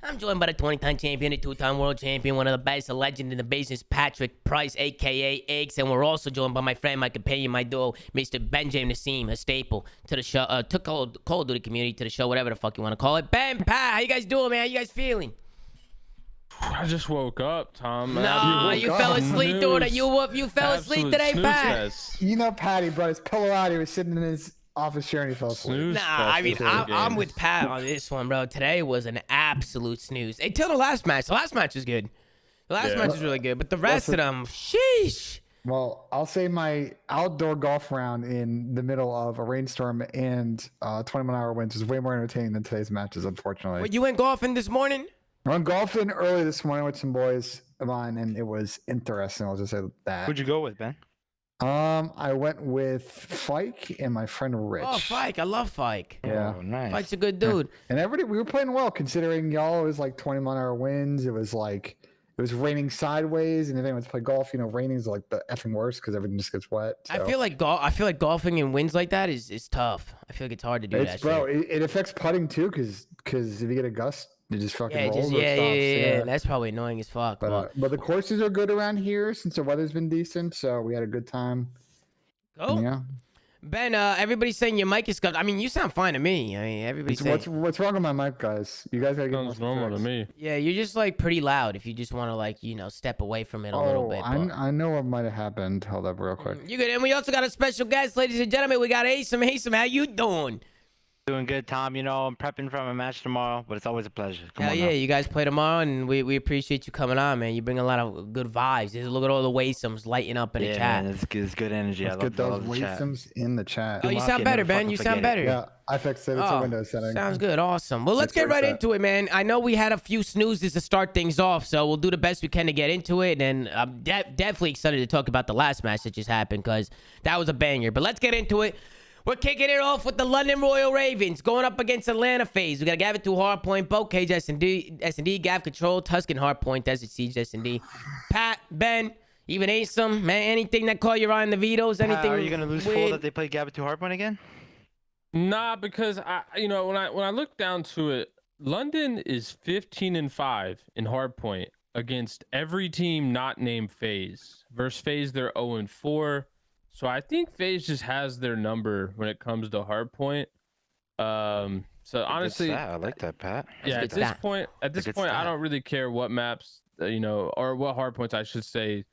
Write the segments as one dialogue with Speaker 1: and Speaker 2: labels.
Speaker 1: I'm joined by the 20-time champion, the 2-time world champion, one of the best, a legend in the business, Patrick Price, a.k.a. Iggs. And we're also joined by my friend, my companion, my duo, Mr. Benjamin Nassim, a staple to the show, to Call of Duty community, to the show, whatever the fuck you want to call it. Ben, Pat, how you guys doing, man? How you guys feeling?
Speaker 2: I just woke up, Tom.
Speaker 1: Nah, you fell asleep doing it. You fell asleep today, Pat.
Speaker 3: You know, Patty brought his pillow out. He was sitting in his office chair and he fell asleep.
Speaker 1: Nah, I mean, I'm with Pat on this one, bro. Today was an absolute snooze. Until the last match. The last match was good. The last match was really good, but the rest of them, sheesh.
Speaker 3: Well, I'll say my outdoor golf round in the middle of a rainstorm and 21-hour winds was way more entertaining than today's matches, unfortunately.
Speaker 1: What, you went golfing this morning?
Speaker 3: I went golfing early this morning with some boys of mine, and it was interesting. I'll just say that.
Speaker 4: Who'd you go with, Ben?
Speaker 3: I went with Fike and my friend Rich.
Speaker 1: Oh, Fike. I love Fike.
Speaker 3: Yeah.
Speaker 4: Oh, nice.
Speaker 1: Fike's a good dude.
Speaker 3: And everybody, we were playing well considering y'all. It was like 21-hour winds. It was raining sideways, and if anyone wants to play golf, you know, raining is like the effing worst because everything just gets wet. So.
Speaker 1: I feel like golfing in winds like that is tough. I feel like it's hard to do that.
Speaker 3: Bro,
Speaker 1: shit.
Speaker 3: it affects putting too, because if you get a gust, it just fucking rolls.
Speaker 1: Yeah. That's probably annoying as fuck.
Speaker 3: But the courses are good around here since the weather's been decent, so we had a good time.
Speaker 1: Go.
Speaker 3: Yeah.
Speaker 1: Ben, everybody's saying your mic is scuffed. I mean, you sound fine to me. I mean, everybody's saying...
Speaker 3: What's wrong with my mic, guys? You guys gotta get
Speaker 2: Sounds normal to me.
Speaker 1: Yeah, you're just like pretty loud if you just want to like, you know, step away from it a little bit.
Speaker 3: I know what might have happened. Hold up real quick.
Speaker 1: You good? And we also got a special guest, ladies and gentlemen. We got Asum. Asum, how you doing?
Speaker 4: Doing good, Tom. You know, I'm prepping for my match tomorrow, but it's always a pleasure. Come
Speaker 1: Hell
Speaker 4: on
Speaker 1: yeah,
Speaker 4: now.
Speaker 1: you guys play tomorrow, and we appreciate you coming on, man. You bring a lot of good vibes. Just look at all the Waysums lighting up in the chat.
Speaker 4: Man, it's good energy.
Speaker 3: Let's get those Waysums in the chat.
Speaker 1: Oh, you sound
Speaker 4: Zoomafia,
Speaker 1: better,
Speaker 4: never
Speaker 1: Ben.
Speaker 4: fucking
Speaker 1: You sound
Speaker 4: forget
Speaker 1: better.
Speaker 4: it.
Speaker 3: Yeah, I fixed it. It's a Windows setting.
Speaker 1: Sounds good. Awesome. Well, let's get right into it, man. I know we had a few snoozes to start things off, so we'll do the best we can to get into it. And I'm definitely excited to talk about the last match that just happened because that was a banger. But let's get into it. We're kicking it off with the London Royal Ravens going up against Atlanta FaZe. We got Gavin 2 Hardpoint, Bo Cage S&D, Gav Control, Tuscan Hardpoint, Desert Siege S&D, Pat, Ben, even Asum, man. Anything that caught your eye in the vetoes? Anything?
Speaker 4: Are you gonna lose full that they play Gavin 2 Hardpoint again?
Speaker 2: Nah, because when I look down to it, London is 15-5 in hardpoint against every team not named FaZe. Versus FaZe, they're 0-4. So I think FaZe just has their number when it comes to hardpoint. So honestly,
Speaker 4: I like that, Pat.
Speaker 2: Yeah, at this point, I don't really care what maps, or what hardpoints I should say,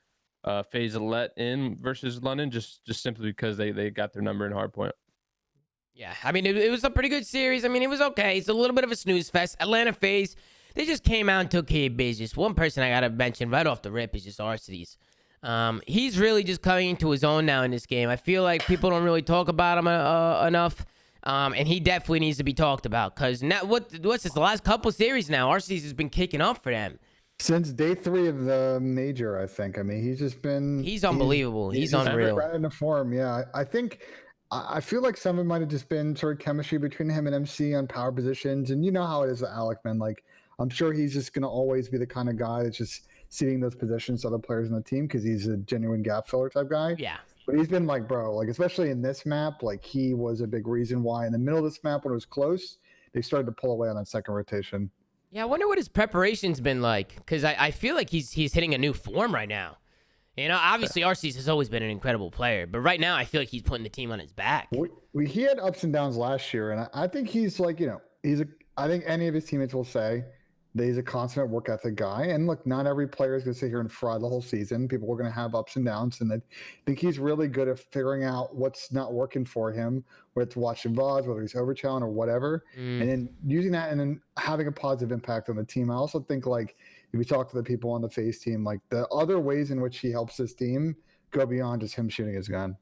Speaker 2: FaZe let in versus London, just simply because they got their number in hardpoint.
Speaker 1: Yeah, I mean, it was a pretty good series. I mean, it was okay. It's a little bit of a snooze fest. Atlanta FaZe, they just came out and took care of business. One person I got to mention right off the rip is just Arceus. He's really just coming into his own now in this game. I feel like people don't really talk about him enough. And he definitely needs to be talked about because now what's this? The last couple series now, Arceus has been kicking up for them.
Speaker 3: Since day 3 of the major, I think. I mean, he's just been...
Speaker 1: He's unbelievable. He's unreal.
Speaker 3: Right in the form, yeah. I feel like some of it might have just been sort of chemistry between him and MC on power positions. And you know how it is with Alec, man. Like, I'm sure he's just going to always be the kind of guy that's just ceding those positions to other players in the team because he's a genuine gap filler type guy.
Speaker 1: Yeah.
Speaker 3: But he's been like, bro, like, especially in this map, like, he was a big reason why in the middle of this map when it was close, they started to pull away on that second rotation.
Speaker 1: Yeah, I wonder what his preparation's been like because I feel like he's hitting a new form right now. You know, obviously Arceus has always been an incredible player, but right now I feel like he's putting the team on his back.
Speaker 3: He had ups and downs last year, and I think he's like, you know, I think any of his teammates will say that he's a consummate work ethic guy. And look, not every player is going to sit here and fry the whole season. People are going to have ups and downs, and I think he's really good at figuring out what's not working for him, whether it's watching VODs, whether he's overchallenging or whatever, and then using that and then having a positive impact on the team. I also think, like, if you talk to the people on the FaZe team, like, the other ways in which he helps his team go beyond just him shooting his gun.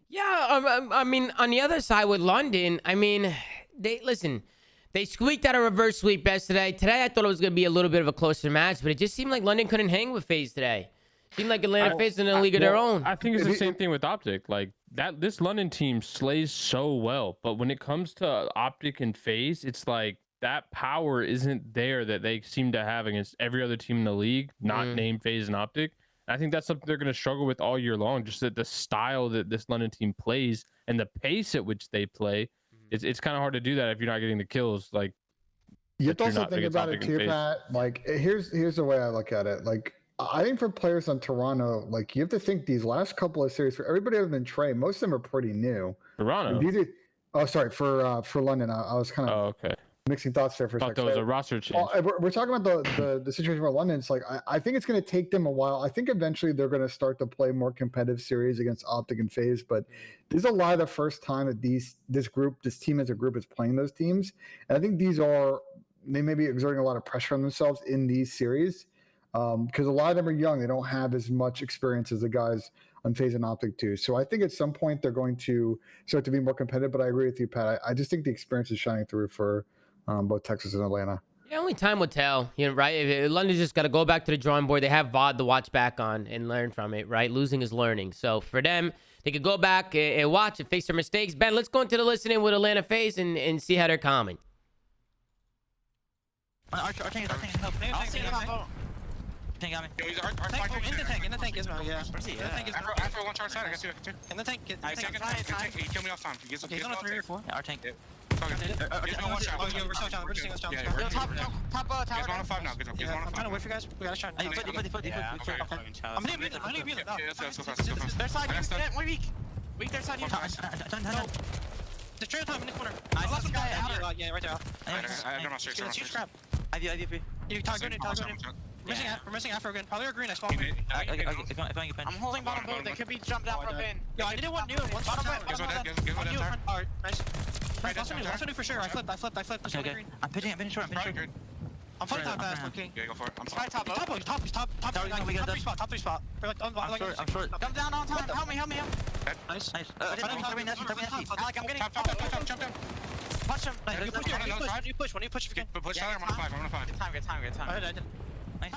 Speaker 1: Yeah, I mean, on the other side with London, I mean, they squeaked out a reverse sweep yesterday. Today, I thought it was going to be a little bit of a closer match, but it just seemed like London couldn't hang with FaZe today. Seemed like Atlanta FaZe in a league of their own.
Speaker 2: I think it's the same thing with Optic. Like, this London team slays so well, but when it comes to Optic and FaZe, it's like that power isn't there that they seem to have against every other team in the league, not named FaZe and Optic. I think that's something they're going to struggle with all year long. Just that the style that this London team plays and the pace at which they play, it's kind of hard to do that if you're not getting the kills. Like,
Speaker 3: You have to
Speaker 2: But you're
Speaker 3: also
Speaker 2: not
Speaker 3: think
Speaker 2: against
Speaker 3: about
Speaker 2: Optic
Speaker 3: it
Speaker 2: and
Speaker 3: too,
Speaker 2: FaZe.
Speaker 3: Pat. Like, here's the way I look at it. Like, I think for players on Toronto, like you have to think these last couple of series for everybody other than Trey, most of them are pretty new.
Speaker 2: Toronto.
Speaker 3: These are, oh, sorry, for London. I was kind of
Speaker 2: Oh, okay.
Speaker 3: mixing thoughts there for a
Speaker 2: Thought
Speaker 3: second.
Speaker 2: there was a roster change.
Speaker 3: We're talking about the situation with London. It's like I think it's going to take them a while. I think eventually they're going to start to play more competitive series against Optic and FaZe. But this is a lot of the first time that this team as a group is playing those teams. And I think they may be exerting a lot of pressure on themselves in these series because a lot of them are young. They don't have as much experience as the guys on FaZe and Optic too. So I think at some point they're going to start to be more competitive. But I agree with you, Pat. I just think the experience is shining through for both Texas and Atlanta.
Speaker 1: Yeah, only time will tell, right? London's just got to go back to the drawing board. They have VOD to watch back on and learn from it, right? Losing is learning. So for them, they could go back and watch and face their mistakes. Ben, let's go into the listening with Atlanta FaZe and see how they're coming.
Speaker 5: Our tank help. I'll see him out. Tank got me. Yo, he's our tank. In the tank is yeah. After one charge side, I guess you too. In the tank. He killed me off time. He's on a 3 or 4. Yeah, our tank. There's no one shot. We're still down. We're just seeing us down. Top tower. He's 1 on 5 now. Good job. I'm trying to wait for you guys. We gotta shot. I'm gonna mute them. Their side. Weak. Their side. The trail time in the corner. Last one guy out. Yeah, right there. I'm not sure. Let's use scrap. I do. You tag in. We're missing Afro again. Probably our green. I spawned. I'm holding bottom boat. They could be jumped out from in. Yo, I didn't want new. One bottom boat. Alright, nice. Last one for sure. I flipped.
Speaker 4: Okay. I'm pitching short.
Speaker 5: I'm fighting top fast, looking.
Speaker 2: Yeah, go for it. I'm
Speaker 5: Sorry, top 3 spot. We're like,
Speaker 4: I'm short.
Speaker 5: Come down on time. Help me. Nice.
Speaker 4: Alec,
Speaker 5: I'm getting
Speaker 2: Jump down.
Speaker 5: punch him. You push when you push if you can.
Speaker 2: Push down. I'm on 5.
Speaker 5: Good time.
Speaker 4: nice.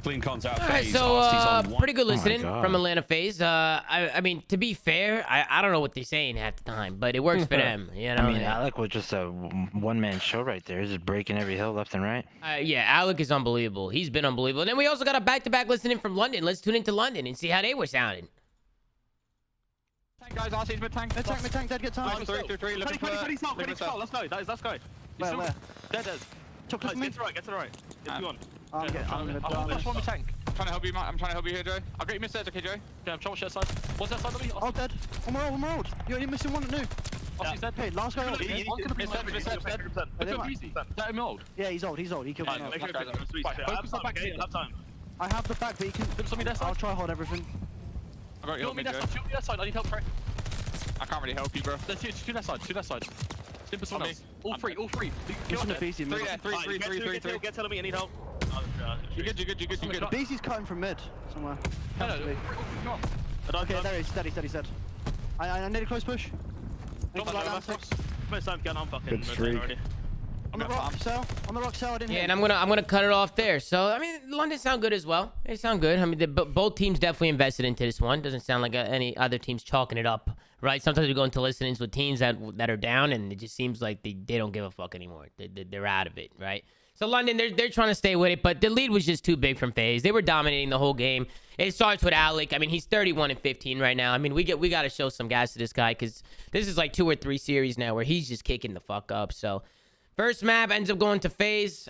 Speaker 6: Clean cons out.
Speaker 1: All right,
Speaker 6: FaZe.
Speaker 1: so
Speaker 6: Arsty's on one.
Speaker 1: pretty good listening
Speaker 6: God.
Speaker 1: from Atlanta FaZe. I mean, to be fair, I don't know what they're saying half the time, but it works for them. You know.
Speaker 4: I mean, Alec was just a one-man show right there. He's just breaking every hill left and right.
Speaker 1: Yeah, Alec is unbelievable. He's been unbelievable. And then we also got a back-to-back listening from London. Let's tune into London and see how they were sounding.
Speaker 7: Tank guys, RC's mid tank. Mid tank, dead, get time.
Speaker 6: 3, looking for... Let's go. Let's go.
Speaker 7: Where?
Speaker 6: Dead.
Speaker 7: Talk to me.
Speaker 6: Get to the right. If you want.
Speaker 7: I'm gonna
Speaker 6: I'll
Speaker 7: die.
Speaker 6: push one with tank. I'm trying to help you, Matt. I'm trying to help you here, Joe. I'll get you mid-stairs, okay, Joe? Yeah, I'm trying to share side. What's that side of me?
Speaker 7: Oh, dead. On my road. You're missing one new.
Speaker 6: She's dead.
Speaker 7: Hey, last guy.
Speaker 6: Mid-stairs, dead. Look at easy. Is that him old?
Speaker 7: Yeah, he's old. He killed me.
Speaker 6: Focus on back here.
Speaker 7: I have the back, but he can. I'll try hold everything.
Speaker 6: I got you, mid, Joe. Shoot me that side. I need help, Trey. I can't really help you, bro. Let's shoot that side. Simple on me. All three.
Speaker 7: Listen to BC.
Speaker 6: Three. Get telling me I need help. You're good.
Speaker 7: BC's cutting from mid somewhere. Okay, there he's dead. I need a close push.
Speaker 6: I'm fucking
Speaker 3: streak.
Speaker 7: On the rock cell, I didn't
Speaker 1: Yeah,
Speaker 7: hit.
Speaker 1: and I'm gonna cut it off there. So I mean, London sound good as well. They sound good. I mean, both teams definitely invested into this one. Doesn't sound like any other teams chalking it up, right? Sometimes we go into listenings with teams that are down, and it just seems like they don't give a fuck anymore. They're out of it, right? So London, they're trying to stay with it, but the lead was just too big from FaZe. They were dominating the whole game. It starts with Alec. I mean, he's 31-15 right now. I mean, we got to show some gas to this guy because this is like 2 or 3 series now where he's just kicking the fuck up. So first map ends up going to FaZe.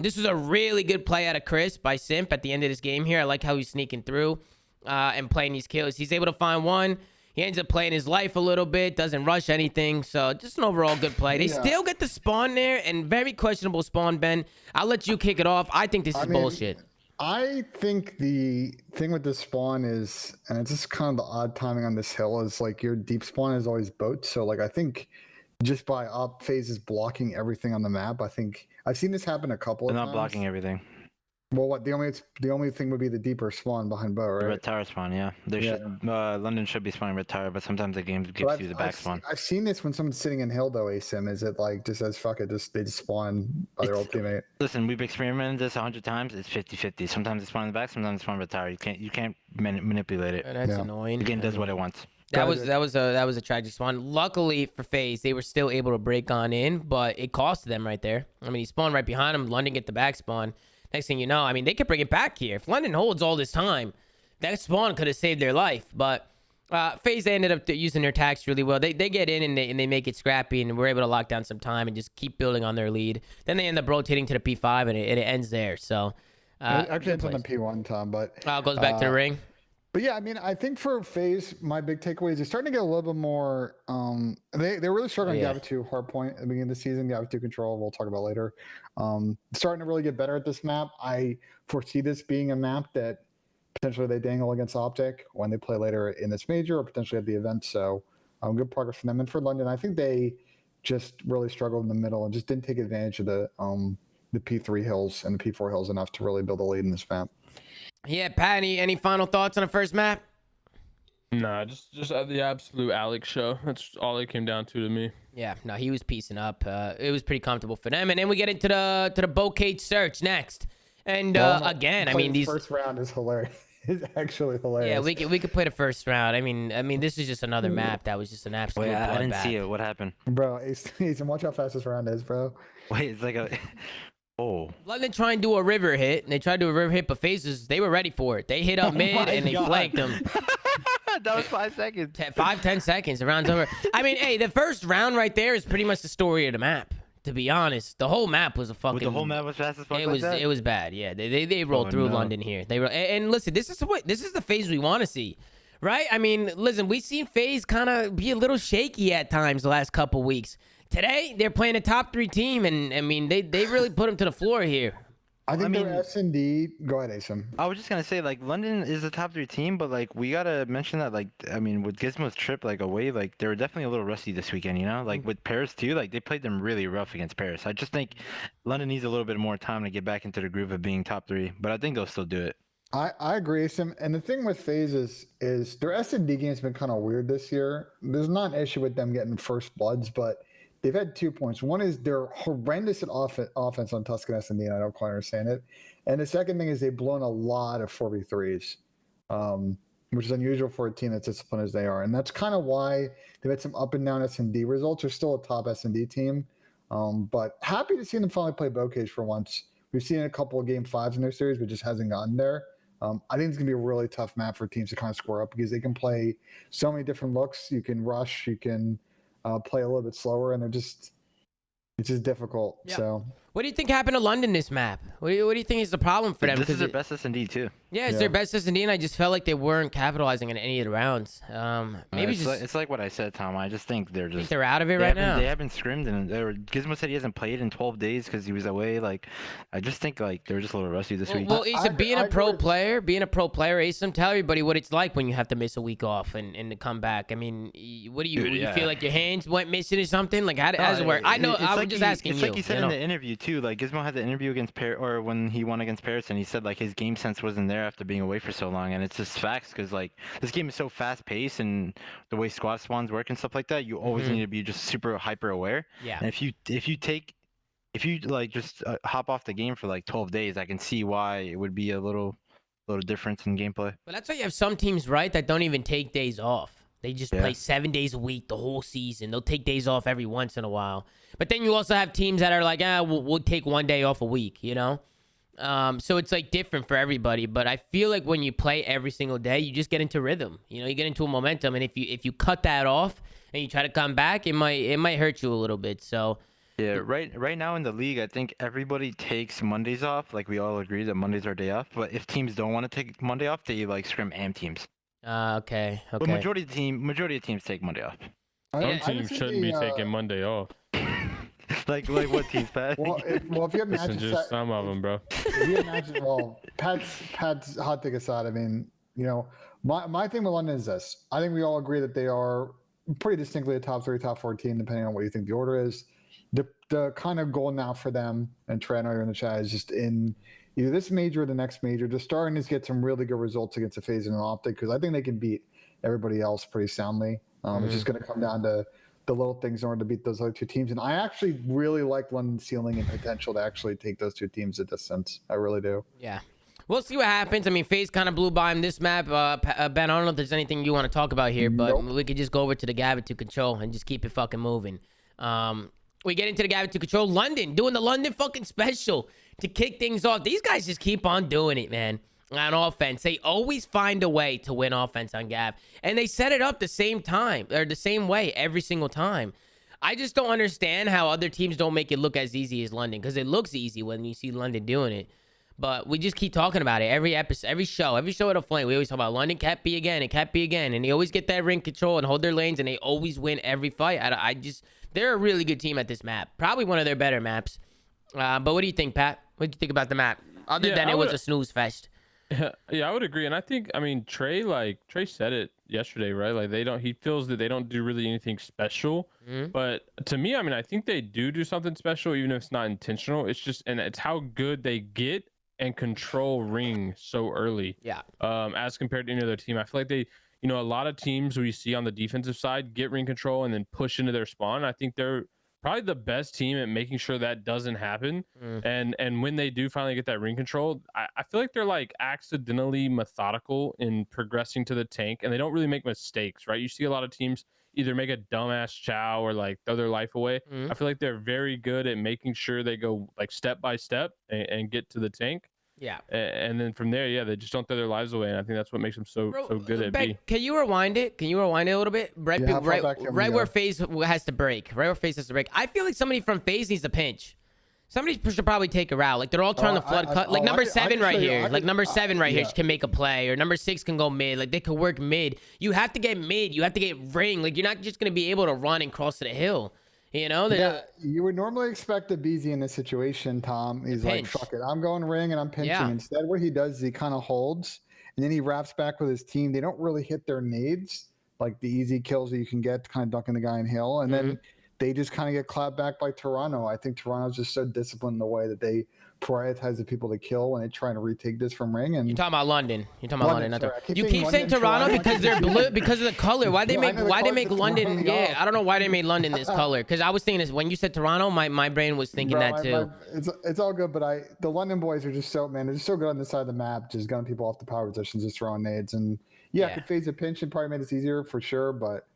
Speaker 1: This was a really good play out of Chris by Simp at the end of this game here. I like how he's sneaking through and playing these kills. He's able to find one. He ends up playing his life a little bit, doesn't rush anything. So just an overall good play. They still get the spawn there, and very questionable spawn, Ben. I'll let you kick it off. I think this is bullshit.
Speaker 3: I think the thing with this spawn is, and it's just kind of the odd timing on this hill, is like your deep spawn is always boats. So like I think just by up phases blocking everything on the map, I think I've seen this happen a couple of
Speaker 4: They're
Speaker 3: times.
Speaker 4: not blocking everything.
Speaker 3: Well, what the only thing would be the deeper spawn behind bow, right?
Speaker 4: Red tower spawn, yeah. London should be spawning red tower, but sometimes the game gives you the back spawn.
Speaker 3: I've seen this when someone's sitting in hill though. Asim, is it like just as fuck it, they just spawn by their old teammate?
Speaker 4: Listen, we've experimented this 100 times. It's 50-50. Sometimes it's spawn in the back, sometimes it's spawn red tower. You can't manipulate it.
Speaker 1: That's annoying.
Speaker 4: The game does what it wants.
Speaker 1: That was a tragic spawn. Luckily for FaZe, they were still able to break on in, but it cost them right there. I mean, he spawned right behind him. London get the back spawn. Next thing you know, I mean, they could bring it back here. If London holds all this time, that spawn could have saved their life. But FaZe ended up using their tax really well. They get in and they make it scrappy, and we're able to lock down some time and just keep building on their lead. Then they end up rotating to the P5, and it ends there. So
Speaker 3: Actually, it's on the P1, Tom, but
Speaker 1: it goes back to the ring.
Speaker 3: But yeah, I mean, I think for FaZe, my big takeaway is they're starting to get a little bit more. They're really struggling on Gavi2 hardpoint at the beginning of the season. Gavi2 control, we'll talk about later. Starting to really get better at this map. I foresee this being a map that potentially they dangle against Optic when they play later in this major or potentially at the event. So good progress for them. And for London, I think they just really struggled in the middle and just didn't take advantage of the P3 hills and the P4 hills enough to really build a lead in this map.
Speaker 1: Yeah, Pat, any final thoughts on the first map?
Speaker 2: Nah, just the absolute Alex show. That's all it came down to me.
Speaker 1: Yeah, no, he was piecing up. It was pretty comfortable for them. And then we get into the Bocage search next. And again, I mean, these
Speaker 3: first round is hilarious. It's actually hilarious.
Speaker 1: Yeah, we could play the first round. I mean, this is just another map that was just an absolute.
Speaker 4: Wait, I didn't see it. What happened?
Speaker 3: Bro, Ethan, watch how fast this round is, bro.
Speaker 4: Wait, it's like a. Oh.
Speaker 1: London try and do a river hit, and they tried to do a river hit, but FaZe, they were ready for it. They hit up mid, and they flanked them.
Speaker 4: That was 5 seconds.
Speaker 1: 10 seconds. The round's over. I mean, hey, the first round right there is pretty much the story of the map. To be honest, the whole map was a fucking.
Speaker 4: The whole map was fast as fuck.
Speaker 1: It was bad. Yeah, they rolled through London here. And listen, this is the FaZe we want to see, right? I mean, listen, we've seen FaZe kind of be a little shaky at times the last couple weeks. Today, they're playing a top 3 team, and I mean, they really put them to the floor here.
Speaker 3: I think they're S&D. Go ahead, Asim.
Speaker 4: I was just gonna say, like, London is a top 3 team, but like we gotta mention that, like, I mean, with Gizmo's trip like away, like they were definitely a little rusty this weekend, you know. Like with Paris too, like they played them really rough against Paris. I just think London needs a little bit more time to get back into the groove of being top 3, but I think they'll still do it.
Speaker 3: I agree, Asim. And the thing with FaZe is their S&D game's been kind of weird this year. There's not an issue with them getting first bloods, but they've had 2 points. One is they're horrendous at offense on Tuscan S&D, and I don't quite understand it. And the second thing is they've blown a lot of 4v3s, which is unusual for a team that's disciplined as they are. And that's kind of why they've had some up and down S&D results. They're still a top S&D team, but happy to see them finally play Bocage for once. We've seen a couple of game 5s in their series, but just hasn't gotten there. I think it's going to be a really tough map for teams to kind of square up because they can play so many different looks. You can rush, you can play a little bit slower, and it's just difficult. Yeah. So
Speaker 1: what do you think happened to London this map? What do you think is the problem for them?
Speaker 4: This is their best S&D too.
Speaker 1: Yeah, it's their best S&D, and I just felt like they weren't capitalizing on any of the rounds. Maybe
Speaker 4: it's like what I said, Tom. I just think they're
Speaker 1: out of it right now.
Speaker 4: They haven't scrimmed, and Gizmo said he hasn't played in 12 days because he was away. Like, I just think like they're just a little rusty this week.
Speaker 1: Well, being a pro player, Asim, tell everybody what it's like when you have to miss a week off and to come back. I mean, what do you feel like your hands went missing or something? Like how does it work? I know. I was just asking you.
Speaker 4: It's like he said in the interview too. Like Gizmo had the interview against Paris, or when he won against Paris, and he said like his game sense wasn't there after being away for so long, and it's just facts because like this game is so fast paced and the way squad spawns work and stuff like that, you always need to be just super hyper aware.
Speaker 1: Yeah.
Speaker 4: And if you like just hop off the game for like 12 days, I can see why it would be a little difference in gameplay.
Speaker 1: But that's why you have some teams, right, that don't even take days off. They just play 7 days a week the whole season. They'll take days off every once in a while. But then you also have teams that are like, we'll take 1 day off a week, you know? So it's like different for everybody. But I feel like when you play every single day, you just get into rhythm. You know, you get into a momentum. And if you cut that off and you try to come back, it might hurt you a little bit. So
Speaker 4: yeah, right now in the league, I think everybody takes Mondays off. Like we all agree that Mondays are day off. But if teams don't want to take Monday off, they like scrim AM teams.
Speaker 1: Okay.
Speaker 4: But majority of teams take Monday off.
Speaker 2: Some teams shouldn't be taking Monday off.
Speaker 4: like what teams, Pat?
Speaker 3: Well, if you have
Speaker 2: Listen, just some of them, bro.
Speaker 3: If you imagine, Pat's hot take aside, I mean, you know, my thing with London is this. I think we all agree that they are pretty distinctly a top 3, top 4 team, depending on what you think the order is. The kind of goal now for them, and Trey, I know you're in the chat, is just in either this major or the next major, just starting to get some really good results against a FaZe and an Optic, because I think they can beat everybody else pretty soundly. It's just going to come down to the little things in order to beat those other 2 teams. And I actually really like London's ceiling and potential to actually take those 2 teams a distance. I really do.
Speaker 1: Yeah. We'll see what happens. I mean, FaZe kind of blew by him this map. Ben, I don't know if there's anything you want to talk about here, but we could just go over to the Gavi2 control and just keep it fucking moving. We get into the Gavi2 control. London, doing the London fucking special to kick things off. These guys just keep on doing it, man. on offense. They always find a way to win offense on Gav. And they set it up the same time, or the same way every single time. I just don't understand how other teams don't make it look as easy as London, because it looks easy when you see London doing it. But we just keep talking about it every episode, every show at a flame. We always talk about London can't be again. It can't be again. And they always get that ring control and hold their lanes, and they always win every fight. They're a really good team at this map. Probably one of their better maps. But what do you think, Pat? What do you think about the map? Other than it was a snooze fest.
Speaker 2: Yeah, I would agree. And I think, I mean, Trey said it yesterday, right? Like he feels that they don't do really anything special. But to me, I mean, I think they do something special, even if it's not intentional. It's just, and it's how good they get and control ring so early.
Speaker 1: Yeah.
Speaker 2: As compared to any other team, I feel like they, a lot of teams we see on the defensive side get ring control and then push into their spawn. I think they're probably the best team at making sure that doesn't happen. And when they do finally get that ring control, I feel like they're like accidentally methodical in progressing to the tank, and they don't really make mistakes, right? You see a lot of teams either make a dumbass chow or like throw their life away. I feel like they're very good at making sure they go like step by step and get to the tank.
Speaker 1: Yeah.
Speaker 2: And then from there, yeah, they just don't throw their lives away. And I think that's what makes them so good at B.
Speaker 1: Can you rewind it? Can you rewind it a little bit? Right where FaZe has to break. Right where FaZe has to break. I feel like somebody from FaZe needs to pinch. Somebody should probably take a route. Like they're all trying to flood cut. Like number 7 right here. Like number 7 right here can make a play, or number 6 can go mid. Like they could work mid. You have to get mid. You have to get ring. Like you're not just gonna be able to run and cross to the hill.
Speaker 3: Yeah, you would normally expect a BZ in this situation, Tom. He's like, fuck it, I'm going ring and I'm pinching. Yeah. Instead, what he does is he kind of holds, and then he wraps back with his team. They don't really hit their nades, like the easy kills that you can get, kind of dunking the guy in hill. And then they just kind of get clapped back by Toronto. I think Toronto's just so disciplined in the way that they prioritize the people to kill when they're trying to retake this from ring. And
Speaker 1: you're talking about London. You keep saying Toronto because they're blue, because of the color. Why they make London? Yeah, I don't know why they made London this color. Because I was thinking this when you said Toronto, my brain was thinking that too.
Speaker 3: It's all good, but the London boys are just so they're just so good on this side of the map, just gunning people off the power positions, just throwing nades. And could FaZe a pinch and probably made this easier for sure, but.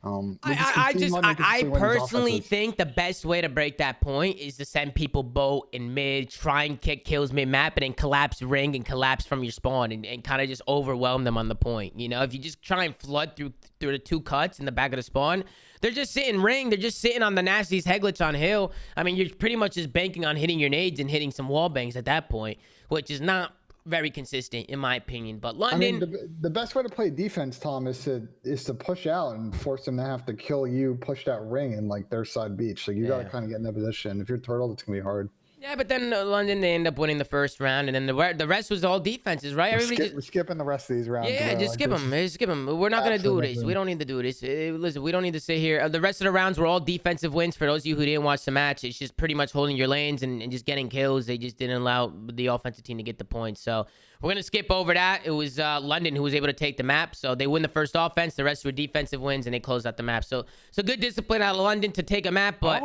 Speaker 1: I personally think the best way to break that point is to send people boat in mid, try and kick kills mid-map, and then collapse ring and collapse from your spawn and kind of just overwhelm them on the point. If you just try and flood through the 2 cuts in the back of the spawn, they're just sitting ring. They're just sitting on the nastiest head glitch on hill. I mean, you're pretty much just banking on hitting your nades and hitting some wall bangs at that point, which is not very consistent in my opinion. But London,
Speaker 3: the best way to play defense, Tom, is to push out and force them to have to kill you, push that ring in like their side beach. So you got to kind of get in that position. If you're Turtle, it's gonna be hard.
Speaker 1: Yeah, but then London, they end up winning the first round, and then the rest was all defenses, right?
Speaker 3: We're skipping the rest of these rounds.
Speaker 1: Yeah, just skip them. Skip them. We're not going to do this. We don't need to do this. Listen, we don't need to sit here. The rest of the rounds were all defensive wins. For those of you who didn't watch the match, it's just pretty much holding your lanes and just getting kills. They just didn't allow the offensive team to get the points. So we're going to skip over that. It was London who was able to take the map. So they win the first offense. The rest were defensive wins, and they closed out the map. So good discipline out of London to take a map. But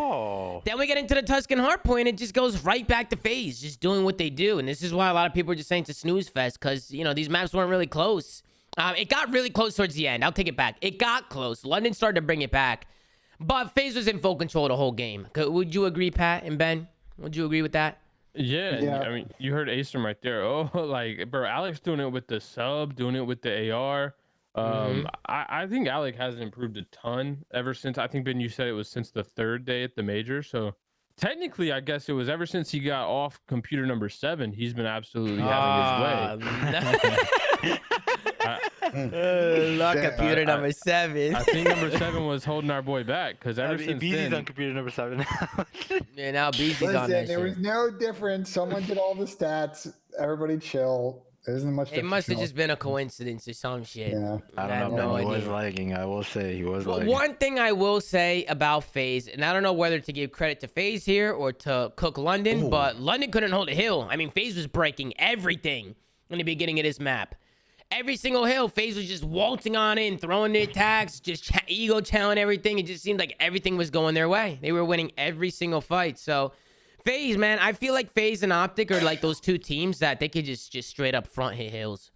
Speaker 1: then we get into the Tuscan Hardpoint. It just goes right back to FaZe, just doing what they do. And this is why a lot of people are just saying it's a snooze fest, because, these maps weren't really close. It got really close towards the end. I'll take it back. It got close. London started to bring it back. But FaZe was in full control the whole game. Would you agree, Pat and Ben? Would you agree with that?
Speaker 2: Yeah. I mean, you heard Acer right there. Oh, like, bro, Alex doing it with the sub, doing it with the AR. I think Alec hasn't improved a ton ever since. I think, Ben, you said it was since the 3rd day at the major. So technically, I guess it was ever since he got off computer number 7. He's been absolutely having his way.
Speaker 1: Not computer number 7.
Speaker 2: I think number 7 was holding our boy back, because ever since
Speaker 4: BZ's on computer number 7 now.
Speaker 1: Yeah, now BZ's on that
Speaker 3: there was no difference. Someone did all the stats. Everybody chill. There isn't much.
Speaker 1: It must have just been a coincidence or some shit.
Speaker 3: Yeah.
Speaker 4: I don't know. He was lagging. I will say he was lagging.
Speaker 1: One thing I will say about FaZe, and I don't know whether to give credit to FaZe here or to Cook London, but London couldn't hold a hill. I mean, FaZe was breaking everything in the beginning of this map. Every single hill, FaZe was just waltzing on in, throwing their attacks, just ego channeling everything. It just seemed like everything was going their way. They were winning every single fight. So FaZe, man, I feel like FaZe and Optic are like those 2 teams that they could just straight up front hit hills.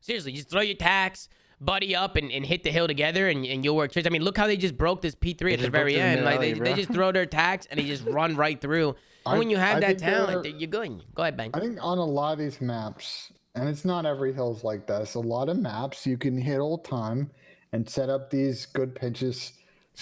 Speaker 1: Seriously, just throw your attacks, buddy up, and hit the hill together, and you'll work. I mean, look how they just broke this P3 at the very end. Like they just throw their attacks and they just run right through. And when you have that talent, you're good. Go ahead, Ben.
Speaker 3: I think on a lot of these maps, And it's not every hill's like that. It's a lot of maps you can hit all time and set up these good pitches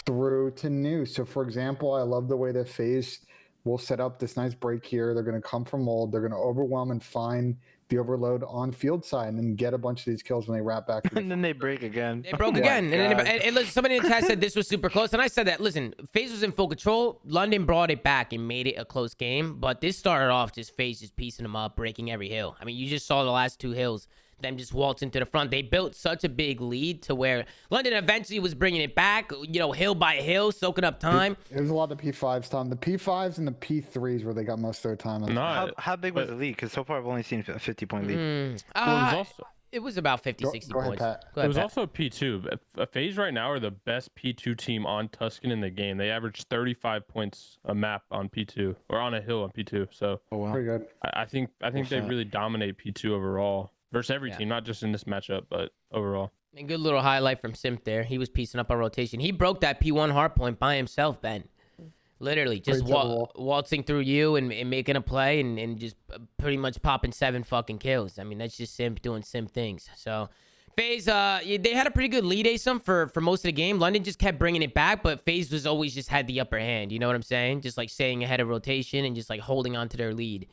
Speaker 3: through to new. So, for example, I love the way that FaZe will set up this nice break here. They're going to come from old. They're going to overwhelm and find the overload on field side and then get a bunch of these kills when they wrap back.
Speaker 4: And then they break again.
Speaker 1: They broke again. And listen, somebody in the chat said this was super close. And I said that, listen, FaZe was in full control. London brought it back and made it a close game. But this started off just FaZe just piecing them up, breaking every hill. I mean, you just saw the last 2 hills. Them just waltzing to the front. They built such a big lead to where London eventually was bringing it back, you know, hill by hill, soaking up time.
Speaker 3: It was a lot of P5s, Tom. The P5s and the P3s where they got most of their time.
Speaker 4: How big was the lead? Because so far I've only seen a 50-point lead.
Speaker 1: It was about 50, 60 points.
Speaker 3: Pat.
Speaker 1: Go ahead,
Speaker 2: It was
Speaker 1: Pat.
Speaker 2: also a P2. FaZe right now are the best P2 team on Tuscan in the game. They average 35 points a map on P2 or on a hill on P2. So
Speaker 3: Pretty good.
Speaker 2: I think they really dominate P2 overall versus every team, not just in this matchup, but overall.
Speaker 1: And good little highlight from Simp there. He was piecing up our rotation. He broke that P1 hard point by himself, Ben. Literally, just waltzing through you and making a play and just pretty much popping 7 fucking kills. I mean, that's just Simp doing Simp things. So, FaZe, they had a pretty good lead ASIM for most of the game. London just kept bringing it back, but FaZe was always just had the upper hand. You know what I'm saying? Just like staying ahead of rotation and just like holding on to their lead.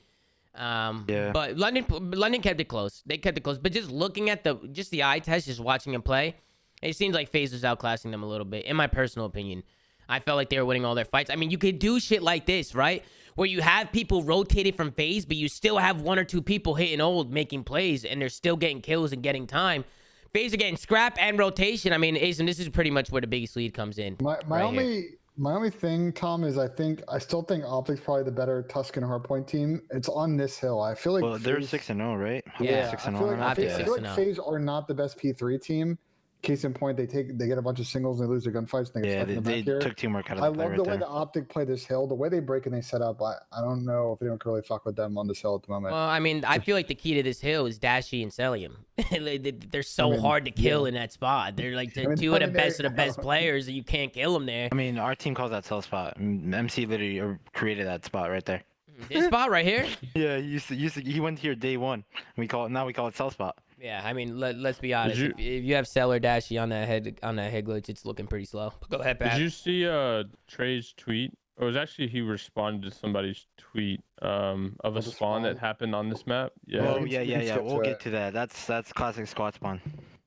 Speaker 1: But London kept it close. They kept it close. But just looking at the eye test, just watching him play, it seems like FaZe was outclassing them a little bit, in my personal opinion. I felt like they were winning all their fights. I mean, you could do shit like this, right? Where you have people rotated from FaZe, but you still have 1 or 2 people hitting old, making plays, and they're still getting kills and getting time. FaZe are getting scrap and rotation. I mean, ASIM, this is pretty much where the biggest lead comes in.
Speaker 3: My only thing, Tom, is I still think Optic's probably the better Tuscan hardpoint team. It's on this hill. I feel like
Speaker 4: they're 6-0, right?
Speaker 1: Yeah,
Speaker 4: 6-0.
Speaker 3: I feel like FaZe are not the best P3 team. Case in point, they get a bunch of singles and they lose their gunfights. And
Speaker 4: They took teamwork out of the play.
Speaker 3: I love the way the Optic play this hill. The way they break and they set up. I don't know if anyone can really fuck with them on this hill at the moment.
Speaker 1: Well, I mean, I feel like the key to this hill is Dashy and Celium. They're so hard to kill in that spot. They're like two of the best players, and you can't kill them there.
Speaker 4: I mean, our team calls that cell spot. MC literally created that spot right there.
Speaker 1: This spot right here?
Speaker 4: Yeah, he went here day 1. We call it cell spot.
Speaker 1: Yeah, I mean, let's be honest. If you have Cell or Dashy on that head glitch, it's looking pretty slow. Go ahead, Pat.
Speaker 2: Did you see Trey's tweet? Or it was actually he responded to somebody's tweet of a spawn that happened on this map. Yeah.
Speaker 4: Oh yeah. We'll get to that. That's classic squad spawn.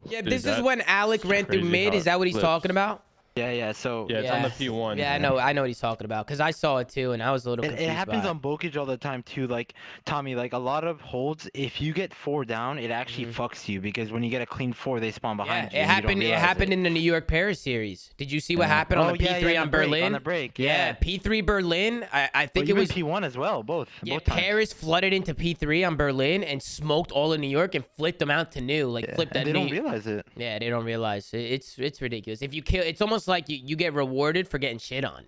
Speaker 1: Yeah, this is when Alec ran through mid. Is that what he's talking about?
Speaker 4: Yeah. So
Speaker 2: it's on the P1.
Speaker 1: Yeah, I know what he's talking about because I saw it too, and I was a little confused.
Speaker 4: It happens on Bokage all the time too. Like Tommy, like a lot of holds. If you get 4 down, it actually fucks you because when you get a clean 4, they spawn behind you.
Speaker 1: It happened in the New York Paris series. Did you see what happened on the P3 on Berlin?
Speaker 4: On the break.
Speaker 1: Yeah, P3 Berlin. I think it was
Speaker 4: P1 as well. Both.
Speaker 1: Both Paris flooded into P3 on Berlin and smoked all of New York and flipped them out to New. Flipped that.
Speaker 4: They don't realize it.
Speaker 1: Yeah, they don't realize it. It's ridiculous. If you kill, it's almost like you get rewarded for getting shit on.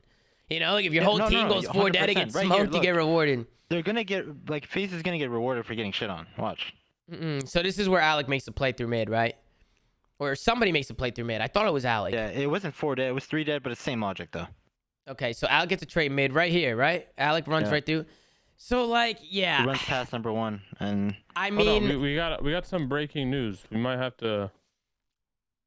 Speaker 1: You know, like if your whole team goes 4 dead and gets smoked, you get rewarded.
Speaker 4: They're gonna get FaZe is gonna get rewarded for getting shit on. Watch.
Speaker 1: So this is where Alec makes a play through mid, right? Or somebody makes a play through mid. I thought it was Alec.
Speaker 4: Yeah, it wasn't 4 dead. It was 3 dead, but it's the same logic though.
Speaker 1: Okay, so Alec gets a trade mid right here, right? Alec runs right through. So
Speaker 4: He runs past number 1, and
Speaker 1: I mean,
Speaker 2: we got some breaking news. We might have to.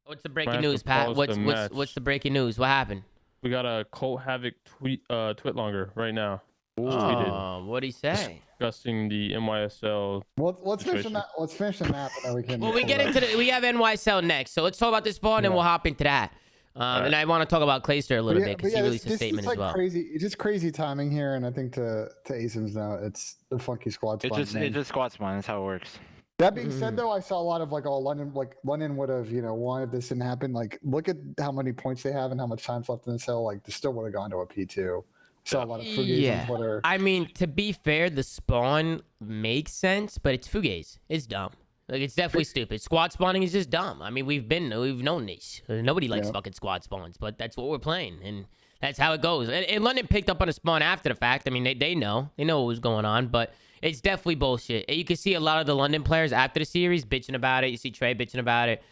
Speaker 1: What's the breaking news, Pat? What's the breaking news? What happened?
Speaker 2: We got a Colt Havok tweet longer right now.
Speaker 1: What'd he say?
Speaker 2: Discussing the NYSL.
Speaker 3: Well, let's finish the map. Let's finish the map, and then we can.
Speaker 1: Well, we have NYSL next, so let's talk about this spawn, and we'll hop into that. And I want to talk about Clayster a little bit because he released a statement as well.
Speaker 3: It's just crazy timing here, and I think to ASIM's now, it's the funky squad spawn.
Speaker 4: It's just squad spawn. That's how it works.
Speaker 3: That being said, though, I saw a lot of London would have, wanted this didn't happen. Like, look at how many points they have and how much time's left in this hill. Like, they still would have gone to a P2. Saw a lot of Fugaze on Twitter.
Speaker 1: I mean, to be fair, the spawn makes sense, but it's Fugaze. It's dumb. Like, it's definitely stupid. Squad spawning is just dumb. I mean, we've known this. Nobody likes fucking squad spawns, but that's what we're playing, and that's how it goes. And London picked up on a spawn after the fact. I mean, they know what was going on, but it's definitely bullshit. You can see a lot of the London players after the series bitching about it. You see Trey bitching about it.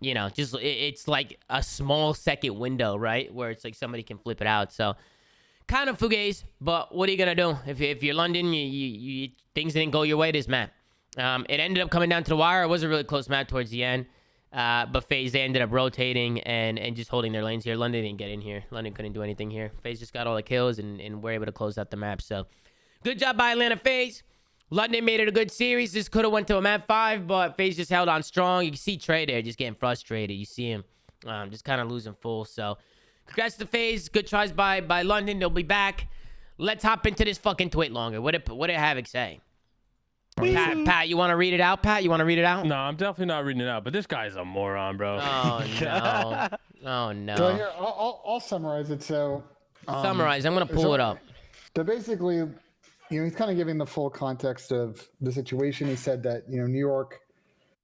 Speaker 1: It's like a small second window, right, where it's like somebody can flip it out. So kind of Fugaze, but what are you gonna do if you're London? You things didn't go your way this map. It ended up coming down to the wire. It was a really close match towards the end. But FaZe, they ended up rotating and just holding their lanes here. London didn't get in here. London couldn't do anything here. FaZe just got all the kills and were able to close out the map. So good job by Atlanta FaZe. London made it a good series. This could have went to a map 5, but FaZe just held on strong. You can see Trey there just getting frustrated. You see him just kind of losing full. So congrats to FaZe. Good tries by London. They'll be back. Let's hop into this fucking tweet longer. What did Havok say? Pat, you want to read it out? Pat, you want to read it out?
Speaker 2: No, I'm definitely not reading it out. But this guy's a moron, bro.
Speaker 1: Oh no! Oh no!
Speaker 3: So here, I'll summarize it. So
Speaker 1: Summarize. I'm gonna pull it up.
Speaker 3: So basically, he's kind of giving the full context of the situation. He said that New York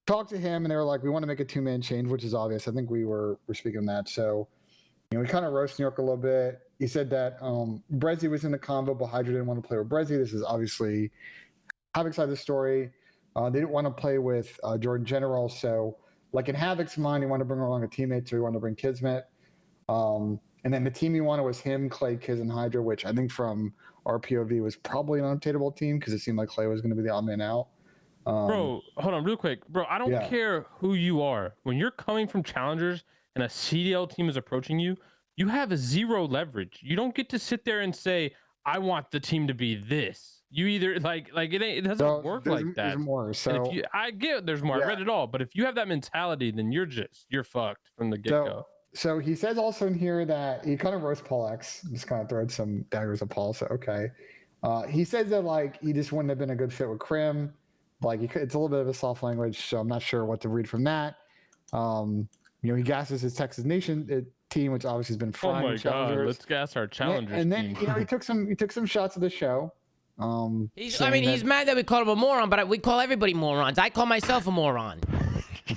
Speaker 3: talked to him and they were like, "We want to make a 2-man change," which is obvious. I think we were speaking on that. So we kind of roast New York a little bit. He said that Brezzy was in the convo, but Hydra didn't want to play with Brezzy. This is obviously Havok's side of the story. They didn't want to play with Jordan General. So, like in Havok's mind, he wanted to bring along a teammate, so he wanted to bring Kismet. And then the team he wanted was him, Clay, Kiz, and Hydra, which I think from our POV was probably an unobtainable team because it seemed like Clay was going to be the odd man out.
Speaker 2: Bro, hold on real quick. Bro, I don't care who you are. When you're coming from challengers and a CDL team is approaching you, you have 0 leverage. You don't get to sit there and say, I want the team to be this. You either it doesn't work like that.
Speaker 3: There's more. So
Speaker 2: I get there's more. I read it all, but if you have that mentality, then you're fucked from the get-go.
Speaker 3: So he says also in here that he kind of roasts Paul X. Just kind of throwing some daggers at Paul. So okay. He says that he just wouldn't have been a good fit with Krim. It's a little bit of a soft language, so I'm not sure what to read from that. He gasses his Texas Nation team, which obviously has been frying.
Speaker 2: Oh my god, let's gas our challengers.
Speaker 3: And then he took some shots of the show.
Speaker 1: He's mad that we call him a moron, but we call everybody morons. I call myself a moron.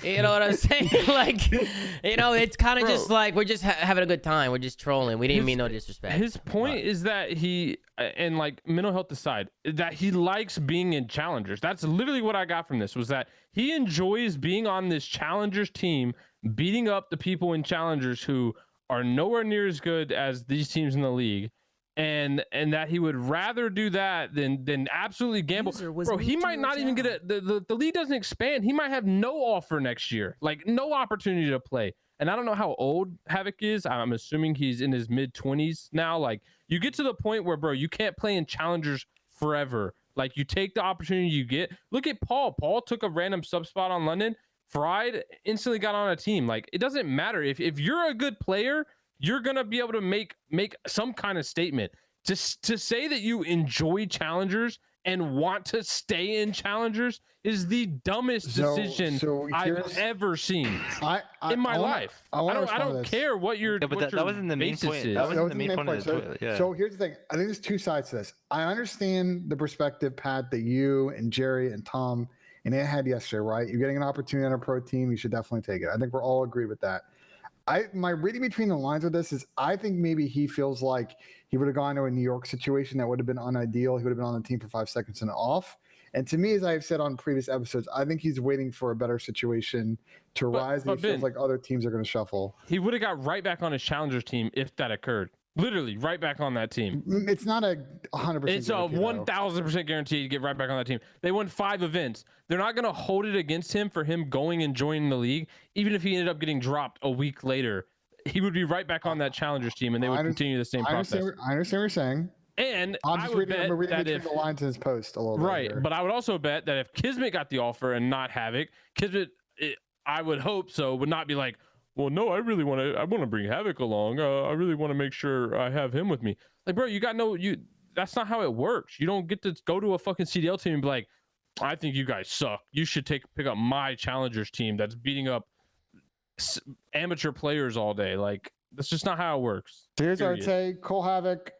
Speaker 1: You know what I'm saying? It's kind of just like we're just having a good time. We're just trolling. We didn't mean no disrespect.
Speaker 2: His point is that he, and mental health aside, that he likes being in challengers. That's literally what I got from this, was that he enjoys being on this challengers team, beating up the people in challengers who are nowhere near as good as these teams in the league. And that he would rather do that than absolutely gamble. Bro, he might not even get the league doesn't expand. He might have no offer next year, no opportunity to play. And I don't know how old Havok is. I'm assuming he's in his mid-20s now. You get to the point where, bro, you can't play in challengers forever. You take the opportunity you get. Look at Paul. Paul took a random sub spot on London, fried, instantly got on a team. It doesn't matter if you're a good player. You're gonna be able to make some kind of statement. To say that you enjoy challengers and want to stay in challengers is the dumbest decision I've ever seen in my life. I don't care what your
Speaker 4: that wasn't the main point. That wasn't the main point of the toilet. Yeah.
Speaker 3: So here's the thing. I think there's 2 sides to this. I understand the perspective, Pat, that you and Jerry and Tom and it had yesterday, right? You're getting an opportunity on a pro team. You should definitely take it. I think we're all agreed with that. My reading between the lines of this is I think maybe he feels like he would have gone to a New York situation that would have been unideal. He would have been on the team for 5 seconds and off. And to me, as I've said on previous episodes, I think he's waiting for a better situation to rise. And he feels like other teams are going to shuffle.
Speaker 2: He would have got right back on his challengers team if that occurred. Literally right back on that team.
Speaker 3: It's not a 100%.
Speaker 2: It's a 1,000% guarantee to get right back on that team. They won 5 events. They're not going to hold it against him for him going and joining the league. Even if he ended up getting dropped a week later, he would be right back on that challengers team, and they would continue the same process.
Speaker 3: I understand what you're saying.
Speaker 2: And
Speaker 3: I'm reading between the lines in his post a little bit.
Speaker 2: Right, but I would also bet that if Kismet got the offer and not Havok, Kismet, I would hope so, would not be like, well, no, I want to bring Havok along. I really want to make sure I have him with me. Bro, that's not how it works. You don't get to go to a fucking CDL team and be like, I think you guys suck. You should pick up my challengers team that's beating up amateur players all day. That's just not how it works.
Speaker 3: So here's what I'd say. Colt Havok,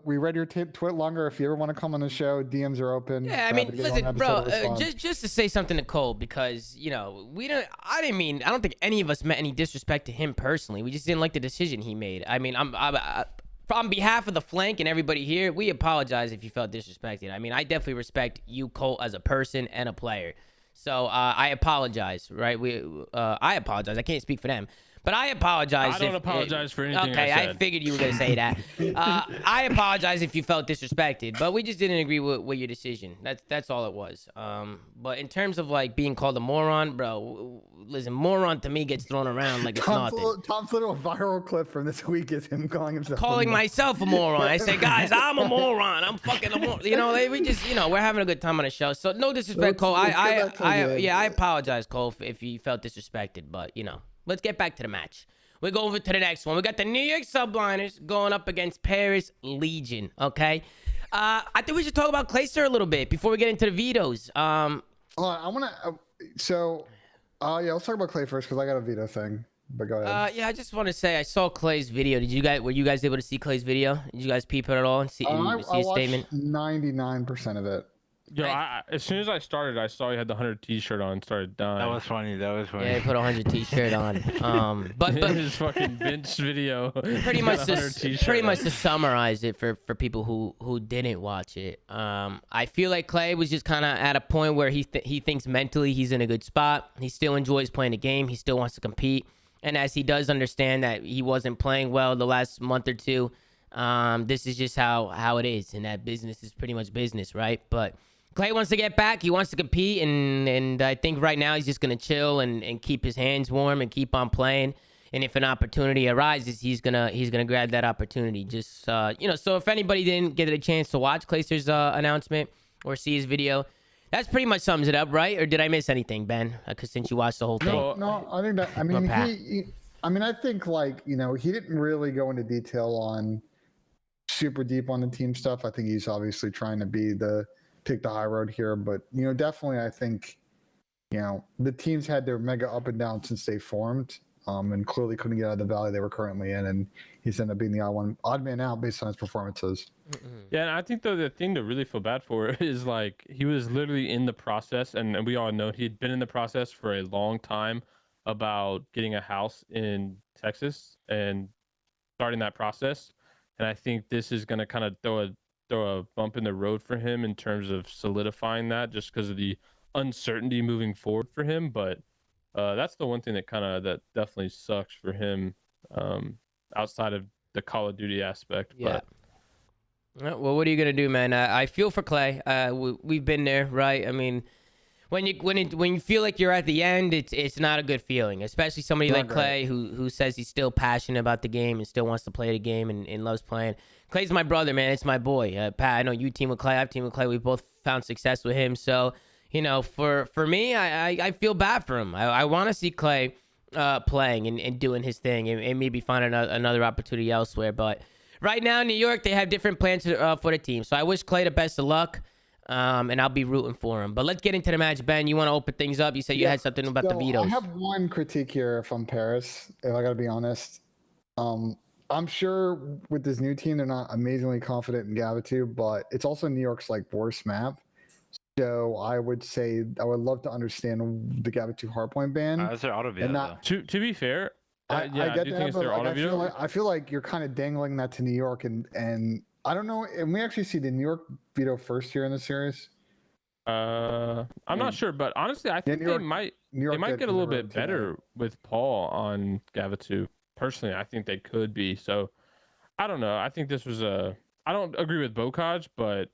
Speaker 3: we read your tweet longer. If you ever want to come on the show, DMs are open.
Speaker 1: Yeah, I mean, listen, bro, just to say something to Cole, because I don't think any of us meant any disrespect to him personally. We just didn't like the decision he made. I mean, on behalf of the flank and everybody here, we apologize if you felt disrespected. I mean, I definitely respect you, Colt, as a person and a player. So I apologize, right? I apologize. I can't speak for them. But I apologize.
Speaker 2: I don't apologize for anything
Speaker 1: Okay,
Speaker 2: I said.
Speaker 1: figured you were gonna say that. I apologize if you felt disrespected, but we just didn't agree with your decision. That's all it was. But in terms of like being called a moron, bro, listen, moron to me gets thrown around like it's nothing.
Speaker 3: Tom's little viral clip from this week is him calling himself
Speaker 1: Myself a moron. I say, guys, I'm a moron. I'm fucking a moron. You know, we just, we're having a good time on the show. So no disrespect, Cole. I apologize, Cole, if you felt disrespected, but let's get back to the match. We go over to the next one. We got the New York Subliners going up against Paris Legion. Okay, I think we should talk about Clayster a little bit before we get into the vetoes.
Speaker 3: I want to. Yeah, let's talk about Clay first because I got a veto thing. But go ahead.
Speaker 1: Yeah, I just want to say I saw Clay's video. Were you guys able to see Clay's video? Did you guys peep it at all and see his statement?
Speaker 3: 99% of it.
Speaker 2: Yo, as soon as I started, I saw he had the 100 T-shirt on and started dying.
Speaker 4: That was funny.
Speaker 1: Yeah, he put a 100 T-shirt on. But
Speaker 2: his fucking bench video.
Speaker 1: Pretty much to summarize it for people who didn't watch it. I feel like Clay was just kind of at a point where he thinks mentally he's in a good spot. He still enjoys playing the game. He still wants to compete. And as he does understand that he wasn't playing well the last month or two, this is just how it is. And that business is pretty much business, right? But Clay wants to get back. He wants to compete, and I think right now he's just going to chill and keep his hands warm and keep on playing. And if an opportunity arises, he's gonna grab that opportunity. Just so if anybody didn't get a chance to watch Clayster's announcement or see his video, that's pretty much sums it up, right? Or did I miss anything, Ben? Because since you watched the whole thing.
Speaker 3: No, I think that. I mean, I think he didn't really go into detail on super deep on the team stuff. I think he's obviously trying to take the high road here, but definitely I think the teams had their mega up and down since they formed, and clearly couldn't get out of the valley they were currently in, and he's ended up being the odd man out based on his performances.
Speaker 2: Yeah, and I think though the thing to really feel bad for is like he was literally in the process, and we all know he'd been in the process for a long time about getting a house in Texas and starting that process, and I think this is going to kind of throw a bump in the road for him in terms of solidifying that, just because of the uncertainty moving forward for him. But that's the one thing that definitely sucks for him, outside of the Call of Duty aspect.
Speaker 1: Yeah. Well, what are you gonna do, man? I feel for Clay. We've been there, right? I mean, when you feel like you're at the end, it's not a good feeling, especially somebody like Clay who says he's still passionate about the game and still wants to play the game and loves playing. Clay's my brother, man. It's my boy. Pat, I know you team with Clay. I've teamed with Clay. We've both found success with him. So, for me, I feel bad for him. I want to see Clay playing and doing his thing and maybe find another opportunity elsewhere. But right now, New York, they have different plans for the team. So I wish Clay the best of luck, and I'll be rooting for him. But let's get into the match, Ben. You want to open things up? You said you had something about the vetoes.
Speaker 3: I have one critique here if I'm Paris, if I got to be honest. I'm sure with this new team, they're not amazingly confident in Gavitu, but it's also New York's worst map. So I would say I would love to understand the Gavitu hardpoint ban.
Speaker 4: That's their auto veto.
Speaker 2: To be fair, I do think it's their auto veto.
Speaker 3: I feel like you're kind of dangling that to New York, and I don't know. And we actually see the New York veto first here in the series.
Speaker 2: I'm not sure, but honestly, I think they might get a little bit better with Paul on Gavitu. Personally, I think they could be. So, I don't know. I think this was I don't agree with Bocage, but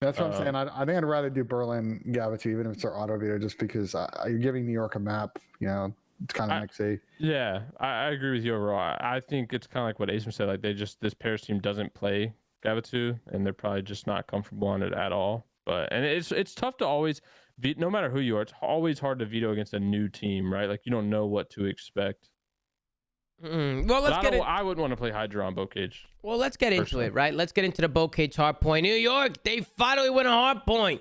Speaker 3: that's what I'm saying. I think I'd rather do Berlin Gavitu, even if it's their auto veto, just because you're giving New York a map. It's kind of mixy.
Speaker 2: Yeah, I agree with you overall. I think it's kind of like what Asum said. Like this Paris team doesn't play Gavitu, and they're probably just not comfortable on it at all. And it's tough to always no matter who you are. It's always hard to veto against a new team, right? Like you don't know what to expect.
Speaker 1: Well,
Speaker 2: I wouldn't want to play Hydra on Bocage.
Speaker 1: Well, let's get into it, right? Let's get into the Bocage hardpoint. New York, they finally win a hardpoint.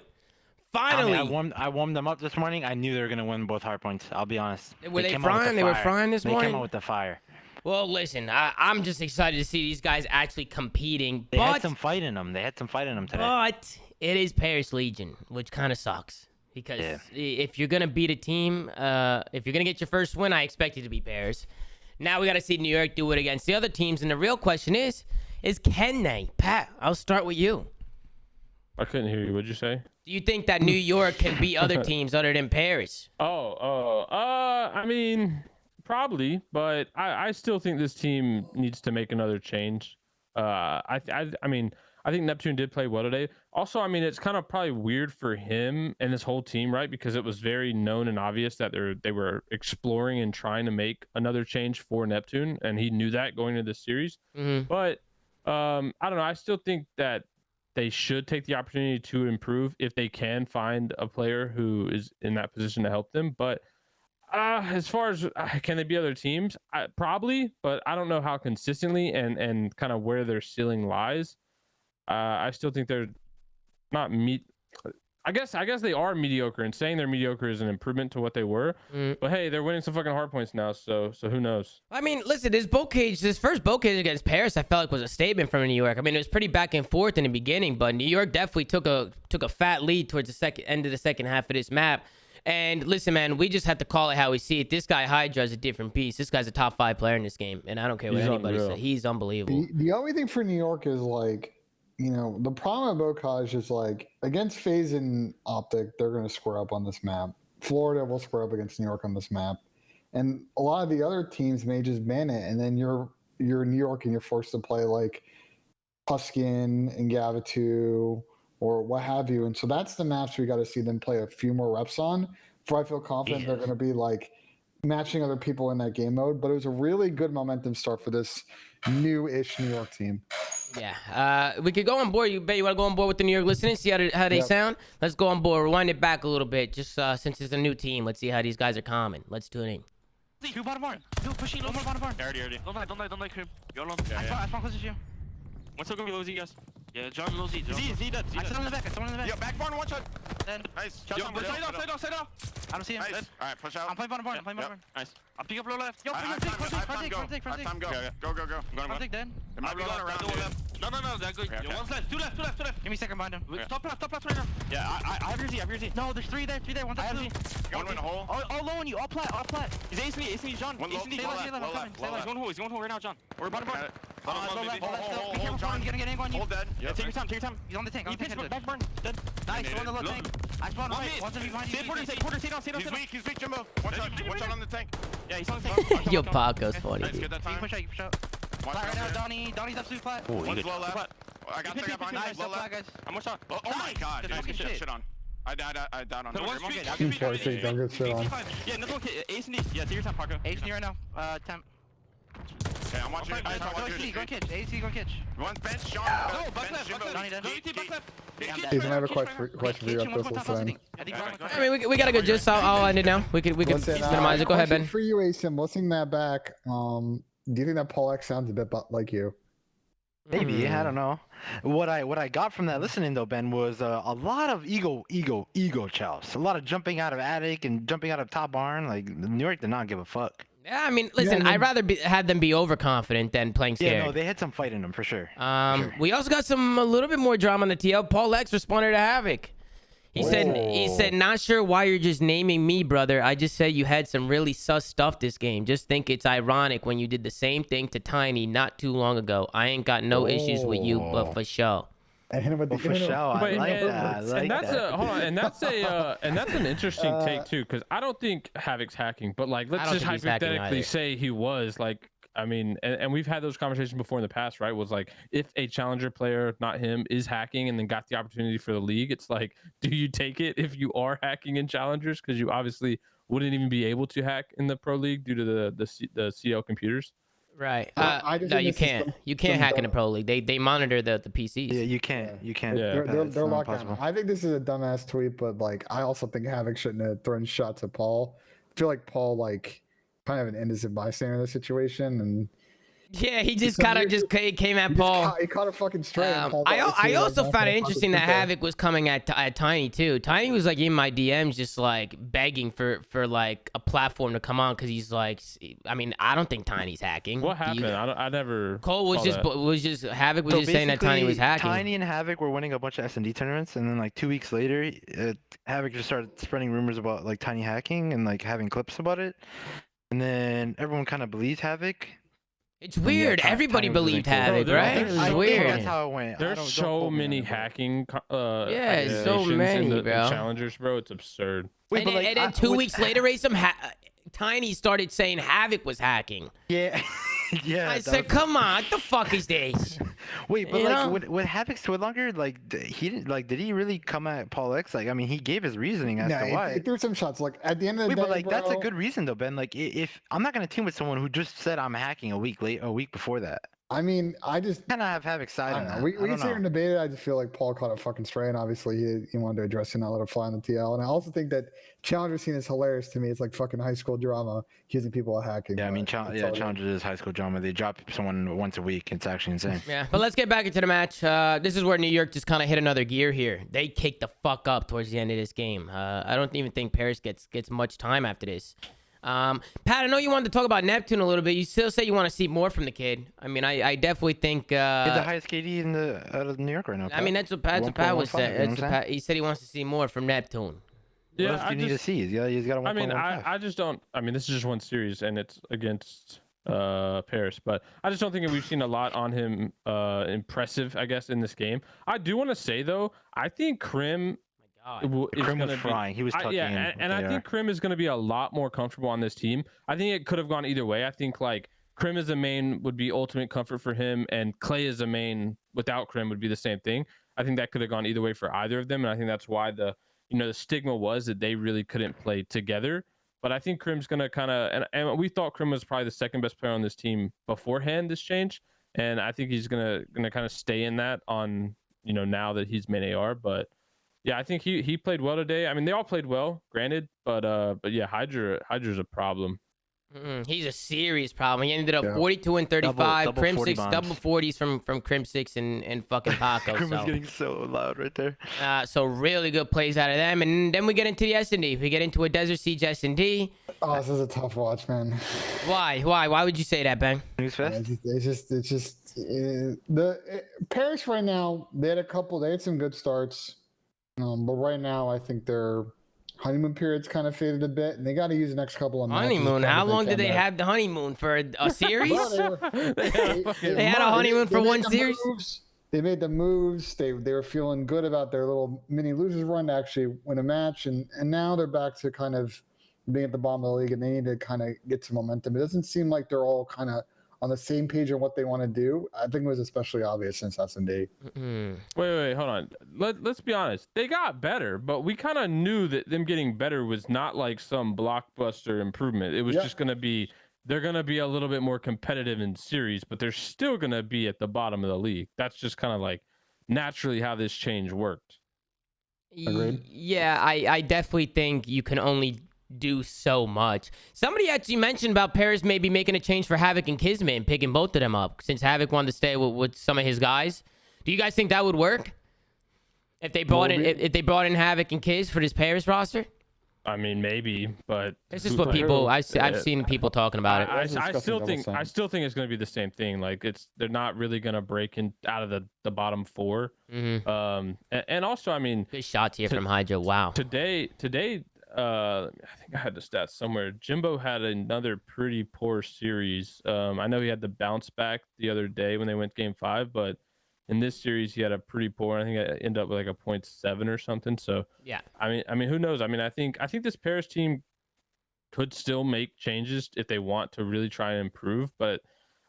Speaker 1: Finally.
Speaker 4: I warmed them up this morning. I knew they were gonna win both hardpoints. I'll be honest.
Speaker 1: Were they frying? They were frying this morning.
Speaker 4: They came out with the fire.
Speaker 1: Well, listen, I'm just excited to see these guys actually competing.
Speaker 4: They had some fight in them. Today.
Speaker 1: But it is Paris Legion, which kind of sucks. Because if you're gonna beat a team, if you're gonna get your first win, I expect you to be Paris. Now we got to see New York do it against the other teams. And the real question is can they? Pat, I'll start with you.
Speaker 2: I couldn't hear you. What'd you say?
Speaker 1: Do you think that New York can beat other teams other than Paris?
Speaker 2: I mean, Probably, but I still think this team needs to make another change. I mean, I think Neptune did play well today. Also, I mean, it's kind of probably weird for him and his whole team, right? Because it was very known and obvious that they were exploring and trying to make another change for Neptune, and he knew that going into this series. But I don't know. I still think that they should take the opportunity to improve if they can find a player who is in that position to help them. But as far as can they be other teams? Probably, but I don't know how consistently and kind of where their ceiling lies. I still think they're not I guess they are mediocre, and saying they're mediocre is an improvement to what they were. But hey, they're winning some fucking hard points now, so who knows?
Speaker 1: I mean, listen, this first boat cage against Paris, I felt like was a statement from New York. I mean, it was pretty back and forth in the beginning, but New York definitely took a fat lead towards the end of the second half of this map. And listen, man, we just have to call it how we see it. This guy Hydra is a different beast. This guy's a top 5 player in this game, and I don't care what anybody says. He's unbelievable.
Speaker 3: The only thing for New York is like, you know, the problem at Bocage is like against FaZe and Optic, they're going to square up on this map. Florida will square up against New York on this map, and a lot of the other teams may just ban it, and then you're New York and you're forced to play like Huskin and Gavitu or what have you. And so that's the maps we got to see them play a few more reps on. For I feel confident they're going to be like matching other people in that game mode. But it was a really good momentum start for this new-ish New York team.
Speaker 1: Yeah, we could go on board. You want to go on board with the New York listening, see how they sound? Let's go on board. Rewind it back a little bit, just since it's a new team. Let's see how these guys are common. Let's tune in.
Speaker 5: Two bottom barn. Two pushing low bottom barn.
Speaker 6: Already.
Speaker 5: Don't like him. You're alone.
Speaker 6: Yeah.
Speaker 5: I spawn close to you.
Speaker 6: One's still gonna be low Z, guys.
Speaker 5: Yeah, John low Z.
Speaker 6: Z dead.
Speaker 5: I saw him in the back.
Speaker 6: Yo, back barn, one shot.
Speaker 5: Then.
Speaker 6: Nice.
Speaker 5: Yo,
Speaker 6: Side off.
Speaker 5: I don't see him.
Speaker 6: Nice. All right, push out.
Speaker 5: I'm playing bottom barn.
Speaker 6: Nice.
Speaker 5: I'll pick up low left. Yo,
Speaker 6: I have time, go. Go. I'm going
Speaker 5: Front dig dead.
Speaker 6: It might be going around.
Speaker 5: No, that's good.
Speaker 6: Okay.
Speaker 5: Yo, one's left. Two left. Give me a second behind him.
Speaker 6: Okay.
Speaker 5: Top left right now.
Speaker 6: Yeah, I have your Z.
Speaker 5: No, there's three there. One top two.
Speaker 6: One in a hole.
Speaker 5: All low on you. All plat.
Speaker 6: He's acing me, John.
Speaker 5: One low.
Speaker 6: Stay
Speaker 5: Low left.
Speaker 6: He's going hole right now, John. We're bottom barn.
Speaker 5: Low left. Be careful, John. You're gonna get angle on you.
Speaker 6: Hold dead. Yeah, take your time.
Speaker 5: He's on the tank.
Speaker 6: He pitched back barn. Dead.
Speaker 5: Nice. One on the low tank. I spawned right. One's behind you.
Speaker 6: Porter, stay down. He's weak, Jimbo. One shot on the tank. Yeah, he's on the tank.
Speaker 1: Yo, Paco's funny.
Speaker 6: Nice, get that time.
Speaker 5: Push out. Flat right now, Donnie's up to flat.
Speaker 6: One's low left. I got behind you.
Speaker 5: Nice,
Speaker 6: Low left.
Speaker 5: guys.
Speaker 6: I'm one shot. Oh my god. Nice, good shit on. I died on him.
Speaker 3: Don't get shit on.
Speaker 6: Yeah, another one. Ace and D. Yeah, take your time, Parker.
Speaker 5: Ace near right now. Temp.
Speaker 6: Okay, I'm watching.
Speaker 5: AC, go and catch.
Speaker 6: One's bench, Sean.
Speaker 5: Back left.
Speaker 6: Donnie dead.
Speaker 5: Back left.
Speaker 3: Jason, I have a question for you after this thing.
Speaker 1: I mean, we got a good gist. I'll end it now. We can minimize it. Go ahead, Ben.
Speaker 3: For you, Asim, listening that back, do you think that Paul X sounds a bit like you?
Speaker 4: Maybe, I don't know. What I got from that listening though, Ben, was a lot of ego chows. A lot of jumping out of attic and jumping out of top barn. Like New York did not give a fuck.
Speaker 1: Yeah, I mean, listen, I'd rather have them be overconfident than playing scared.
Speaker 4: Yeah, no, they had some fight in them for sure.
Speaker 1: We also got a little bit more drama on the TL. Paul X responded to Havok. He said, not sure why you're just naming me, brother. I just said you had some really sus stuff this game. Just think it's ironic when you did the same thing to Tiny not too long ago. I ain't got no issues with you, but for sure.
Speaker 4: And hit him with the for sure. I like that.
Speaker 2: And that's an interesting take too, because I don't think Havok's hacking, but like let's just hypothetically say he was. Like, I mean, and we've had those conversations before in the past, right? Was like if a challenger player, not him, is hacking and then got the opportunity for the league, it's like, do you take it if you are hacking in challengers? Because you obviously wouldn't even be able to hack in the pro league due to the CL computers.
Speaker 1: Right. No, you can't. You can't hack in the pro league. They monitor the PCs.
Speaker 4: Yeah, you can't. You can't.
Speaker 3: Yeah. They're locked down. I think this is a dumbass tweet, but like I also think Havok shouldn't have thrown shots at Paul. I feel like Paul like kind of an innocent bystander in this situation, and
Speaker 1: yeah, he just kind of came at Paul.
Speaker 3: He caught a fucking straight.
Speaker 1: I also found it interesting that Havok was coming at Tiny too. Tiny was like in my DMs, just like begging for like a platform to come on because he's like, I mean, I don't think Tiny's hacking.
Speaker 2: What happened? I never.
Speaker 1: Cole was just Havok was just saying that Tiny was hacking.
Speaker 4: Tiny and Havok were winning a bunch of S&D tournaments, and then like 2 weeks later, Havok just started spreading rumors about like Tiny hacking and like having clips about it, and then everyone kind of believes Havok.
Speaker 1: It's weird. Everybody believed Havok, right? It was weird.
Speaker 4: That's how it went.
Speaker 2: There's so many hacking.
Speaker 1: So many, bro.
Speaker 2: Challengers, bro. It's absurd.
Speaker 1: And then 2 weeks later, Tiny started saying Havok was hacking.
Speaker 4: Yeah. Yeah.
Speaker 1: I said, come on, what the fuck is this?
Speaker 4: Wait, but
Speaker 1: You
Speaker 4: like
Speaker 1: know?
Speaker 4: with Havok's Twid Longer, like he didn't like. Did he really come at Paul X? Like, I mean, he gave his reasoning as
Speaker 3: No,
Speaker 4: to why.
Speaker 3: it threw some shots. Like at the end of the
Speaker 4: Wait,
Speaker 3: day,
Speaker 4: but like that's a
Speaker 3: bro,
Speaker 4: good reason though, Ben. Like, if I'm not gonna team with someone who just said I'm hacking a week before that.
Speaker 3: I mean, I just
Speaker 4: Kind of have Havok's side
Speaker 3: I
Speaker 4: on
Speaker 3: don't know.
Speaker 4: that.
Speaker 3: We
Speaker 4: I
Speaker 3: can
Speaker 4: don't
Speaker 3: sit here and
Speaker 4: know.
Speaker 3: debate it. I just feel like Paul caught a fucking stray, and obviously he wanted to address it and not let it fly on the TL. And I also think that Challenger scene is hilarious to me. It's like fucking high school drama, accusing people of hacking.
Speaker 4: Yeah, I mean,
Speaker 3: but it's all good.
Speaker 4: Challenger is high school drama. They drop someone once a week. It's actually insane.
Speaker 1: Yeah, but let's get back into the match. This is where New York just kind of hit another gear here. They kicked the fuck up towards the end of this game. I don't even think Paris gets much time after this. Pat, I know you wanted to talk about Neptune a little bit. You still say you want to see more from the kid. I mean, I definitely think.
Speaker 4: He's the highest KD out of New York right now.
Speaker 1: I mean, that's what Pat was
Speaker 4: 1.15,
Speaker 1: saying.
Speaker 4: you know
Speaker 1: That's
Speaker 4: what
Speaker 1: what
Speaker 4: I'm
Speaker 1: Pat, he said he wants to see more from Neptune.
Speaker 4: What else do you need to see? He's got a 1.15.
Speaker 2: I mean, I just don't. I mean, this is just one series, and it's against Paris, but I just don't think we've seen a lot on him impressive, I guess, in this game. I do want to say though, I think Krim.
Speaker 4: Krim was frying. He was tucking in.
Speaker 2: And I think Krim is going to be a lot more comfortable on this team. I think it could have gone either way. I think like Krim as a main would be ultimate comfort for him, and Clay as a main without Krim would be the same thing. I think that could have gone either way for either of them, and I think that's why the stigma was that they really couldn't play together. But I think Krim's going to kind of, and we thought Krim was probably the second best player on this team beforehand this change, and I think he's gonna kind of stay in that on now that he's main AR, but. Yeah, I think he played well today. I mean, they all played well, granted, but yeah, Hydra's a problem.
Speaker 1: He's a serious problem. He ended up
Speaker 3: Yeah.
Speaker 1: 42 and 35.
Speaker 4: Double
Speaker 1: Crim
Speaker 4: 40
Speaker 1: 6,
Speaker 4: bombs.
Speaker 1: double 40s from Crim 6 and fucking Paco.
Speaker 4: Krim was
Speaker 1: So.
Speaker 4: getting so loud right there.
Speaker 1: So really good plays out of them. And then we get into the S&D. We get into a Desert Siege S&D.
Speaker 3: Oh, this is a tough watch, man.
Speaker 1: Why? Why would you say that, Ben?
Speaker 4: News fest.
Speaker 3: Paris right now. They had some good starts. But right now, I think their honeymoon period's kind of faded a bit, and they got to use the next couple of matches.
Speaker 1: Honeymoon? How long did they
Speaker 3: comeback.
Speaker 1: have the honeymoon? For a series?
Speaker 3: Well,
Speaker 1: They had a honeymoon for
Speaker 3: made
Speaker 1: one
Speaker 3: the
Speaker 1: series?
Speaker 3: moves. They made the moves. They were feeling good about their little mini losers run to actually win a match, and now they're back to kind of being at the bottom of the league, and they need to kind of get some momentum. It doesn't seem like they're all kind of on the same page on what they want to do. I think it was especially obvious since S&D.
Speaker 2: Wait, hold on. Let's be honest. They got better, but we kind of knew that them getting better was not like some blockbuster improvement. It was just going to be, they're going to be a little bit more competitive in series, but they're still going to be at the bottom of the league. That's just kind of like naturally how this change worked.
Speaker 3: Agreed.
Speaker 1: Yeah, I definitely think you can only do so much. Somebody actually mentioned about Paris maybe making a change for Havok and Kismet and picking both of them up since Havok wanted to stay with some of his guys. Do you guys think that would work? If they brought in Havok and Kiz for this Paris roster?
Speaker 2: I mean, maybe, but
Speaker 1: This is what people I've seen people talking about it.
Speaker 2: I
Speaker 3: discussing
Speaker 2: still
Speaker 3: double
Speaker 2: think
Speaker 3: sum.
Speaker 2: it's going to be the same thing. Like they're not really going to break in out of the bottom four. And also, I mean,
Speaker 1: Good shots here from Hydra. Wow.
Speaker 2: today, I think I had the stats somewhere. Jimbo had another pretty poor series. I know he had the bounce back the other day when they went game 5, but in this series he had a pretty poor. I think I ended up with like a 0.7 or something. So
Speaker 1: Yeah.
Speaker 2: I mean, who knows? I mean, I think this Paris team could still make changes if they want to really try and improve. But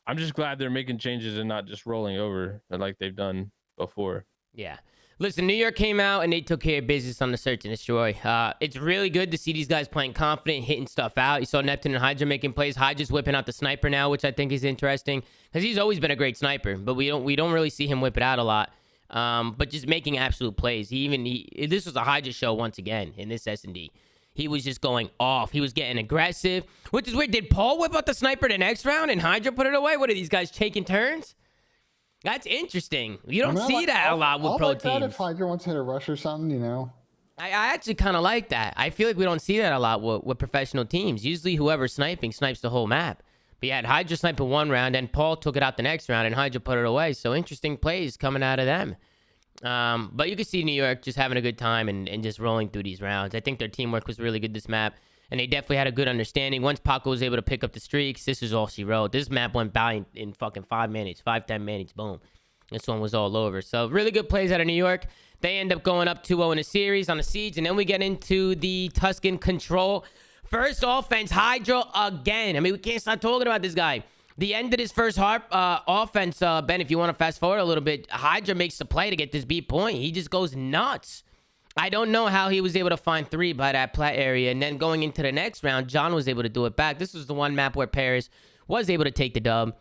Speaker 2: I'm just glad they're making changes and not just rolling over like they've done before.
Speaker 1: Yeah. Listen, New York came out and they took care of business on the search and destroy. It's really good to see these guys playing confident, hitting stuff out. You saw Neptune and Hydra making plays. Hydra's whipping out the sniper now, which I think is interesting because he's always been a great sniper, but we don't really see him whip it out a lot. But just making absolute plays. This was a Hydra show once again in this S&D. He was just going off. He was getting aggressive, which is weird. Did Paul whip out the sniper the next round and Hydra put it away? What are these guys taking turns? That's interesting. You don't see that a lot with pro
Speaker 3: like that
Speaker 1: teams.
Speaker 3: if Hydra wants to hit a rush or something,
Speaker 1: I actually kind of like that. I feel like we don't see that a lot with professional teams. Usually whoever's sniping snipes the whole map. But you had Hydra sniping one round, and Paul took it out the next round, and Hydra put it away. So interesting plays coming out of them. But you can see New York just having a good time and just rolling through these rounds. I think their teamwork was really good this map, and they definitely had a good understanding. Once Paco was able to pick up the streaks, this is all she wrote. This map went by in fucking 5 minutes, 10 minutes, boom. This one was all over. So really good plays out of New York. They end up going up 2-0 in a series on the Siege, and then we get into the Tuscan Control First offense, Hydra again. I mean, we can't stop talking about this guy. The end of this first offense, Ben, if you want to fast forward a little bit, Hydra makes the play to get this B point. He just goes nuts. I don't know how he was able to find 3 by that plat area. And then going into the next round, John was able to do it back. This was the one map where Paris was able to take the dub.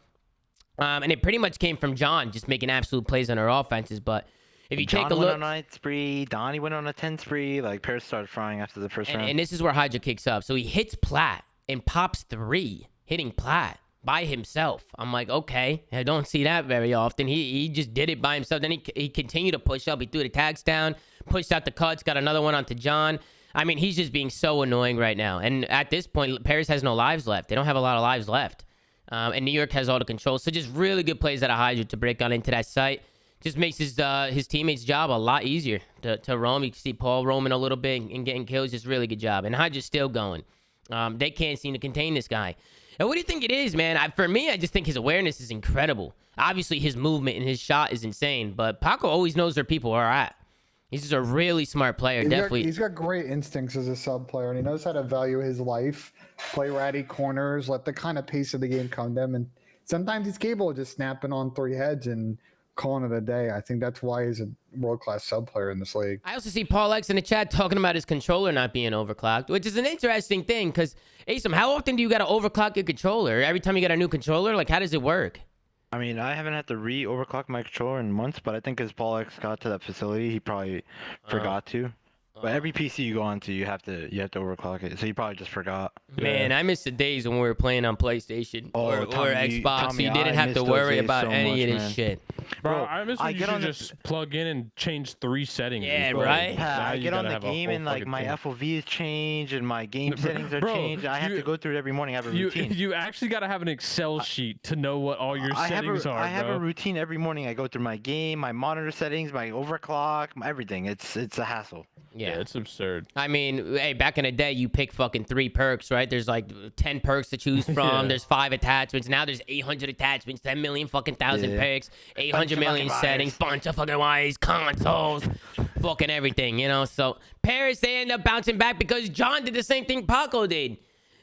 Speaker 1: And it pretty much came from John just making absolute plays on our offenses. But if you
Speaker 4: John
Speaker 1: take a look,
Speaker 4: went on a 9 spree, Donnie went on a 10 spree. Like Paris started frying after the first round.
Speaker 1: and this is where Hydra kicks up. So he hits plat and pops 3, hitting plat by himself. I'm like, okay, I don't see that very often. He just did it by himself. Then he continued to push up. He threw the tags down, pushed out the cuts, got another one onto John. I mean, he's just being so annoying right now. And at this point, Paris has no lives left. They don't have a lot of lives left. And New York has all the control. So just really good plays out of Hydra to break on into that site. Just makes his teammates' job a lot easier to roam. You can see Paul roaming a little bit and getting kills. Just really good job. And Hydra's still going. They can't seem to contain this guy. And what do you think it is, man? For me, I just think his awareness is incredible. Obviously, his movement and his shot is insane. But Paco always knows where people are at. He's just a really smart player.
Speaker 3: He's got great instincts as a sub player, and he knows how to value his life, play ratty corners, let the kind of pace of the game come to him. And sometimes he's capable of just snapping on 3 heads and calling it a day. I think that's why he's a world-class sub player in this league.
Speaker 1: I also see Paul X in the chat talking about his controller not being overclocked, which is an interesting thing because, Asim, how often do you got to overclock your controller? Every time you get a new controller? Like, how does it work?
Speaker 4: I mean, I haven't had to re-overclock my controller in months, but I think as Paul X got to that facility, he probably forgot to. But every PC you go onto, you have to overclock it. So you probably just forgot.
Speaker 1: Man, I miss the days when we were playing on PlayStation or Xbox. So you didn't have to worry about any of this shit.
Speaker 2: Bro, I miss when you could just plug in and change 3 settings.
Speaker 1: Yeah, right?
Speaker 4: I get on the game and like my FOV is changed and my game settings are changed. I have to go through it every morning. I have a routine.
Speaker 2: You actually got to have an Excel sheet to know what all your settings are,
Speaker 4: I have a routine every morning. I go through my game, my monitor settings, my overclock, everything. It's a hassle.
Speaker 2: Yeah, it's absurd.
Speaker 1: I mean, hey, back in the day, you pick fucking 3 perks, right? There's like 10 perks to choose from. There's 5 attachments. Now there's 800 attachments, 10 million fucking thousand perks, 800 million settings, bunch of fucking wires, consoles, fucking everything, you know? So Paris, they end up bouncing back because John did the same thing Paco did.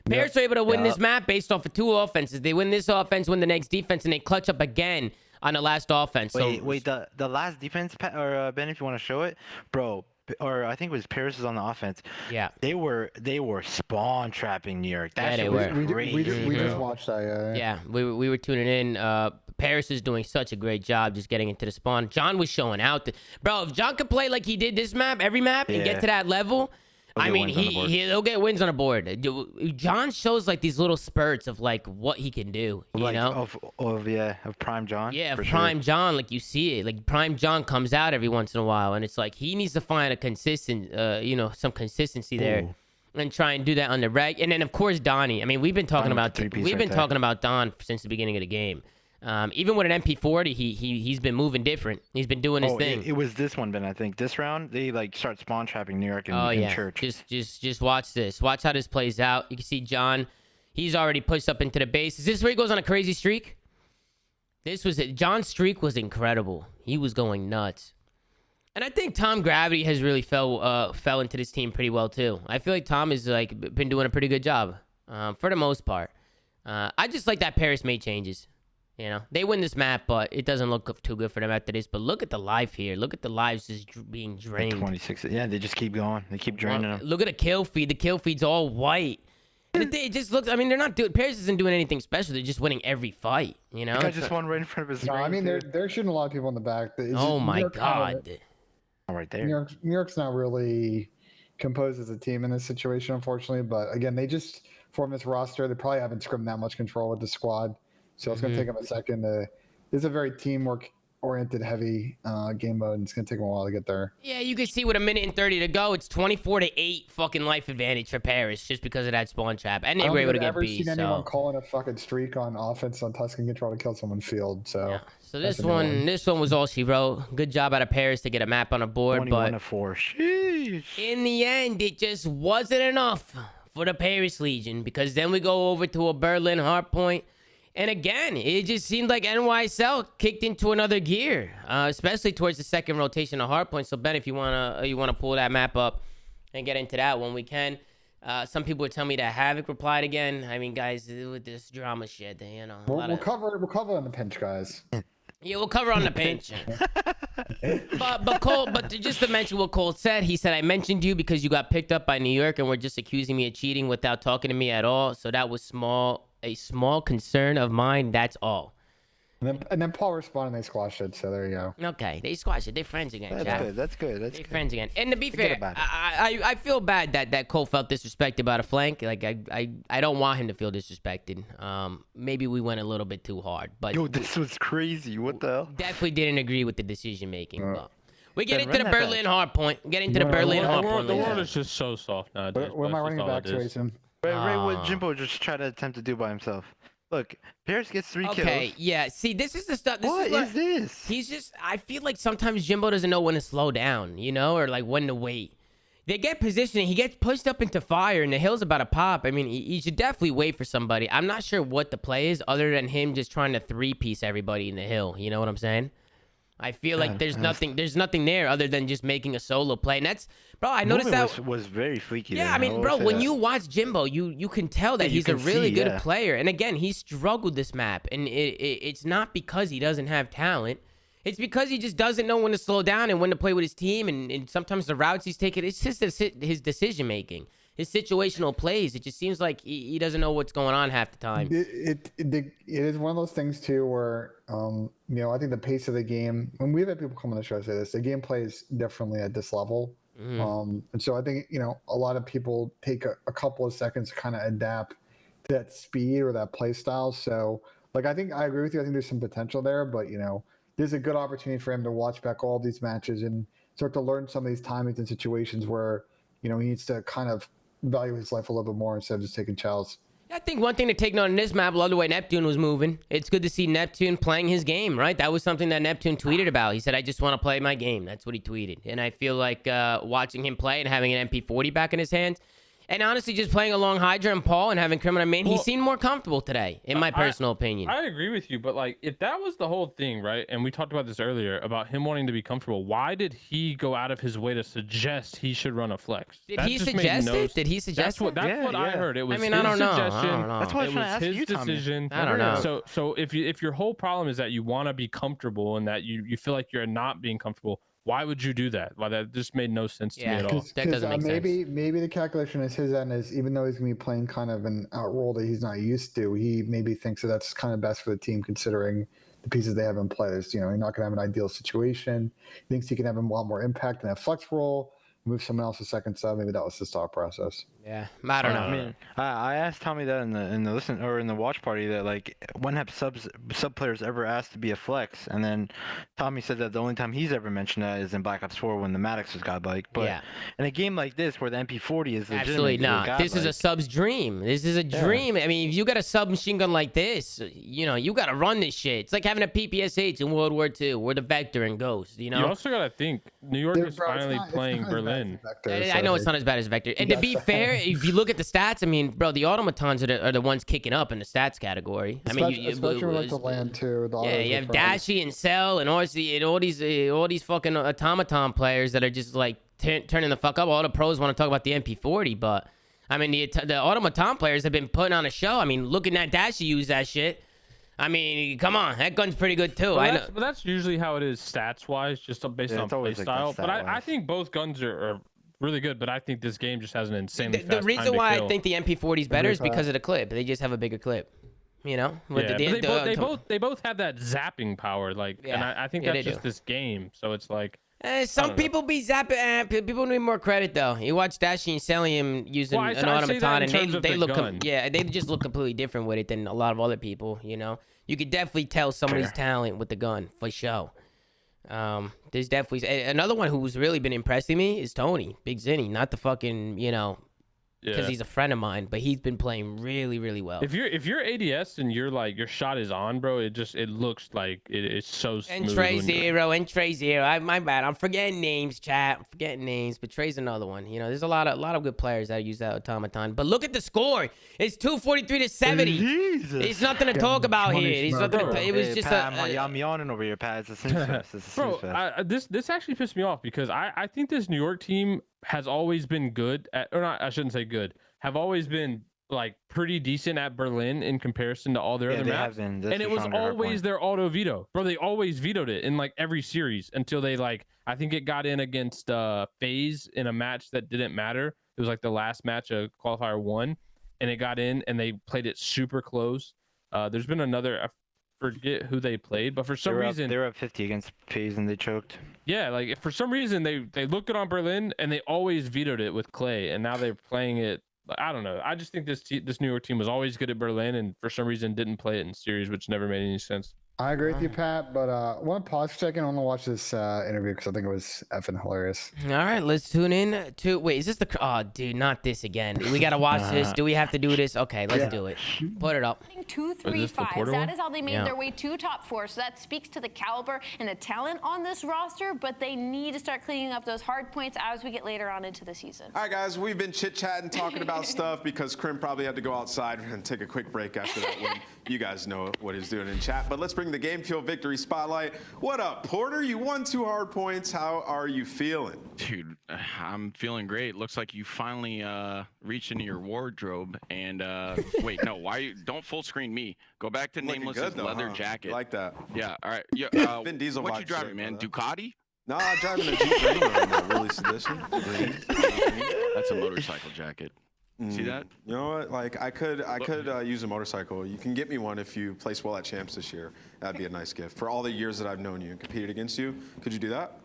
Speaker 1: Paris were able to win this map based off of 2 offenses. They win this offense, win the next defense, and they clutch up again on the last offense.
Speaker 4: Wait, the last defense, or Ben, if you want to show it, bro. Or I think it was Paris was on the offense.
Speaker 1: Yeah.
Speaker 4: They were spawn trapping New York. That
Speaker 1: they
Speaker 4: shit
Speaker 1: were.
Speaker 4: was crazy.
Speaker 3: We just watched that.
Speaker 1: Yeah, we were tuning in. Paris is doing such a great job just getting into the spawn. John was showing out. Bro, if John could play like he did this map, every map, and get to that level, I mean, he'll get wins on the board. John shows like these little spurts of like what he can do, you know?
Speaker 4: Of Prime John.
Speaker 1: Yeah, of Prime John, like you see it. Like Prime John comes out every once in a while, and it's like he needs to find a consistent, some consistency there, and try and do that on the reg. And then of course Donnie. I mean, we've been talking about Don since the beginning of the game. Even with an MP40, he's been moving different. He's been doing his thing.
Speaker 4: It was this one, Ben. I think this round they like start spawn trapping New York in church.
Speaker 1: Just watch this. Watch how this plays out. You can see John. He's already pushed up into the base. Is this where he goes on a crazy streak? This was it. John's streak was incredible. He was going nuts. And I think Tom Gravity has really fell into this team pretty well too. I feel like Tom has like been doing a pretty good job for the most part. I just like that Paris made changes. You know, they win this map, but it doesn't look too good for them after this. But look at the life here. Look at the lives just being drained.
Speaker 4: 26. Yeah, they just keep going. They keep draining them.
Speaker 1: Look at the kill feed. The kill feed's all white. And it just looks. I mean, they're not doing. Paris isn't doing anything special. They're just winning every fight. You know.
Speaker 4: I just won right in front of his.
Speaker 3: No, I mean they're shooting a lot of people in the back.
Speaker 1: Oh my god.
Speaker 4: Right there.
Speaker 3: New York's not really composed as a team in this situation, unfortunately. But again, they just formed this roster. They probably haven't scrimmed that much control with the squad. So it's going to take them a second. This is a very teamwork-oriented, heavy game mode, and it's going to take them a while to get there.
Speaker 1: Yeah, you can see with 1:30 to go, it's 24-8 fucking life advantage for Paris just because of that spawn trap. And they were able to get beat.
Speaker 3: I've never seen anyone calling a fucking streak on offense on Tuscan Control to kill someone field. So,
Speaker 1: yeah. So this one was all she wrote. Good job out of Paris to get a map on the board, but
Speaker 4: 21-4. Sheesh.
Speaker 1: In the end, it just wasn't enough for the Paris Legion because then we go over to a Berlin hardpoint. And again, it just seemed like NYSL kicked into another gear, especially towards the second rotation of hardpoint. So Ben, if you wanna pull that map up and get into that one, we can. Some people would tell me that Havok replied again. I mean, guys, with this drama shit, you know.
Speaker 3: We'll cover on the pinch, guys.
Speaker 1: Yeah, we'll cover on the pinch. but Cole, just to mention what Cole said, he said, I mentioned you because you got picked up by New York and were just accusing me of cheating without talking to me at all. So that was a small concern of mine. That's all.
Speaker 3: And then Paul responded and they squashed it. So there you go.
Speaker 1: Okay, they squashed it. They're friends again.
Speaker 4: That's good.
Speaker 1: They're friends again. And to be fair, I feel bad that Cole felt disrespected by the flank. Like I don't want him to feel disrespected. Maybe we went a little bit too hard, but
Speaker 4: Yo, this was crazy. What the hell?
Speaker 1: definitely didn't agree with the decision making. But we get into the Berlin hard point. Get into the Berlin hard point.
Speaker 2: The world is just so soft nowadays.
Speaker 3: Where am I running back to, Jason?
Speaker 4: Right, what Jimbo just tried to attempt to do by himself. Look, Paris gets 3 kills.
Speaker 1: Okay, yeah. See, this is the stuff.
Speaker 4: What is this?
Speaker 1: He's just. I feel like sometimes Jimbo doesn't know when to slow down, you know, or like when to wait. They get positioning. He gets pushed up into fire, and the hill's about to pop. I mean, he should definitely wait for somebody. I'm not sure what the play is, other than him just trying to 3-piece everybody in the hill. You know what I'm saying? I feel like there's nothing there other than just making a solo play. And that's, bro, I noticed that
Speaker 4: was very freaky.
Speaker 1: Yeah, I mean, bro, when you watch Jimbo, you can tell that he's a really good player. And again, he struggled this map, and it's not because he doesn't have talent. It's because he just doesn't know when to slow down and when to play with his team, and sometimes the routes he's taking, it's just his decision making. His situational plays, it just seems like he doesn't know what's going on half the time.
Speaker 3: It is one of those things too where you know, I think the pace of the game, when we've had people come on the show say this, the game plays differently at this level. And so I think, you know, a lot of people take a couple of seconds to kind of adapt to that speed or that play style. So like, I think I agree with you. I think there's some potential there, but you know, there's a good opportunity for him to watch back all these matches and start to learn some of these timings and situations where, you know, he needs to kind of value his life a little bit more instead of just taking chows.
Speaker 1: I think one thing to take note in this map, love the way Neptune was moving. It's good to see Neptune playing his game, right? That was something that Neptune tweeted about. He said, I just want to play my game. That's what he tweeted. And I feel like watching him play and having an MP40 back in his hands, and honestly just playing along Hydra and Paul and having Criminal Man, he seemed more comfortable today, in my personal opinion.
Speaker 2: I agree with you, but like, if that was the whole thing, right? And we talked about this earlier about him wanting to be comfortable. Why did he go out of his way to suggest he should run a flex?
Speaker 1: Did he suggest it? Did he suggest
Speaker 2: it? That's what I heard. It was
Speaker 1: I don't know.
Speaker 2: That's
Speaker 4: why
Speaker 2: it was his decision.
Speaker 1: I don't know.
Speaker 2: So if your whole problem is that you want to be comfortable and that you feel like you're not being comfortable, why would you do that? Well, that just made no sense to me at all.
Speaker 1: That doesn't make sense.
Speaker 3: Maybe the calculation is his end is, even though he's going to be playing kind of an out role that he's not used to, he maybe thinks that that's kind of best for the team considering the pieces they have in place. You know, he's not going to have an ideal situation. He thinks he can have a lot more impact in that flex role, move someone else to second sub. Maybe that was his thought process.
Speaker 1: Yeah, I don't know.
Speaker 4: I mean, I asked Tommy that in the listen or in the watch party that like when have sub players ever asked to be a flex, and then Tommy said that the only time he's ever mentioned that is in Black Ops 4 when the Maddox was godlike. But in a game like this where the MP40 is
Speaker 1: absolutely not. This is a sub's dream. This is a dream. I mean, if you got a submachine gun like this, you know, you got to run this shit. It's like having a PPSH in World War II or the Vector and Ghost. You know.
Speaker 2: You also got to think New York is finally playing Berlin.
Speaker 1: I know it's not as bad as Vector. And to be fair, if you look at the stats, I mean, bro, the automatons are the ones kicking up in the stats category. I mean,
Speaker 3: especially like the land too.
Speaker 1: Yeah, you have Dashy and Cell and all these fucking automaton players that are just like turning the fuck up. All the pros want to talk about the MP40, but I mean, the automaton players have been putting on a show. I mean, looking at Dashy use that shit. I mean, come on, that gun's pretty good too.
Speaker 2: But that's usually how it is stats wise, just based on play style. But I think both guns are really good, but I think this game just has an insanely fast
Speaker 1: The reason
Speaker 2: time to
Speaker 1: why
Speaker 2: kill.
Speaker 1: I think the MP40 is better is because of the clip. They just have a bigger clip, you know.
Speaker 2: They both have that zapping power, like, and I think that's just this game. So it's like
Speaker 1: some people be zapping. People need more credit though. You watch Dashy and Celium using an automaton, and they look they just look completely different with it than a lot of other people. You know, you could definitely tell somebody's talent with the gun for sure. There's definitely another one who's really been impressing me is Tony Big Zinni, not the fucking, you know, because he's a friend of mine, but he's been playing really, really well.
Speaker 2: If you're ADS and you're like your shot is on, bro, it looks like it's so smooth.
Speaker 1: And Trey Zero. My bad. I'm forgetting names, chat. I'm forgetting names, but Trey's another one. You know, there's a lot of good players that use that automaton. But look at the score. It's 243 to 70.
Speaker 4: Jesus.
Speaker 1: It's nothing to talk about here. It was just
Speaker 4: I'm yawning over your pads.
Speaker 2: Bro, this actually pissed me off because I think this New York team has always been good at, or not, I shouldn't say good, have always been like pretty decent at Berlin in comparison to all their other
Speaker 4: they
Speaker 2: maps.
Speaker 4: have been.
Speaker 2: And it was always their auto veto, bro. They always vetoed it in like every series until they like, I think it got in against FaZe in a match that didn't matter. It was like the last match of qualifier 1, and it got in and they played it super close. There's been another, I forget who they played, but for some reason
Speaker 4: they were up 50 against FaZe and they choked.
Speaker 2: Yeah, like if for some reason they looked it on Berlin and they always vetoed it with Clay, and now they're playing it. I don't know. I just think this New York team was always good at Berlin, and for some reason didn't play it in series, which never made any sense.
Speaker 3: I agree with you, Pat, but I want to pause for a second. I want to watch this interview because I think it was effing hilarious.
Speaker 1: All right, let's tune in to. Wait, is this the? Oh, dude, not this again. We gotta watch this. Do we have to do this? Okay, let's do it. Put it up.
Speaker 8: 2, 3, 5. That is how they made their way to top 4. So that speaks to the caliber and the talent on this roster. But they need to start cleaning up those hard points as we get later on into the season.
Speaker 9: All right, guys, we've been chit-chatting, talking about stuff because Krim probably had to go outside and take a quick break after that win. You guys know what he's doing in chat. But let's bring the Game Fuel Victory Spotlight. What up, Porter? You won 2 hard points. How are you feeling?
Speaker 6: Dude, I'm feeling great. Looks like you finally reached into your wardrobe and wait, no, why don't full screen me? Go back to Nameless's leather jacket.
Speaker 9: Like that.
Speaker 6: Yeah, all right. Yeah,
Speaker 9: Vin Diesel
Speaker 6: what you
Speaker 9: vibe
Speaker 6: driving,
Speaker 9: shirt,
Speaker 6: man?
Speaker 9: brother.
Speaker 6: Ducati?
Speaker 9: No, I'm driving a Jeep Wrangler right now, release edition.
Speaker 6: That's a motorcycle jacket. See that?
Speaker 9: You know what? Like I could use a motorcycle. You can get me one if you place well at champs this year. That'd be a nice gift. For all the years that I've known you and competed against you, could you do that?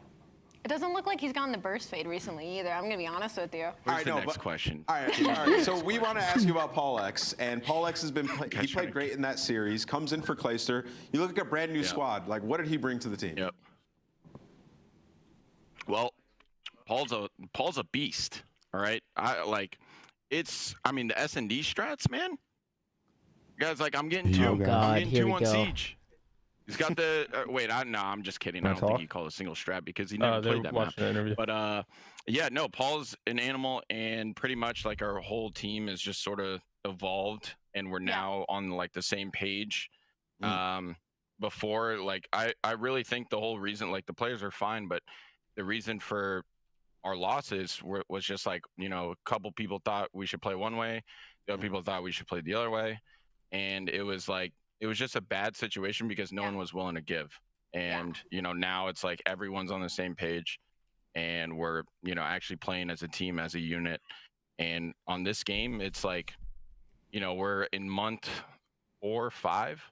Speaker 8: It doesn't look like he's gone the burst fade recently either. I'm going to be honest with you.
Speaker 6: Where's the next question?
Speaker 9: All right. So we want to ask you about Paul X, and Paul X has been he played great in that series. Comes in for Clayster. You look at a brand new squad. Like, what did he bring to the team?
Speaker 6: Yep. Well, Paul's a beast. All right. I mean, the S&D strats, man. Guys, like, I'm getting 2.
Speaker 1: God,
Speaker 6: I'm getting
Speaker 1: here
Speaker 6: 2
Speaker 1: we
Speaker 6: on
Speaker 1: go.
Speaker 6: Siege. He's got the I'm just kidding. I don't think he called a single strap because he never played that map.
Speaker 2: Interview.
Speaker 6: But yeah, no, Paul's an animal, and pretty much like our whole team is just sort of evolved, and we're now on like the same page. Before, like, I really think the whole reason, like, the players are fine, but the reason for our losses was just like, you know, a couple people thought we should play one way, the other people thought we should play the other way, and it was just a bad situation because no one was willing to give. And you know, now it's like everyone's on the same page, and we're, you know, actually playing as a team, as a unit. And on this game, it's like, you know, we're in month 4 or 5,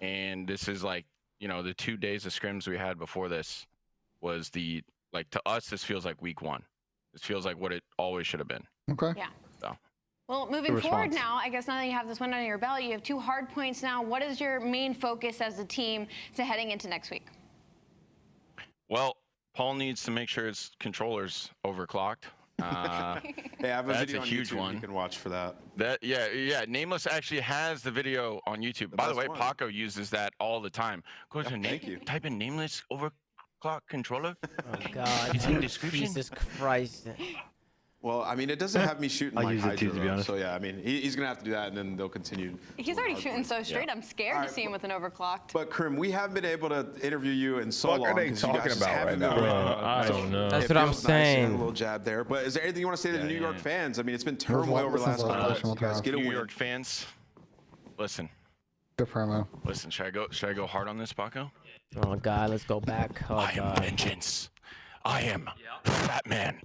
Speaker 6: and this is like, you know, the 2 days of scrims we had before this was like, to us, this feels like week 1. This feels like what it always should have been.
Speaker 3: Okay.
Speaker 8: Yeah.
Speaker 6: So.
Speaker 8: Well, moving forward now, I guess now that you have this win under your belt, you have 2 hard points now. What is your main focus as a team to heading into next week?
Speaker 6: Well, Paul needs to make sure his controller's overclocked.
Speaker 9: Hey, I have a video on
Speaker 6: huge
Speaker 9: YouTube
Speaker 6: one
Speaker 9: you can watch for that.
Speaker 6: Yeah. Nameless actually has the video on YouTube. By the way, Paco uses that all the time. Goes to type in Nameless overclock controller.
Speaker 1: Oh God.
Speaker 6: It's in the description.
Speaker 1: Jesus Christ.
Speaker 9: Well, I mean, it doesn't have me shooting like
Speaker 4: use it too,
Speaker 9: Hydra,
Speaker 4: to be honest.
Speaker 9: so yeah, I mean, he's gonna have to do that, and then they'll continue.
Speaker 8: He's already shooting so straight. I'm scared to see him with an overclocked.
Speaker 9: But Krim, we haven't been able to interview you in so long.
Speaker 10: What are they talking about right now?
Speaker 2: I don't know.
Speaker 1: That's
Speaker 9: It
Speaker 1: what I'm
Speaker 9: feels nice. You had
Speaker 1: saying.
Speaker 9: a little jab there. But is there anything you want to say to the New York fans? I mean, it's been turmoil over the last couple of months. You guys get a
Speaker 6: New
Speaker 9: win.
Speaker 6: York fans, listen.
Speaker 3: Good promo.
Speaker 6: Listen, should I go hard on this, Paco?
Speaker 1: Oh God, let's go back. Oh
Speaker 6: I am
Speaker 1: God.
Speaker 6: vengeance. I am Fat Man.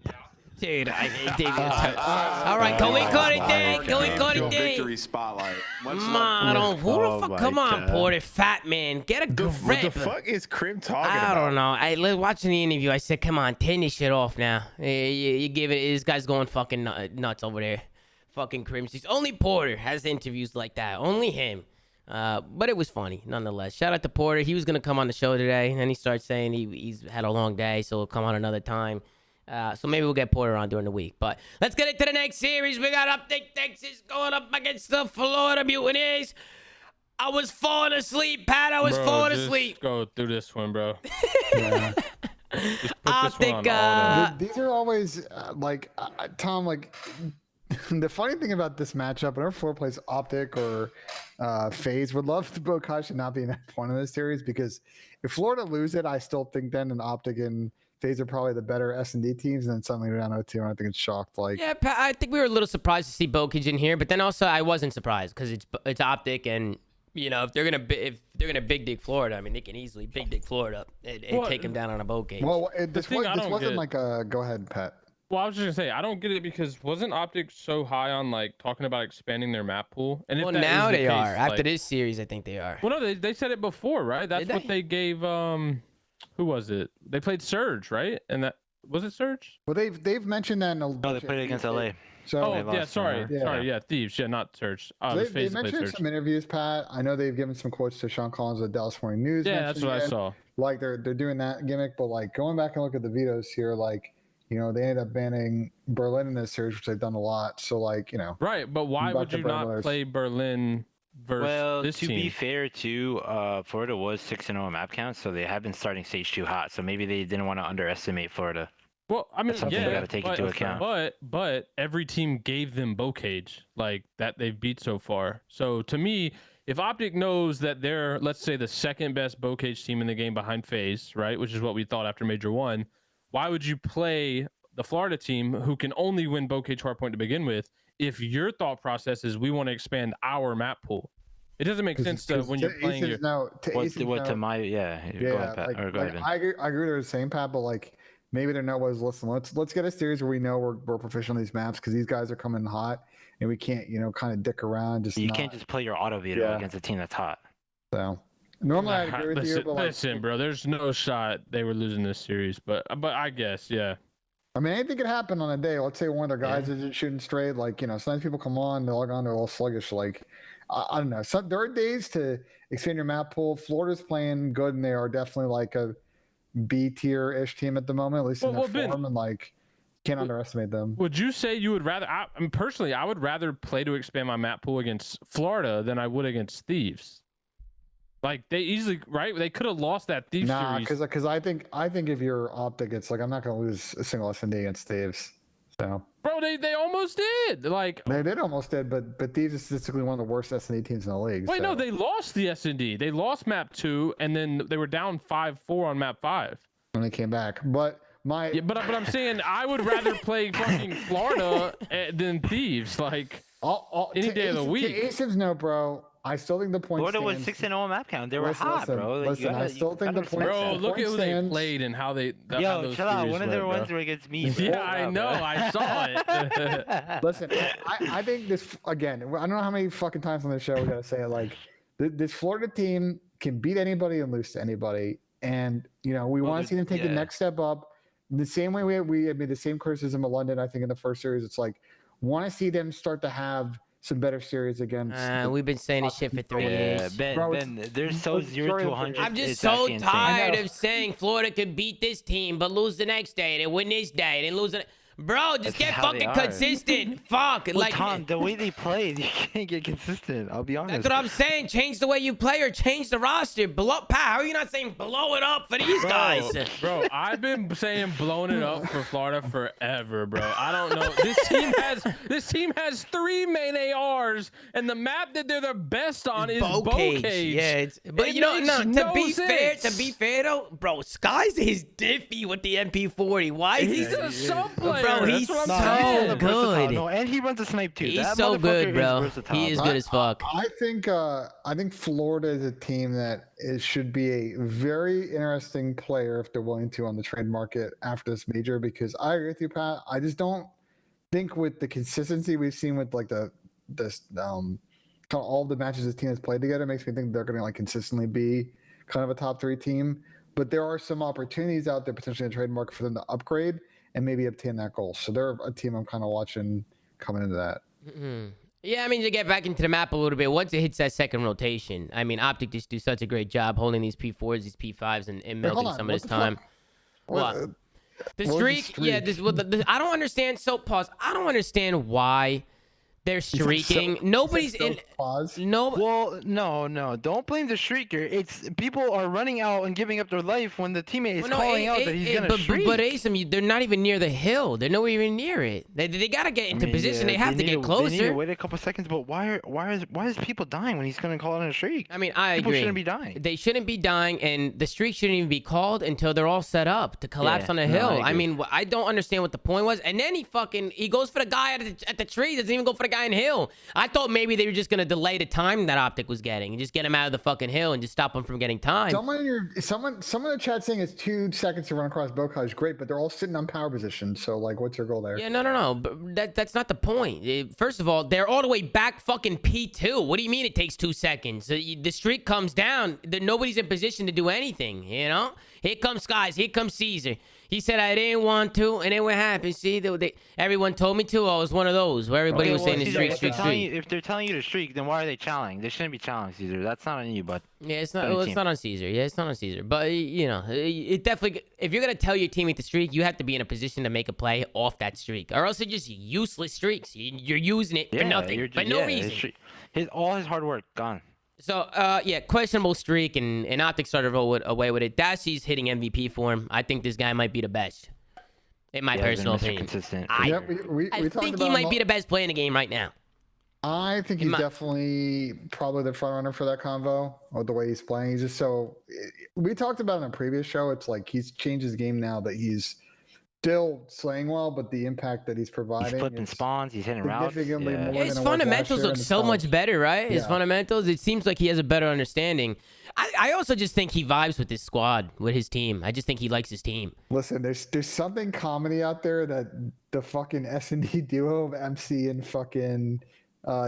Speaker 1: Dude, I hate all right, can we cut it there? Can we cut it there?
Speaker 9: Victory spotlight.
Speaker 1: Who the fuck? Come on, Porter, fat man, get a grip.
Speaker 10: What the fuck is Krim talking about?
Speaker 1: I don't know. Watching the interview, I said, "Come on, turn this shit off now." You give it. This guy's going fucking nuts over there. Fucking Crimsons. Only Porter has interviews like that. Only him. But it was funny nonetheless. Shout out to Porter. He was gonna come on the show today, and then he starts saying he's had a long day, so he'll come on another time. So maybe we'll get Porter on during the week. But let's get into the next series. We got Optic, Texas going up against the Florida Mutineers. I was falling asleep, Pat. I was falling asleep.
Speaker 2: Go through this one, bro.
Speaker 3: Yeah.
Speaker 2: Optic.
Speaker 3: These are always Tom. Like the funny thing about this matchup, whenever Florida plays Optic or FaZe, would love to Bokai should not be in F1 in this series, because if Florida lose it, I still think then an Optic and FaZe are probably the better S&D teams, and then suddenly they're down 0-2, and I think it's shocked. Like,
Speaker 1: Yeah, I think we were a little surprised to see Bokage in here, but then also I wasn't surprised because it's Optic, and you know if they're gonna big dig Florida, I mean they can easily big dig Florida and take them down on a Bokage.
Speaker 3: well, this wasn't
Speaker 2: get-
Speaker 3: like a go ahead, Pat.
Speaker 2: Well, I was just gonna say I don't get it because wasn't Optic so high on like talking about expanding their map pool? And
Speaker 1: Well,
Speaker 2: if that
Speaker 1: now
Speaker 2: is the
Speaker 1: they
Speaker 2: case,
Speaker 1: are. After
Speaker 2: like-
Speaker 1: this series, I think they are.
Speaker 2: Well, no, they said it before, right? That's
Speaker 1: Did
Speaker 2: what they gave. Who was it? They played Surge, right? And that was it Surge?
Speaker 3: Well, they've mentioned that in a
Speaker 4: No, they played against LA.
Speaker 3: So
Speaker 2: Oh,
Speaker 4: they
Speaker 2: yeah,
Speaker 4: lost,
Speaker 2: sorry,
Speaker 3: yeah.
Speaker 2: sorry, yeah, Thieves, yeah, not Surge.
Speaker 3: they
Speaker 2: FaZe played
Speaker 3: mentioned
Speaker 2: Surge.
Speaker 3: some interviews, Pat. I know they've given some quotes to Sean Collins of Dallas Morning News.
Speaker 2: Yeah, that's what I
Speaker 3: mentioned it.
Speaker 2: saw.
Speaker 3: Like they're doing that gimmick, but like going back and look at the vetoes here, like you know they ended up banning Berlin in this series, which they've done a lot. So like you know,
Speaker 2: Right, but why
Speaker 3: Back
Speaker 2: would
Speaker 3: to
Speaker 2: you not
Speaker 3: Brothers.
Speaker 2: play Berlin versus
Speaker 4: Well,
Speaker 2: this
Speaker 4: to
Speaker 2: team?
Speaker 4: be fair, too, Florida was 6-0 in map count, so they have been starting stage 2 hot. So maybe they didn't want to underestimate Florida.
Speaker 2: Well, I mean,
Speaker 4: That's something
Speaker 2: yeah,
Speaker 4: you gotta take into account.
Speaker 2: But every team gave them Bokage like that they've beat so far. So to me, if Optic knows that they're, let's say, the second best Bokage team in the game behind FaZe, right, which is what we thought after Major 1, why would you play the Florida team who can only win Bokage hardpoint to begin with if your thought process is we want to expand our map pool? It doesn't make sense to when you're playing your.
Speaker 4: Go ahead, Pat.
Speaker 3: Like,
Speaker 4: Or go ahead, Vin.
Speaker 3: I agree with what you're saying, Pat, but like maybe their note was, listen, let's get a series where we know we're proficient on these maps because these guys are coming hot and we can't kind of dick around.
Speaker 4: You can't just play your auto veto against a team that's hot.
Speaker 3: So normally I agree with you, but like,
Speaker 2: Listen, bro, there's no shot they were losing this series, but I guess, yeah.
Speaker 3: I mean, anything could happen on a day. Let's say one of their guys isn't shooting straight. Like, sometimes people come on, they log on, they're a little sluggish. Like, I don't know. There are days to expand your map pool. Florida's playing good, and they are definitely like a B tier ish team at the moment, at least in their form. And like, can't underestimate them.
Speaker 2: Would you say you would rather? I mean, personally, I would rather play to expand my map pool against Florida than I would against Thieves. Like they easily, right? They could have lost that Thieves series.
Speaker 3: because I think if you're Optic, it's like I'm not going to lose a single S&D against Thieves. So,
Speaker 2: bro, they almost did. Like
Speaker 3: they did almost did, but Thieves is statistically one of the worst S&D teams in the league.
Speaker 2: Wait, no, they lost the S&D. They lost map 2, and then they were down 5-4 on map 5.
Speaker 3: And they came back, but
Speaker 2: but I'm saying I would rather play fucking Florida than Thieves. Like any day of the week.
Speaker 3: To ASIM's no, bro. I still think the point
Speaker 4: Florida was 6-0 map count. They were hot, bro.
Speaker 3: Listen, I still think the point.
Speaker 2: Bro, look at who they played and how they.
Speaker 4: Yo, chill out. One of their ones were against me. Bro.
Speaker 2: Yeah, I know. I saw it.
Speaker 3: Listen, I think this again. I don't know how many fucking times on the show we gotta say it. Like this Florida team can beat anybody and lose to anybody, and we want to see them take the next step up. The same way we had made the same criticism of London. I think in the first series, it's like want to see them start to have some better series against.
Speaker 1: We've been saying this shit for 3 years.
Speaker 4: Ben, they're so 0 to 100.
Speaker 1: I'm just so tired of saying Florida could beat this team but lose the next day, then win this day, then lose it. Bro, just get fucking consistent. Fuck.
Speaker 4: Well,
Speaker 1: like
Speaker 4: Tom, the way they play, you can't get consistent. I'll be honest.
Speaker 1: That's what I'm saying. Change the way you play or change the roster. How are you not saying blow it up for these guys?
Speaker 2: Bro, I've been saying blowing it up for Florida forever, bro. I don't know. This team has 3 main ARs, and the map that they're the best on is Bokage.
Speaker 1: Yeah, but to be fair though, bro, Skies is diffy with the MP40. Why is
Speaker 2: he's a sub player?
Speaker 1: Bro, he's so good.
Speaker 4: No, and he runs a snipe too.
Speaker 1: He's so good, bro. He is good as fuck.
Speaker 3: I think Florida is a team that should be a very interesting player if they're willing to on the trade market after this major. Because I agree with you, Pat. I just don't think with the consistency we've seen with like this kind of all the matches this team has played together makes me think they're going to like consistently be kind of a top 3 team. But there are some opportunities out there potentially in the trade market for them to upgrade and maybe obtain that goal. So they're a team I'm kind of watching coming into that.
Speaker 1: Mm-hmm. Yeah, I mean, to get back into the map a little bit, once it hits that second rotation, I mean, Optic just do such a great job holding these P4s, these P5s, and melting some of this time. What? The streak? Yeah, I don't understand. So, pause. I don't understand why They're streaking. Nobody's in. No.
Speaker 4: Well, no. Don't blame the streaker. It's people are running out and giving up their life when the teammate is calling out that he's gonna streak.
Speaker 1: But Asim, they're not even near the hill. They're nowhere even near it. They gotta get into position. Yeah, they have to get closer.
Speaker 4: They need to wait a couple seconds. But why is people dying when he's gonna call it a streak?
Speaker 1: I mean, I agree.
Speaker 4: People shouldn't be dying.
Speaker 1: They shouldn't be dying, and the streak shouldn't even be called until they're all set up to collapse on the hill. I mean, I don't understand what the point was. And then he goes for the guy at the tree. Doesn't even go for the guy in hill. I thought maybe they were just gonna delay the time that Optic was getting and just get him out of the fucking hill and just stop him from getting time.
Speaker 3: Someone in the chat saying it's 2 seconds to run across Bokai is great, but they're all sitting on power position. So like, what's your goal there?
Speaker 1: Yeah, no. But that's not the point. First of all, they're all the way back fucking P2. What do you mean it takes 2 seconds? The streak comes down. Nobody's in position to do anything. You know. Here comes Skies. Here comes Caesar. He said I didn't want to, and then what happened? See, everyone told me to. I was one of those where everybody was saying streak.
Speaker 4: If they're telling you to streak, then why are they challenging? They shouldn't be challenging, Caesar. That's not on you, but
Speaker 1: yeah, it's not. Well, it's not on Caesar. Yeah, it's not on Caesar. But you know, it definitely. If you're gonna tell your teammate to streak, you have to be in a position to make a play off that streak, or else it's just useless streaks. You're using it for nothing, for no reason.
Speaker 4: All his hard work gone.
Speaker 1: So, yeah, questionable streak, and Optic started to roll away with it. Dashy's hitting MVP for him. I think this guy might be the best, in my personal opinion. I think he might be the best player in the game right now.
Speaker 3: I think he's definitely probably the front runner for that convo, or the way he's playing. He's just so... We talked about in a previous show, it's like he's changed his game now that he's still slaying well, but the impact that he's providing,
Speaker 4: he's flipping spawns, he's hitting routes.
Speaker 1: His fundamentals look so much better, right? His fundamentals, it seems like he has a better understanding. I also just think he vibes with his squad, with his team. I just think he likes his team.
Speaker 3: Listen, there's something comedy out there that the fucking S&D duo of MC and fucking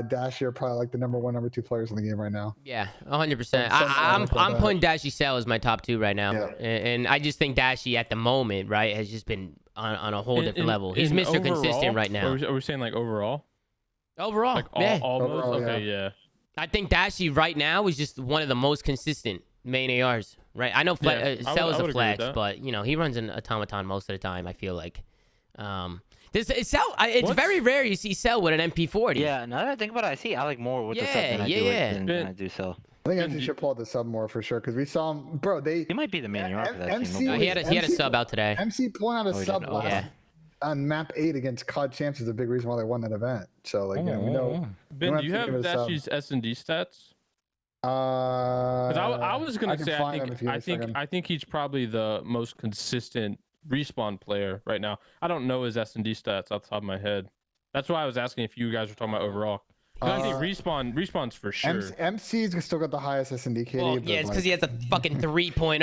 Speaker 3: Dashy are probably like the number 1, number 2 players in the game right now.
Speaker 1: Yeah, 100%. I'm putting Dashy Cell as my top 2 right now, and I just think Dashy at the moment, right, has just been on a whole different level. He's Mr.
Speaker 2: Overall,
Speaker 1: Consistent right now.
Speaker 2: Are we saying like overall?
Speaker 1: Overall,
Speaker 2: like
Speaker 1: yeah.
Speaker 2: Overall, okay, yeah.
Speaker 1: I think Dashy right now is just one of the most consistent main ARs, right? I know Cell is a flex, but you know he runs an automaton most of the time. I feel like. It's very rare you see Cell with an MP40.
Speaker 4: Yeah, now that I think about it, I see Alec more with the sub than I do Cell.
Speaker 3: I think MC should pull out the sub more for sure, because we saw him, bro.
Speaker 4: He might be the main AR for that
Speaker 3: MC,
Speaker 4: team.
Speaker 1: He had a sub out today.
Speaker 3: MC pulling out a sub on map 8 against COD Champs is a big reason why they won that event. So like, we know.
Speaker 2: Ben, do you have Dashy's S&D stats? I was gonna say I think he's probably the most consistent respawn player right now. I don't know his S&D stats off the top of my head. That's why I was asking if you guys were talking about overall. I think respawn's for sure.
Speaker 3: MC's still got the highest S&D KD.
Speaker 1: Well, yeah, it's because he has a fucking 3.0.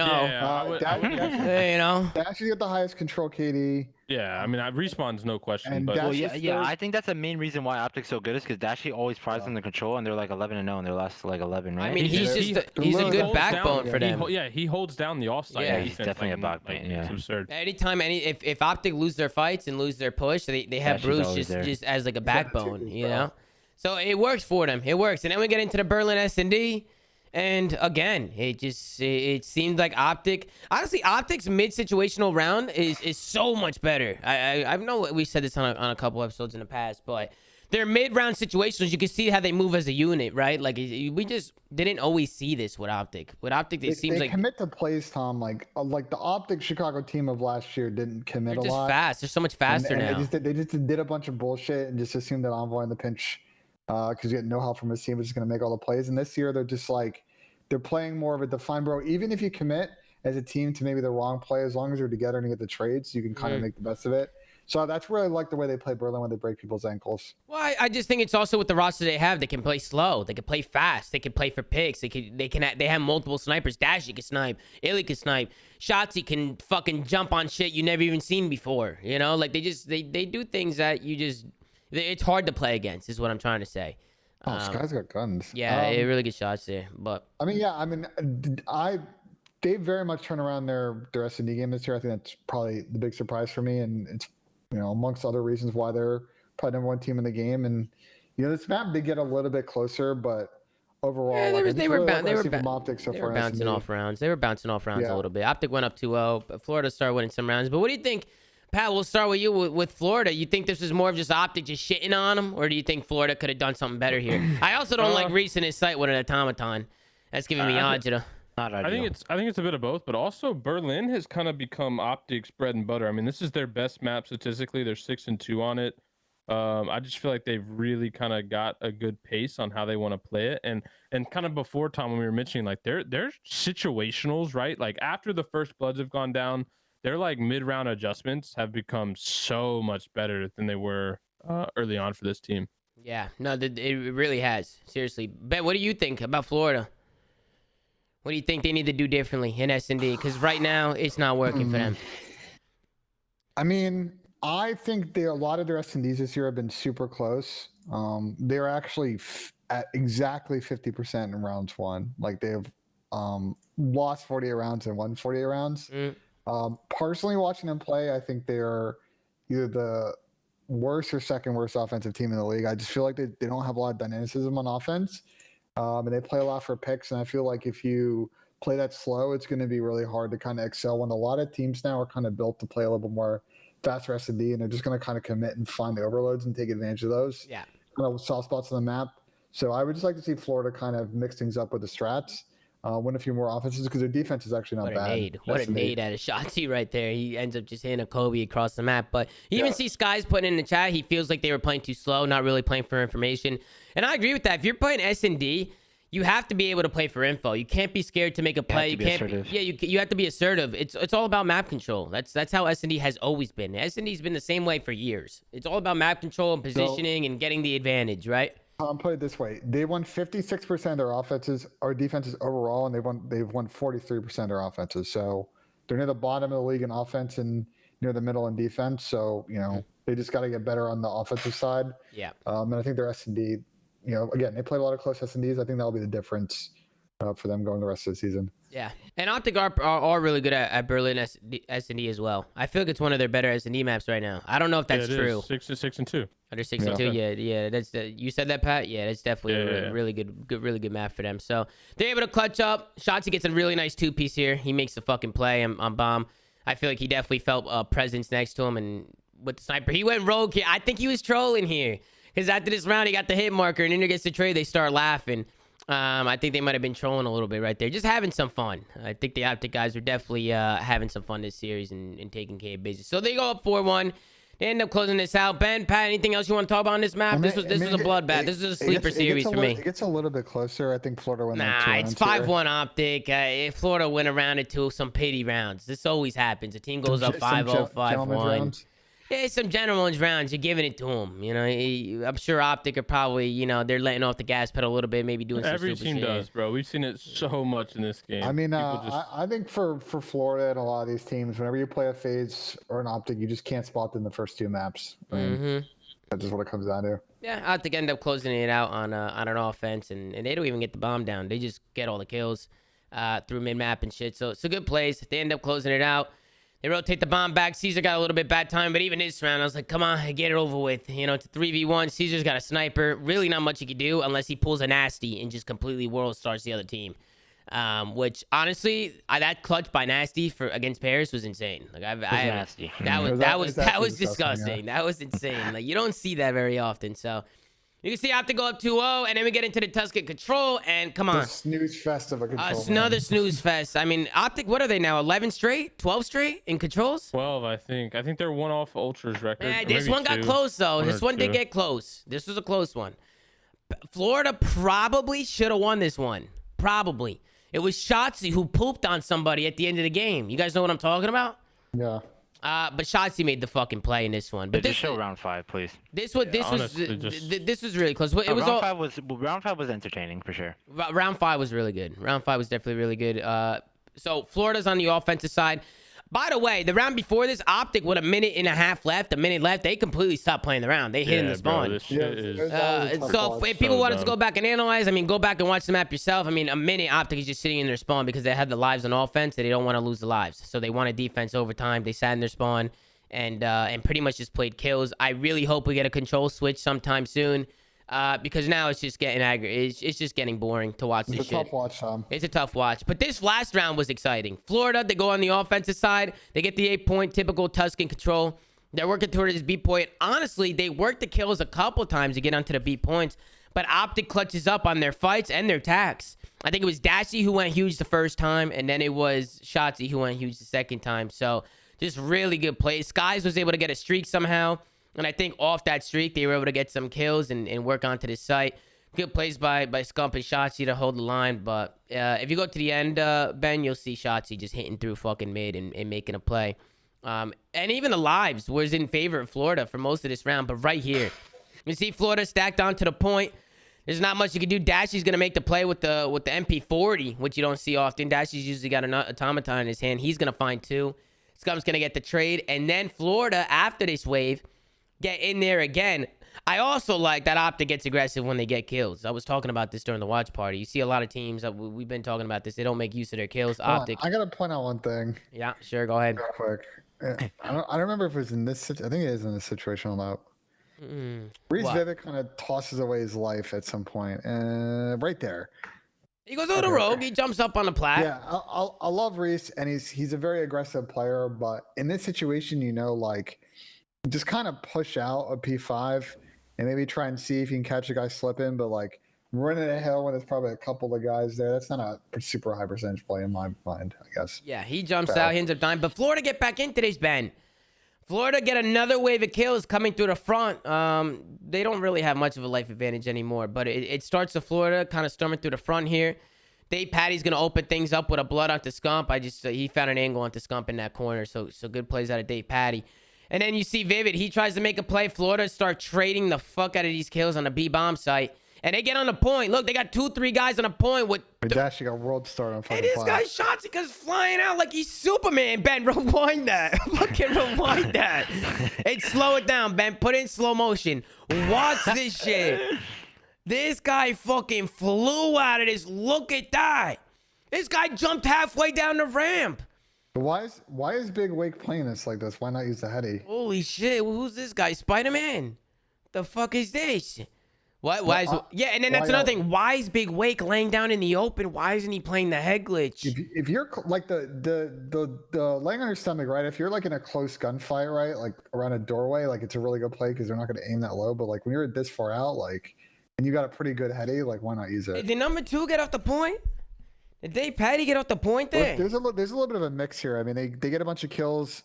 Speaker 2: Yeah,
Speaker 1: you know.
Speaker 3: Dashy's got the highest control KD.
Speaker 2: Yeah, I mean, respawn's no question. But
Speaker 4: I think that's the main reason why Optic's so good is because Dashy always prides on the control, and they're like 11-0 in their last like 11, right?
Speaker 1: I mean, he's a good backbone for them.
Speaker 2: He holds down the offside.
Speaker 4: Yeah, he's definitely a backbone. It's
Speaker 2: absurd.
Speaker 1: Anytime if Optic lose their fights and lose their push, they have Bruce just as like a backbone, you know. So it works for them. It works, and then we get into the Berlin S&D. And again, it seemed like Optic. Honestly, Optic's mid-situational round is so much better. I know we said this on a couple episodes in the past, but their mid-round situations, you can see how they move as a unit, right? Like we just didn't always see this with Optic. With Optic, it seems like
Speaker 3: they commit to plays, Tom. Like the Optic Chicago team of last year didn't commit a lot.
Speaker 1: They're just fast. They're so much faster now.
Speaker 3: They just did a bunch of bullshit and just assumed that Envoy in the pinch, because you had no help from his team, was just going to make all the plays. And this year, they're just like, they're playing more of a defined, bro. Even if you commit as a team to maybe the wrong play, as long as you're together and you get the trades, you can kind of make the best of it. So that's where I like the way they play Berlin when they break people's ankles.
Speaker 1: Well, I just think it's also with the roster they have. They can play slow. They can play fast. They can play for picks. They have multiple snipers. Dashy can snipe. Illy can snipe. Shotzzy can fucking jump on shit you never even seen before. You know, like they do things that it's hard to play against. Is what I'm trying to say.
Speaker 3: Sky's got guns.
Speaker 1: Yeah, really good shots there. But
Speaker 3: I mean, they very much turn around their S&D game this year. I think that's probably the big surprise for me, and it's amongst other reasons why they're probably number 1 team in the game. And this map did get a little bit closer, but overall,
Speaker 1: they were bouncing off rounds. A little bit. Optic went up 2-0. Florida started winning some rounds. But what do you think? Pat, we'll start with you with Florida. You think this is more of just Optic just shitting on them, or do you think Florida could have done something better here? I also don't like Reese in his sight with an automaton. That's giving me agita.
Speaker 4: Not
Speaker 2: I think it's a bit of both, but also Berlin has kind of become Optic's bread and butter. I mean, this is their best map statistically. They're 6-2 on it. I just feel like they've really kind of got a good pace on how they want to play it, and kind of before, Tom, when we were mentioning like their situationals, right? Like after the first bloods have gone down, their like mid-round adjustments have become so much better than they were early on for this team.
Speaker 1: Yeah, no, it really has. Seriously, Ben, what do you think about Florida? What do you think they need to do differently in S&D? Because right now it's not working for them.
Speaker 3: I mean, I think a lot of their S&Ds this year have been super close. They're actually at exactly 50% in rounds won. Like they've lost 48 rounds and won 48 rounds. Personally, watching them play, I think they're either the worst or second worst offensive team in the league. I just feel like they don't have a lot of dynamicism on offense. And they play a lot for picks, and I feel like if you play that slow, it's going to be really hard to kind of excel when a lot of teams now are kind of built to play a little bit more faster S&D, and they're just going to kind of commit and find the overloads and take advantage of those.
Speaker 1: Yeah.
Speaker 3: Kind of soft spots on the map. So I would just like to see Florida kind of mix things up with the strats, win a few more offenses, because their defense is actually not bad.
Speaker 1: What a nade out of Shotzi right there. He ends up just hitting a Kobe across the map. But you even see Skies putting in the chat, he feels like they were playing too slow, not really playing for information. And I agree with that. If you're playing S&D, you have to be able to play for info. You can't be scared to make a play. You can't. You have to be assertive. It's all about map control. That's how S&D has always been. S&D's been the same way for years. It's all about map control and positioning and getting the advantage, right?
Speaker 3: Put it this way: they won 56% of their offenses or defenses overall, and they've won 43% of their offenses. So they're near the bottom of the league in offense and near the middle in defense. So they just got to get better on the offensive side.
Speaker 1: Yeah.
Speaker 3: And I think their S&D. Again, they played a lot of close S&Ds. I think that'll be the difference for them going the rest of the season.
Speaker 1: Yeah, and Optic are really good at Berlin S&D as well. I feel like it's one of their better S&D maps right now. I don't know if that's true.
Speaker 2: 6-2.
Speaker 1: They're 6-2. Yeah. That's you said that, Pat. Yeah, that's definitely a really good map for them. So they're able to clutch up. Shotzi gets a really nice 2-piece here. He makes the fucking play on bomb. I feel like he definitely felt a presence next to him, and with the sniper, he went rogue here. I think he was trolling here. Because after this round, he got the hit marker, and then he gets the trade. They start laughing. I think they might have been trolling a little bit right there. Just having some fun. I think the Optic guys are definitely having some fun this series and taking care of business. So they go up 4-1. They end up closing this out. Ben, Pat, anything else you want to talk about on this map? This was a bloodbath. This is a sleeper series for me.
Speaker 3: It gets a little bit closer. I think Florida went
Speaker 1: Nah, it's 5-1 Optic. If Florida went around into some pity rounds. This always happens. A team goes up 5-0, 5-1. Yeah, some gentleman's rounds. You're giving it to them. I'm sure Optic are probably, they're letting off the gas pedal a little bit, maybe doing some
Speaker 2: Every
Speaker 1: stupid
Speaker 2: team
Speaker 1: shit.
Speaker 2: does, bro. We've seen it so much in this game.
Speaker 3: I mean, I think for Florida and a lot of these teams, whenever you play a FaZe or an Optic, you just can't spot them in the first two maps. That's just what it comes down to.
Speaker 1: Yeah, Optic end up closing it out on an offense, and they don't even get the bomb down. They just get all the kills through mid-map and shit. So it's a good plays. They end up closing it out. They rotate the bomb back. Caesar got a little bit bad time, but even this round, I was like, come on, get it over with. It's a 3v1. Caesar's got a sniper. Really not much he can do unless he pulls a nasty and just completely world starts the other team. Which, honestly, that clutch by Nasty against Paris was insane. Like
Speaker 4: nasty.
Speaker 1: That was disgusting. That was insane. Like, you don't see that very often, so... You can see Optic go up 2-0, and then we get into the Tuscan control, and come on.
Speaker 3: The snooze fest of a control.
Speaker 1: Another snooze fest. I mean, Optic, what are they now? 11 straight? 12 straight in controls?
Speaker 2: 12, I think. I think they're one off Ultra's record.
Speaker 1: Yeah, this one got close, though. This one did get close. This was a close one. Florida probably should have won this one. Probably. It was Shotzi who pooped on somebody at the end of the game. You guys know what I'm talking about?
Speaker 3: Yeah.
Speaker 1: But Shotzi made the fucking play in this one. But
Speaker 4: just show round 5, please.
Speaker 1: This was really close. It was
Speaker 4: round 5 was entertaining for sure.
Speaker 1: Round 5 was really good. Round 5 was definitely really good. So Florida's on the offensive side. By the way, the round before this, Optic with a minute left, they completely stopped playing the round. They hit in the spawn.
Speaker 2: Bro, this shit is
Speaker 1: so if people wanted to go back and analyze, go back and watch the map yourself. A minute Optic is just sitting in their spawn because they had the lives on offense. They don't want to lose the lives. So they wanted defense over time. They sat in their spawn and pretty much just played kills. I really hope we get a control switch sometime soon. because now it's just getting it's just getting boring to watch this
Speaker 3: It's a
Speaker 1: shit.
Speaker 3: tough watch, Tom.
Speaker 1: It's a tough watch. But this last round was exciting. Florida, they go on the offensive side. They get the 8-point, typical Tuscan control. They're working towards this B point. Honestly, they worked the kills a couple times to get onto the B points. But Optic clutches up on their fights and their attacks. I think it was Dashy who went huge the first time. And then it was Shotzzy who went huge the second time. So just really good play. Skies was able to get a streak somehow. And I think off that streak, they were able to get some kills and work onto this site. Good plays by Scump and Shotzzy to hold the line. But if you go to the end, Ben, you'll see Shotzzy just hitting through fucking mid and making a play. And even the lives was in favor of Florida for most of this round. But right here, you see Florida stacked onto the point. There's not much you can do. Dashy's going to make the play with the MP40, which you don't see often. Dashy's usually got an automaton in his hand. He's going to find 2. Scump's going to get the trade. And then Florida, after this wave, get in there again. I also like that Optic gets aggressive when they get kills. I was talking about this during the watch party. You see a lot of teams, we've been talking about this, they don't make use of their kills. Optic.
Speaker 3: I got to point out one thing.
Speaker 1: Yeah, sure. Go ahead.
Speaker 3: Real quick. I don't remember if it was in this. I think it is in this situation on that. Reese Vivek kind of tosses away his life at some point, right there.
Speaker 1: He goes over the rogue. He jumps up on the plat.
Speaker 3: Yeah, I love Reese, and he's a very aggressive player. But in this situation, like, just kind of push out a P5 and maybe try and see if you can catch a guy slipping. But like running a hill when there's probably a couple of guys there, that's not a super high percentage play in my mind, I guess.
Speaker 1: Yeah, he jumps out, he ends up dying. But Florida get back into this, Ben. Florida get another wave of kills coming through the front. They don't really have much of a life advantage anymore, but it starts to Florida kind of storming through the front here. Dave Patty's going to open things up with a blood onto Scump. He found an angle onto Scump in that corner, so good plays out of Dave Patty. And then you see Vivid. He tries to make a play. Florida start trading the fuck out of these kills on the B-bomb site. And they get on the point. Look, they got 2-3 guys on the point with...
Speaker 3: Dash, got world start on fucking
Speaker 1: And this guy Shotzzy goes flying out like he's Superman. Ben, rewind that. Fucking rewind that. And slow it down, Ben. Put it in slow motion. Watch this shit. This guy fucking flew out of this. Look at that. This guy jumped halfway down the ramp.
Speaker 3: Why is Big Wake playing this like this? Why not use the heady?
Speaker 1: Holy shit. Who's this guy? Spider-Man. The fuck is this? Why is yeah, and then that's another thing. Why is Big Wake laying down in the open? Why isn't he playing the head glitch?
Speaker 3: If you're like the laying on your stomach, right? If you're like in a close gunfight, right? Like around a doorway, like it's a really good play because they're not going to aim that low. But like when you're this far out, like, and you got a pretty good heady, like why not use it?
Speaker 1: Did number 2 get off the point? Did Dave Patty get off the point there?
Speaker 3: There's a little bit of a mix here. I mean, they get a bunch of kills.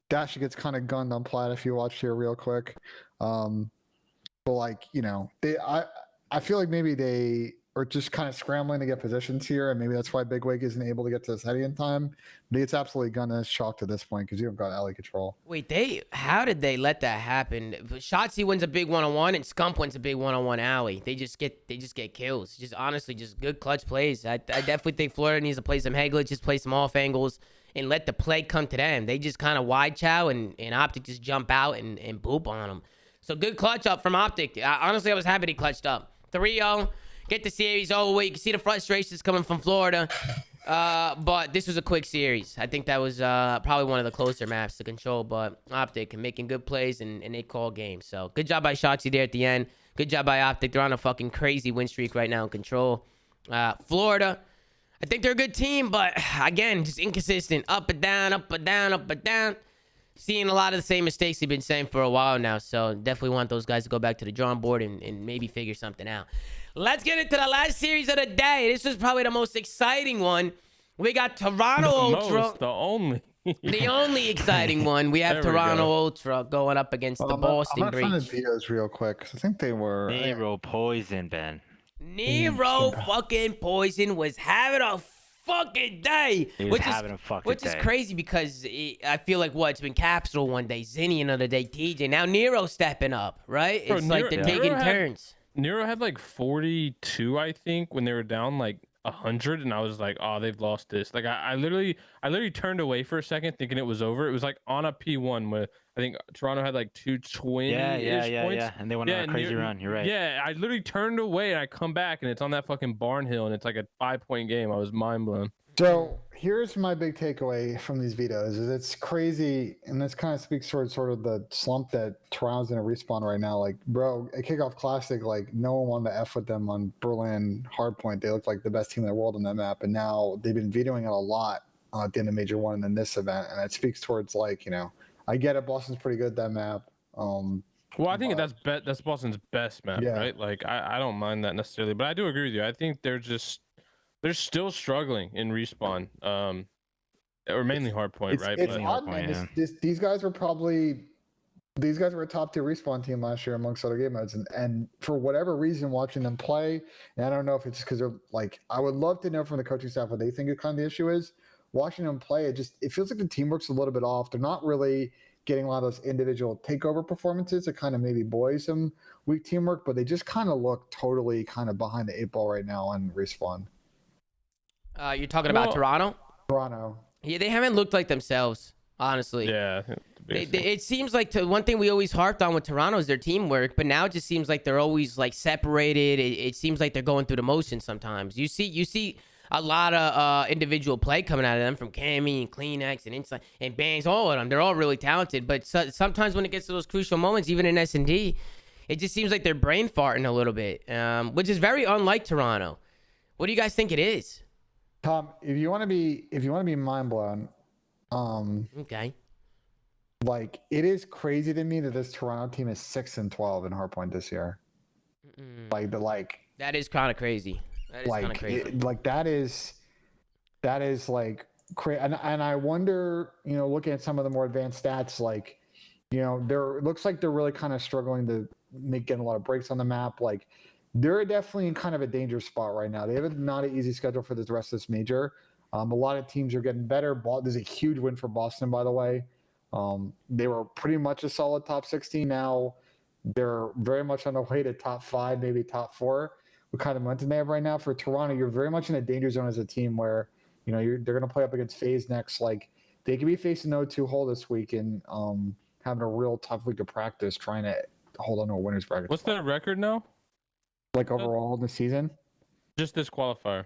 Speaker 3: Dash gets kind of gunned on plat if you watch here real quick. But like, I feel like maybe they are just kind of scrambling to get positions here, and maybe that's why Big Wake isn't able to get to this heady in time. But it's absolutely gonna shock to this point because you don't got alley control.
Speaker 1: Wait, how did they let that happen? Shotzzy wins a big 1-on-1 and Scump wins a big 1-on-1 alley. They just get kills. Just honestly, just good clutch plays. I definitely think Florida needs to play some head glitches, play some off angles, and let the play come to them. They just kind of wide chow and Optic just jump out and boop on them. So good clutch up from Optic. Honestly, I was happy he clutched up. 3-0. Get the series over with. You can see the frustrations coming from Florida. But this was a quick series. I think that was probably one of the closer maps to control. But Optic and making good plays and they call games. So good job by Shotzzy there at the end. Good job by Optic. They're on a fucking crazy win streak right now in control. Florida, I think they're a good team. But again, just inconsistent. Up and down, up and down, up and down. Seeing a lot of the same mistakes they've been saying for a while now. So definitely want those guys to go back to the drawing board and maybe figure something out. Let's get into the last series of the day. This was probably the most exciting one. We got Toronto Ultra.
Speaker 2: The only.
Speaker 1: The only exciting one. We have Toronto Ultra going up against the Boston Breach.
Speaker 3: I'm going to find the videos real quick because I think they were...
Speaker 4: Nero Poison, Ben.
Speaker 1: Nero fucking Poison was having a fucking day. Which is crazy because I feel like it's been Capsule one day, Zinni another day, TJ. Now Nero stepping up, right? It's like they're taking turns.
Speaker 2: Nero had like 42, I think, when they were down like 100, and I was like, oh, they've lost this. Like I literally turned away for a second thinking it was over. It was like on a P1 where I think Toronto had like 220 points.
Speaker 4: And they went on a crazy run. You're right.
Speaker 2: Yeah, I literally turned away and I come back and it's on that fucking barn hill and it's like a 5-point game. I was mind blown.
Speaker 3: So here's my big takeaway from these videos: is it's crazy, and this kind of speaks towards sort of the slump that Toronto's in a respawn right now. Like, bro, at Kickoff Classic, like no one wanted to f with them on Berlin Hardpoint. They looked like the best team in the world on that map, and now they've been vetoing it a lot at the end of Major 1 and then this event, and it speaks towards like, I get it, Boston's pretty good at that map.
Speaker 2: Well, I think that's Boston's best map, right? Like I don't mind that necessarily, but I do agree with you. I think they're still struggling in respawn, or mainly hardpoint, right?
Speaker 3: It's odd, man. These guys were a top tier respawn team last year amongst other game modes, and for whatever reason, watching them play, and I don't know if it's because they're like, I would love to know from the coaching staff what they think kind of the issue is. Watching them play, it feels like the teamwork's a little bit off. They're not really getting a lot of those individual takeover performances that kind of maybe buoy some weak teamwork, but they just kind of look totally kind of behind the 8 ball right now on respawn.
Speaker 1: You're talking about Toronto?
Speaker 3: Toronto.
Speaker 1: Yeah, they haven't looked like themselves, honestly.
Speaker 2: Yeah.
Speaker 1: It seems like one thing we always harped on with Toronto is their teamwork, but now it just seems like they're always like separated. It seems like they're going through the motions sometimes. You see a lot of individual play coming out of them from Cammy and Kleenex and Inside and Bangs, all of them. They're all really talented, but sometimes when it gets to those crucial moments, even in S&D, it just seems like they're brain farting a little bit, which is very unlike Toronto. What do you guys think it is?
Speaker 3: Tom, if you want to be mind blown,
Speaker 1: okay.
Speaker 3: Like, it is crazy to me that this Toronto team is 6-12 in Hardpoint this year.
Speaker 1: That is kind of crazy. That is kind of crazy. That is like crazy. And I wonder, looking at some of the more advanced stats, like, it looks like they're really kind of struggling to getting a lot of breaks on the map. Like, they're definitely in kind of a dangerous spot right now. They have not an easy schedule for the rest of this major. A lot of teams are getting better. There's a huge win for Boston, by the way. They were pretty much a solid top 16. Now they're very much on the way to top 5, maybe top 4. What kind of momentum they have right now? For Toronto, you're very much in a danger zone as a team where, they're going to play up against FaZe next. Like, they could be facing no 2 hole this week and having a real tough week of practice trying to hold on to a winner's bracket.
Speaker 2: What's their record now?
Speaker 3: Like overall in the season?
Speaker 2: Just this qualifier.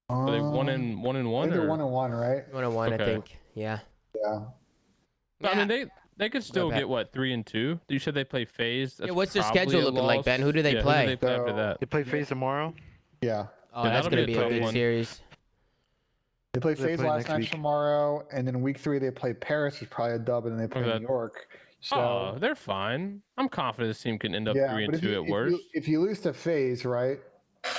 Speaker 2: Are they 1-1?
Speaker 3: They're 1-1, right?
Speaker 1: 1-1, I think. Yeah.
Speaker 3: Yeah.
Speaker 2: I mean, they could still get 3-2. You said they play FaZe.
Speaker 1: Yeah, what's their schedule looking like, Ben? Who do they play?
Speaker 2: Who do they play after that?
Speaker 4: They play FaZe tomorrow.
Speaker 3: Yeah.
Speaker 1: Oh, that's gonna be a good series.
Speaker 3: They play FaZe last match tomorrow, and then week 3 they play Paris, which is probably a dub, and then they play New York. So
Speaker 2: they're fine. I'm confident this team can end up 3-2 at worst.
Speaker 3: If you lose to FaZe, right,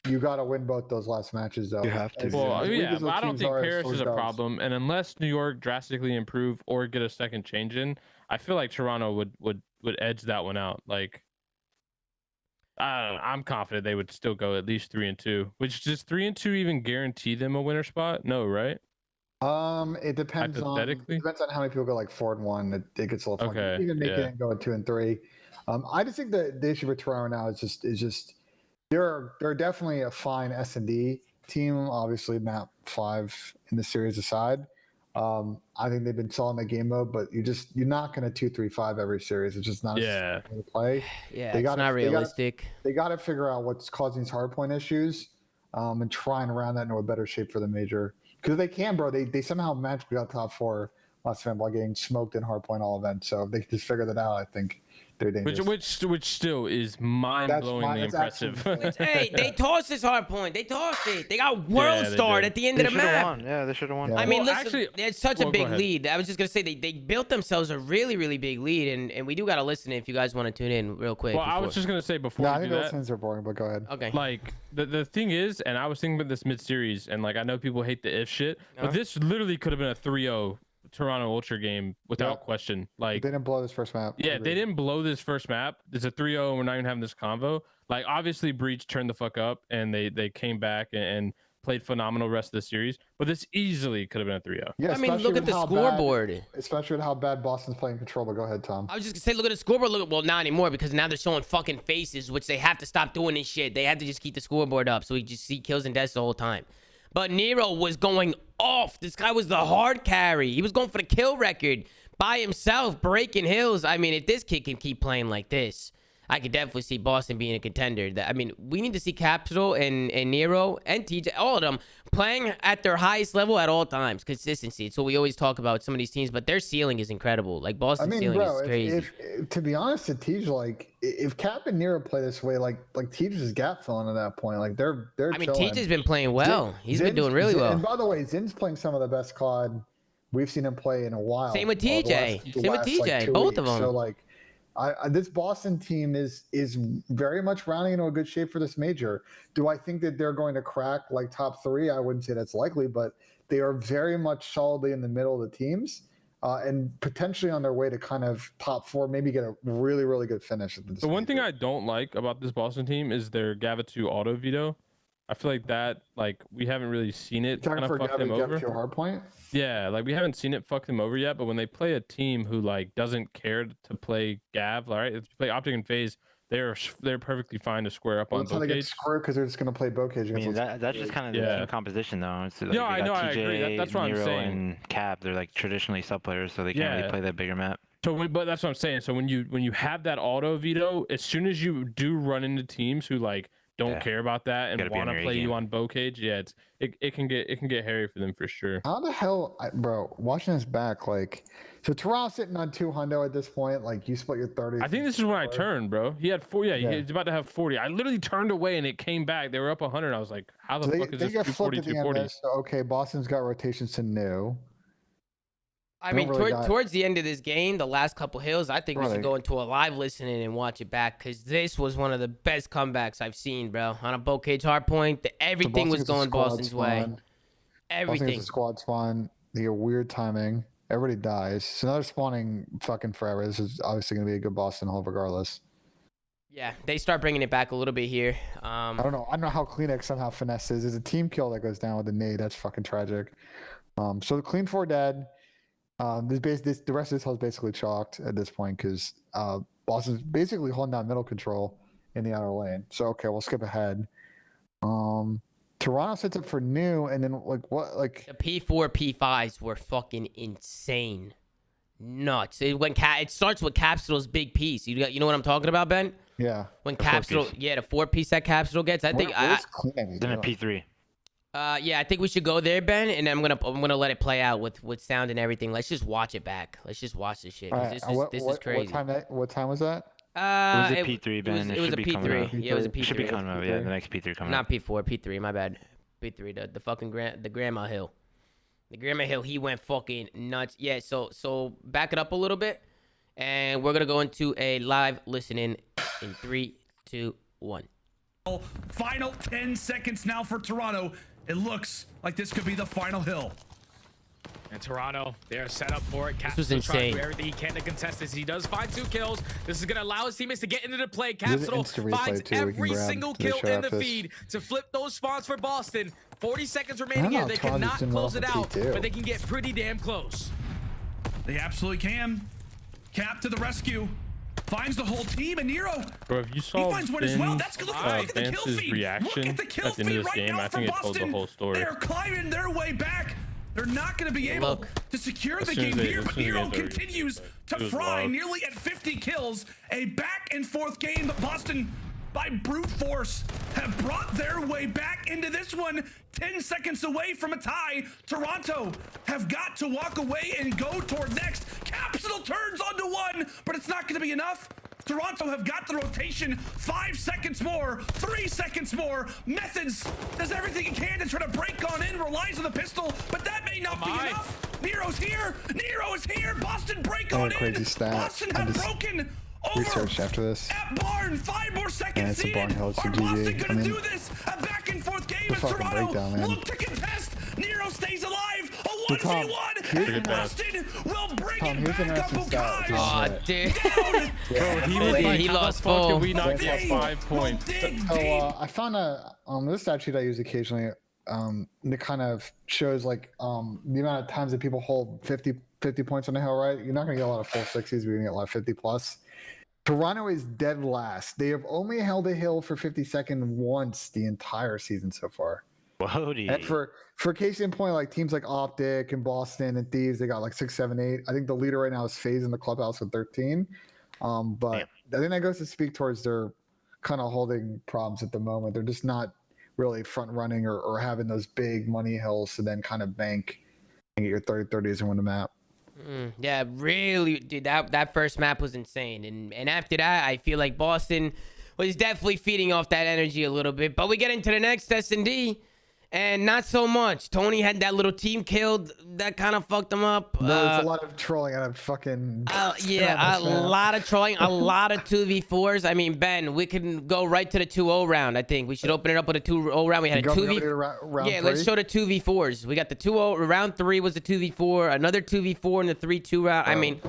Speaker 3: you got to win both those last matches, though.
Speaker 4: You have to.
Speaker 2: Well, yeah, but I don't think Paris is a problem. And unless New York drastically improve or get a second change in, I feel like Toronto would edge that one out. Like, I don't know, I'm confident they would still go at least 3-2. Which does 3-2 even guarantee them a winner spot? No, right?
Speaker 3: It depends on how many people go like 4-1. It gets a little funny.
Speaker 2: Okay,
Speaker 3: Even make it and go at 2-3. I just think that the issue with Toronto now is just they're definitely a fine S&D team. Obviously, map 5 in the series aside. I think they've been solid in the game mode, but you're not going to 2-3-5 every series. It's just not a way to play.
Speaker 1: Yeah, it's not realistic.
Speaker 3: They got to figure out what's causing these hardpoint issues, and try and round that into a better shape for the major. Because they can, bro. They somehow magically got top 4 last event while getting smoked in hardpoint all events. So if they can just figure that out, I think they're dangerous.
Speaker 2: Which still is mind-blowingly impressive.
Speaker 1: Hey, they tossed this hardpoint. They tossed it. They got world starred at the end of the map.
Speaker 4: Won. Yeah, they should have won.
Speaker 3: Yeah.
Speaker 1: I mean, listen, actually, it's such a big lead. I was just gonna say they built themselves a really, really big lead, and we do gotta listen if you guys want to tune in real quick.
Speaker 2: Well, I was just gonna say before.
Speaker 3: I think those things are boring, but go ahead.
Speaker 1: Okay.
Speaker 2: Like the thing is, and I was thinking about this mid-series, and like I know people hate the if shit, but this literally could have been a 3-0 Toronto Ultra game without question. Like,
Speaker 3: they didn't blow this first map.
Speaker 2: Yeah, they didn't blow this first map. It's a 3-0 and we're not even having this convo. Like, obviously Breach turned the fuck up and they came back and played phenomenal rest of the series, but this easily could have been a 3-0.
Speaker 3: Yeah,
Speaker 1: I mean, look at the scoreboard.
Speaker 3: Especially with how bad Boston's playing control, but go ahead, Tom.
Speaker 1: I was just gonna say, look at the scoreboard. Well, not anymore, because now they're showing fucking faces, which they have to stop doing this shit. They have to just keep the scoreboard up so we just see kills and deaths the whole time. But Nero was going off. This guy was the hard carry. He was going for the kill record by himself, breaking hills. I mean, if this kid can keep playing like this, I could definitely see Boston being a contender. I mean, we need to see Capital and Nero and TJ, all of them playing at their highest level at all times. Consistency. It's what we always talk about with some of these teams, but their ceiling is incredible. Like Boston's ceiling is crazy.
Speaker 3: If to be honest, TJ, like if Cap and Nero play this way, like TJ's is gap filling at that point. Like they're.
Speaker 1: I mean, TJ's been playing well. He's been doing really well.
Speaker 3: And by the way, Zin's playing some of the best COD we've seen him play in a while.
Speaker 1: Same with TJ.
Speaker 3: Like,
Speaker 1: both of them.
Speaker 3: So like, this Boston team is very much rounding into a good shape for this major. Do I think that they're going to crack like top 3? I wouldn't say that's likely, but they are very much solidly in the middle of the teams and potentially on their way to kind of top 4, maybe get a really, really good finish.
Speaker 2: The one thing I don't like about this Boston team is their Gavitu auto veto. I feel like that, like, we haven't really seen it kind of fuck them over.
Speaker 3: Your hard point?
Speaker 2: Yeah, like we haven't seen it fuck them over yet. But when they play a team who like doesn't care to play Gav, all right, if you play Optic and FaZe, they're perfectly fine to square up on
Speaker 3: Bocage. They get screwed because they're just going to play Bocage.
Speaker 4: I mean, that's just kind of the team composition, though. It's like
Speaker 2: I know. I agree. That's what
Speaker 4: Nero
Speaker 2: I'm saying.
Speaker 4: And Cap, they're like traditionally sub players, so they can't really play that bigger map.
Speaker 2: So, but that's what I'm saying. So when you have that auto veto, as soon as you do run into teams who like don't care about that and want to play you on Bocage, it can get hairy for them for sure.
Speaker 3: How the hell, bro? Watching this back, like, so Toronto sitting on 200 at this point. Like, you split your 30.
Speaker 2: I think this is when I turned, bro. He had 4. Yeah, he was about to have 40. I literally turned away and it came back. They were up 100. I was like, how the fuck is this 240, 240?
Speaker 3: So, okay, Boston's got rotations to new.
Speaker 1: I mean, towards the end of this game, the last couple hills, I think we should go into a live listening and watch it back because this was one of the best comebacks I've seen, bro. On a Bocage hardpoint, everything was going Boston's way. Everything.
Speaker 3: Boston's a squad spawn. They get weird timing. Everybody dies. So now they're spawning fucking forever. This is obviously going to be a good Boston hold regardless.
Speaker 1: Yeah, they start bringing it back a little bit here.
Speaker 3: I don't know how Kleenex somehow finesses. There's a team kill that goes down with a nade. That's fucking tragic. So the Clean 4 dead. The rest of this is basically chalked at this point because Boston's basically holding down middle control in the outer lane. So okay, we'll skip ahead. Toronto sets up for new, and then the
Speaker 1: P4 P5s were fucking insane, nuts. It starts with Capsule's big piece. You know what I'm talking about, Ben?
Speaker 3: Yeah.
Speaker 1: When Capsule, the 4-piece that Capsule gets, I think.
Speaker 4: Then a P3.
Speaker 1: Yeah, I think we should go there, Ben, and I'm gonna let it play out with sound and everything. Let's just watch it back. Let's just watch this shit.
Speaker 3: Right.
Speaker 1: This is crazy.
Speaker 3: What time was that?
Speaker 4: It was a P3, Ben.
Speaker 1: It was a P3. Yeah, it was a P3.
Speaker 4: It should be coming up. Yeah, the next P3 coming up.
Speaker 1: Not P4, P3. My bad. P3. The fucking Grandma Hill. The Grandma Hill. He went fucking nuts. Yeah. So back it up a little bit, and we're gonna go into a live listening in 3, 2, 1.
Speaker 11: Final 10 seconds now for Toronto. It looks like this could be the final hill.
Speaker 12: And Toronto, they're set up for it.
Speaker 1: This was insane.
Speaker 12: To do everything he can to contest this. He does find 2 kills. This is going to allow his teammates to get into the play. Capital finds every single kill in the feed to flip those spawns for Boston. 40 seconds remaining here. They cannot close it out, but they can get pretty damn close.
Speaker 11: They absolutely can. Cap to the rescue. Finds the whole team, and Nero.
Speaker 2: Bro, if you saw
Speaker 11: Vance's
Speaker 2: reaction at the end of this game, I think it told the whole story.
Speaker 11: They're climbing their way back. They're not going to be able to secure the game here, but Nero continues to fry, nearly at 50 kills. A back and forth game, but Boston, by brute force, have brought their way back into this one. 10 seconds away from a tie. Toronto have got to walk away and go toward next. Capsule turns onto 1, but it's not going to be enough. Toronto have got the rotation. 5 seconds more, 3 seconds more. Methodz does everything he can to try to break on in, relies on the pistol, but that may not be enough. Nero's here. Nero is here. Boston break on in. Boston have broken
Speaker 3: research after this.
Speaker 11: At Barn, 5 more seconds.
Speaker 3: It's a Barn Hill. It's a
Speaker 11: Boston gonna do this? A back and forth game as Toronto look to contest. Nero stays alive. A 1v1. Boston will bring it back up.
Speaker 1: Oh, dude. He lost 4.
Speaker 2: We knocked off 5 points.
Speaker 3: So I found this stat sheet I use occasionally. That kind of shows like the amount of times that people hold 50 points on the hill, right? You're not gonna get a lot of full 60s, but you're gonna get a lot of 50 plus. Toronto is dead last. They have only held a hill for 50 seconds once the entire season so far. And for case in point, like teams like Optic and Boston and Thieves, they got like 6, 7, 8. I think the leader right now is FaZe in the clubhouse with 13. But I think that goes to speak towards their kind of holding problems at the moment. They're just not really front running or having those big money hills to then kind of bank and get your 30-30s and win the map.
Speaker 1: Yeah, really, dude. That first map was insane, and after that, I feel like Boston was definitely feeding off that energy a little bit. But we get into the next S&D, and not so much. Tony had that little team killed. That kind of fucked him up.
Speaker 3: There was a lot of trolling on a fucking.
Speaker 1: Yeah, a lot of trolling, a lot of 2v4s. I mean, Ben, we can go right to the 2-0 round. I think we should open it up with a 2-0 round. We had a 2v. Yeah, let's show the 2v4s. We got the 2-0. Round 3 was the 2v4. Another 2v4 in the 3-2 round. I mean,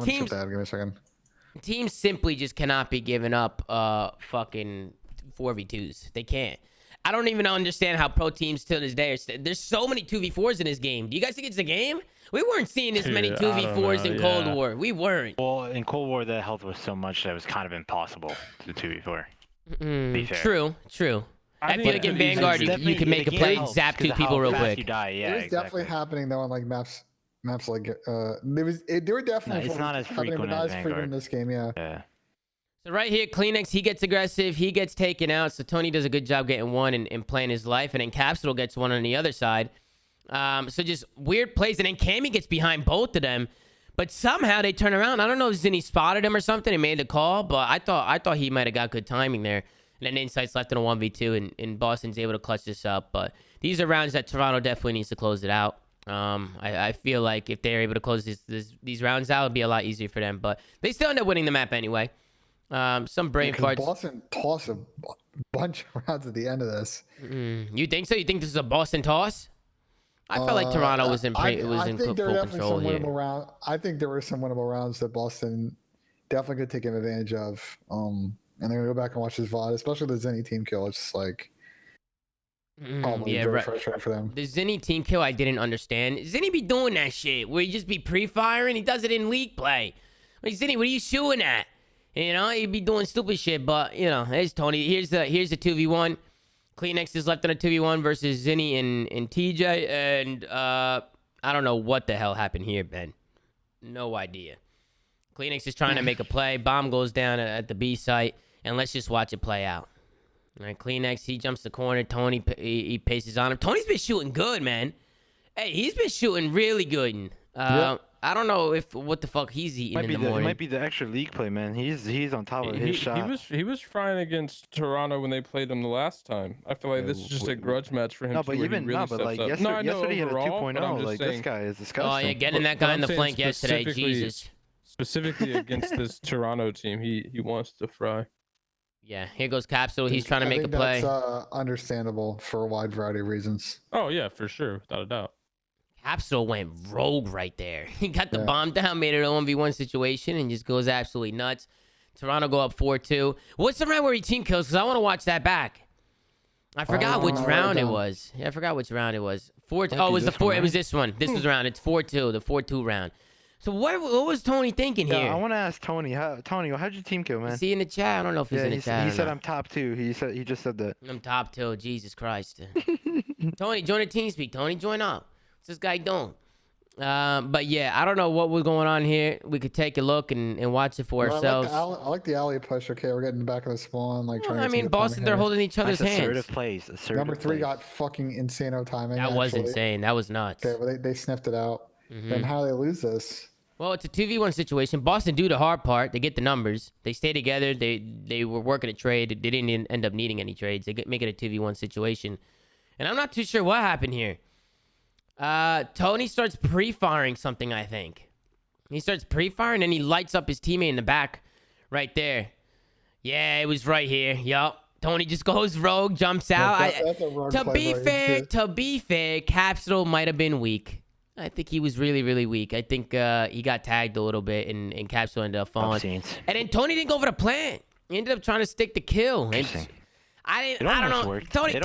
Speaker 3: teams. Give me a second.
Speaker 1: Teams simply just cannot be giving up fucking 4v2s. They can't. I don't even understand how pro teams to this day there's so many 2v4s in this game. Do you guys think it's a game? We weren't seeing this many 2v4s in Cold War. We weren't.
Speaker 4: Well, in Cold War, the health was so much that it was kind of impossible to 2v4.
Speaker 1: Be fair. True. I feel like in Vanguard, you can make a play, zap 2 people real quick.
Speaker 3: It was definitely happening though on like maps like they were definitely.
Speaker 4: It's not as frequent as Vanguard
Speaker 3: in this game. Yeah.
Speaker 1: So right here, Kleenex, he gets aggressive. He gets taken out. So Tony does a good job getting one and playing his life. And then Capsule gets one on the other side. So just weird plays. And then Cammy gets behind both of them. But somehow they turn around. I don't know if Zinni spotted him or something and made the call. But I thought he might have got good timing there. And then Insights left in a 1v2. And Boston's able to clutch this up. But these are rounds that Toronto definitely needs to close it out. I feel like if they're able to close these rounds out, it'd be a lot easier for them. But they still end up winning the map anyway. Some brain farts.
Speaker 3: Boston toss a bunch of rounds at the end of this.
Speaker 1: You think so? You think this is a Boston toss? I felt like Toronto was in full control here.
Speaker 3: I think there were some winnable rounds that Boston definitely could take advantage of. And they're gonna go back and watch this VOD, especially the Zinni team kill. It's just like very frustrating for them.
Speaker 1: The Zinni team kill, I didn't understand. Zinni be doing that shit where he just be pre-firing. He does it in league play. Like, Zinni, what are you shooting at? You know, he'd be doing stupid shit, but, you know, there's Tony. Here's the 2v1. Kleenex is left on a 2v1 versus Zinni and TJ, and I don't know what the hell happened here, Ben. No idea. Kleenex is trying to make a play. Bomb goes down at the B site, and let's just watch it play out. All right, Kleenex, he jumps the corner. Tony, he paces on him. Tony's been shooting good, man. Hey, he's been shooting really good. I don't know what the fuck he's eating in the morning.
Speaker 4: It might be the extra league play, man. He's on top of his shot.
Speaker 2: He was frying against Toronto when they played them the last time. I feel like this is just a grudge match for him.
Speaker 4: No, but yesterday he had a 2.0. Like, this guy is disgusting.
Speaker 1: Oh yeah, getting that guy in the flank yesterday, Jesus.
Speaker 2: Specifically against this Toronto team, he wants to fry.
Speaker 1: Yeah, here goes Capsule. He's trying to make a play.
Speaker 3: That's understandable for a wide variety of reasons.
Speaker 2: Oh yeah, for sure, without a doubt.
Speaker 1: Capsule went rogue right there. He got the bomb down, made it a 1v1 situation, and just goes absolutely nuts. Toronto go up 4-2. What's the round where he team kills? Because I want to watch that back. I forgot which round it was. Yeah, I forgot which round it was. It was the 4. It was this one. This was round. It's 4-2, the 4-2 round. So what was Tony thinking here?
Speaker 4: I want to ask Tony. Tony, how'd you team kill, man?
Speaker 1: Is he in the chat? I don't know if he's in the chat.
Speaker 4: He said I'm top 2. He just said that.
Speaker 1: I'm top 2. Jesus Christ. Tony, join the team speak. Tony, join up. This guy don't. But yeah, I don't know what was going on here. We could take a look and watch it for ourselves.
Speaker 3: I like the alley push. Okay, we're getting back of the spawn.
Speaker 1: Boston, they're holding each other's hands.
Speaker 4: Assertive plays.
Speaker 3: Number 3 got fucking insano timing.
Speaker 1: That was insane. That was nuts.
Speaker 3: Okay, well, they sniffed it out. Then how do they lose this?
Speaker 1: Well, it's a 2v1 situation. Boston do the hard part. They get the numbers. They stay together. They were working a trade. They didn't end up needing any trades. They make it a 2v1 situation. And I'm not too sure what happened here. Tony starts pre-firing something, I think. He starts pre-firing and he lights up his teammate in the back right there. Yeah, it was right here. Yup. Tony just goes rogue, jumps out.
Speaker 3: That's a rogue play.
Speaker 1: To be fair, Capsule might have been weak. I think he was really, really weak. I think he got tagged a little bit and Capsule ended up falling. And then Tony didn't go for the plant. He ended up trying to stick the kill. I don't know.
Speaker 4: Worked.
Speaker 1: Tony,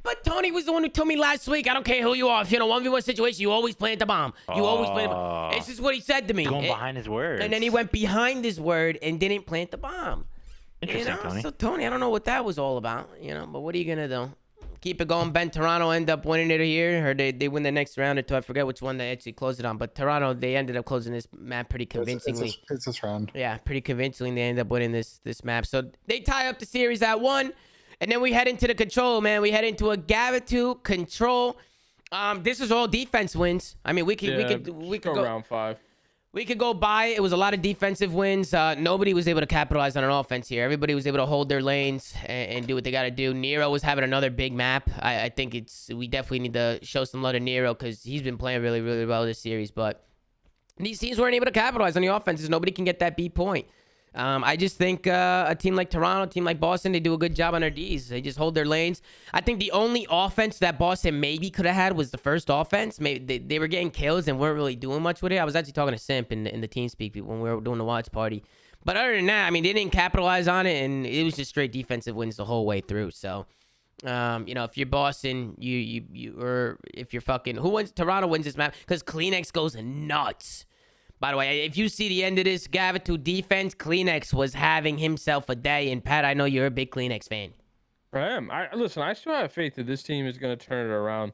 Speaker 1: but Tony was the one who told me last week, I don't care who you are. If you're in a 1v1 situation, you always plant the bomb. You always plant the bomb. This is what he said to me.
Speaker 4: Going behind his word.
Speaker 1: And then he went behind his word and didn't plant the bomb.
Speaker 4: Interesting, Tony.
Speaker 1: So Tony, I don't know what that was all about, but what are you going to do? keep it going. Ben, Toronto end up winning it here, or they win the next round or two. I forget which one they actually closed it on, but Toronto, they ended up closing this map pretty convincingly.
Speaker 3: It's this round.
Speaker 1: Yeah, pretty convincingly. They end up winning this map. So they tie up the series at 1, and then we head into the control, man. We head into a Gavitu control. This is all defense wins. I mean, we could go
Speaker 2: round 5.
Speaker 1: We could go by. It was a lot of defensive wins. Nobody was able to capitalize on an offense here. Everybody was able to hold their lanes and do what they got to do. Nero was having another big map. I think we definitely need to show some love to Nero because he's been playing really, really well this series. But these teams weren't able to capitalize on the offenses. Nobody can get that B point. I just think a team like Toronto, a team like Boston, they do a good job on their Ds. They just hold their lanes. I think the only offense that Boston maybe could have had was the first offense. Maybe they were getting kills and weren't really doing much with it. I was actually talking to Simp in the TeamSpeak when we were doing the watch party. But other than that, I mean, they didn't capitalize on it, and it was just straight defensive wins the whole way through. So, if you're Boston, or if you're fucking Toronto wins this map because Kleenex goes nuts. By the way, if you see the end of this Gavitu defense, Kleenex was having himself a day. And Pat, I know you're a big Kleenex fan.
Speaker 2: I am. Listen, I still have faith that this team is going to turn it around.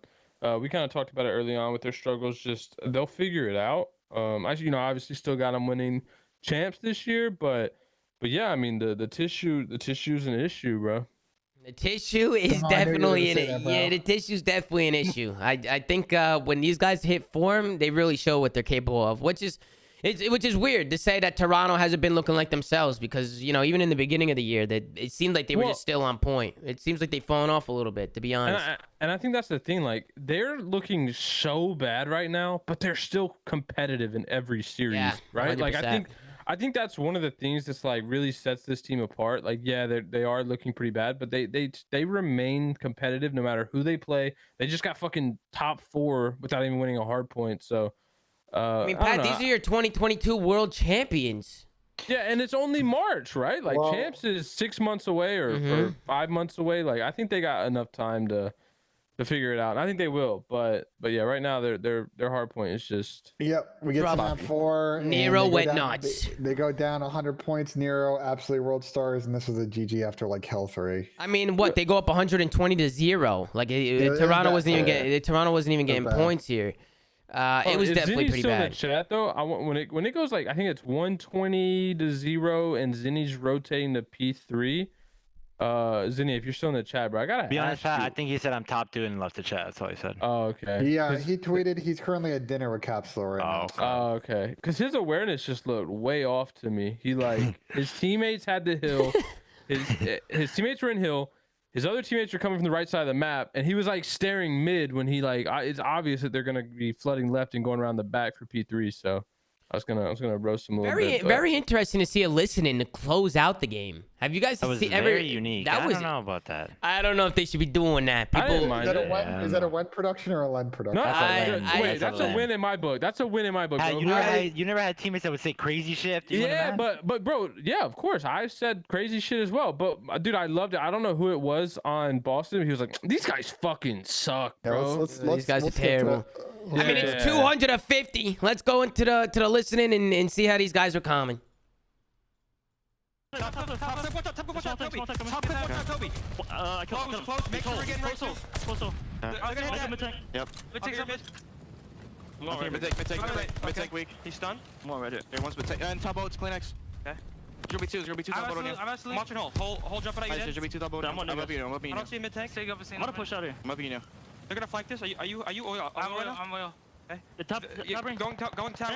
Speaker 2: We kind of talked about it early on with their struggles. Just they'll figure it out. Obviously still got them winning champs this year, but yeah, I mean the tissue's an issue, bro.
Speaker 1: The tissue is definitely the tissue's definitely an issue. I think when these guys hit form, they really show what they're capable of, which is weird to say that Toronto hasn't been looking like themselves because, even in the beginning of the year, that it seemed like they were just still on point. It seems like they've fallen off a little bit, to be honest.
Speaker 2: And I think that's the thing. Like, they're looking so bad right now, but they're still competitive in every series, right?
Speaker 1: 100%.
Speaker 2: Like, I think that's one of the things that's like really sets this team apart. Like, yeah, they are looking pretty bad, but they remain competitive no matter who they play. They just got fucking top 4 without even winning a hard point. So,
Speaker 1: Pat, these are your 2022 world champions.
Speaker 2: Yeah, and it's only March, right? Like, champs is 6 months away or 5 months away. Like, I think they got enough time to figure it out. And I think they will, but yeah, right now their hard point is just.
Speaker 3: Yep, we get to map 4.
Speaker 1: Nero went nuts.
Speaker 3: They go down 100 points. Nero absolutely world stars, and this was a GG after like hell 3.
Speaker 1: I mean, what they go up 120-0. Like Toronto wasn't even getting points here. It was definitely pretty bad.
Speaker 2: In the chat though, when it goes like I think it's 120-0 and Zinni's rotating to P3. Zinni, if you're still in the chat, bro, I gotta
Speaker 4: be honest. I think he said I'm top 2 and left the chat. That's all he said.
Speaker 2: Oh, okay.
Speaker 3: Yeah, he tweeted he's currently at dinner with Capsule right now.
Speaker 2: Oh, okay. Because his awareness just looked way off to me. He his teammates had the hill. His teammates were in hill. His other teammates were coming from the right side of the map, and he was like staring mid when he it's obvious that they're gonna be flooding left and going around the back for P3. So I was gonna roast him a little bit.
Speaker 1: Very interesting to see a listening to close out the game. Have you guys seen
Speaker 4: very unique? I don't know about that.
Speaker 1: I don't know if they should be doing that. People,
Speaker 3: is that a wet production or a lead production?
Speaker 2: No, that's a win in my book. That's a win in my book.
Speaker 4: Bro. You never had teammates that would say crazy shit.
Speaker 2: Yeah, but bro, yeah, of course, I said crazy shit as well. But dude, I loved it. I don't know who it was on Boston. He was like, these guys fucking suck, bro.
Speaker 1: These guys are terrible. I mean, it's 250. Let's go into the listening and see how these guys are coming.
Speaker 5: Top, Toby. I killed him. Close. Make sure we're getting right to. Close. Yep. Mid-tank weak. He's stunned. More right here. There, one's mid-tank. And top boat's Kleenex. Okay. There's gonna be two top boat on you. I'm watching hold. Hold jump out. There's gonna be 2 top boat. I'm up you. I don't see a mid-tank. I'm gonna push out here. I'm up you now. They're gonna flank this. Are you oil? I'm oil. Okay. The top ring. Going tower.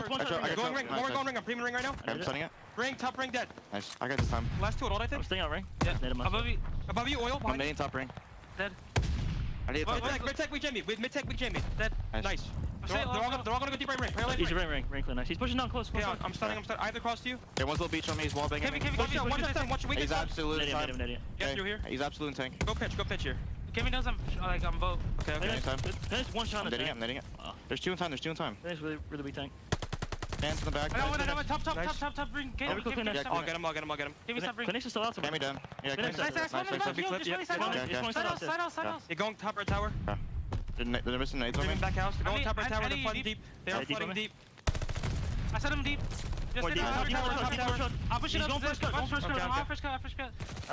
Speaker 5: Going ring. More going ring. I'm premium ring right now. I'm stunning it. Ring, top ring dead. Nice. I got this time. Last 2 at all, I think. I'm staying out ring. Yeah. Above you, oil. I'm nading top ring. Dead. I need mid-tech, weak Jamie. Mid-tech, weak Jamie. Dead. Nice. They're all gonna go deep right ring. He's ring, nice. He's pushing down close. Yeah, I'm stunning. I have the cross to you. There, one's little beach on me. He's wall banging. Watch your weakness. He's absolute time. Get through here. He's absolute in tank. Go pitch here. Kevin knows I'm both. Okay. There's one shot. I'm netting it. There's 2 in time. There's really weak tank. Hands in the back. Top ring. I'll get him. Give me top ring. Finish is still out. Hand me down. Yeah, nice. You're going top right tower. They're missing nades on me. Back house. They're going top right tower. They're flooding deep. They're flooding deep. I set him deep. I'll push it up. First cut.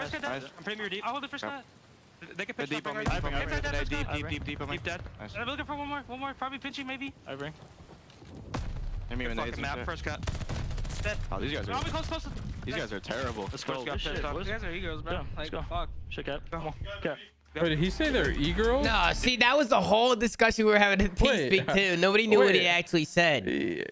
Speaker 5: I'm premium deep. I'll hold the first cut. They can pitch
Speaker 7: deep on me. Deep on me.
Speaker 5: Deep dead.
Speaker 7: Nice.
Speaker 5: I'm looking for one more. Probably pinching maybe.
Speaker 7: I bring. I mean,
Speaker 5: Fucking map. First cut. Dead.
Speaker 7: Oh, these guys
Speaker 5: Oh,
Speaker 7: are.
Speaker 5: we close.
Speaker 7: These guys are terrible.
Speaker 5: Let's go. You guys are egos, bro. Like, fuck.
Speaker 7: Shit, Cap. Come on. Cap.
Speaker 2: Wait, did he say they're e-girls?
Speaker 1: No, see, that was the whole discussion we were having at
Speaker 2: Wait,
Speaker 1: Speak too. Nobody knew what he
Speaker 2: wait.
Speaker 1: actually said.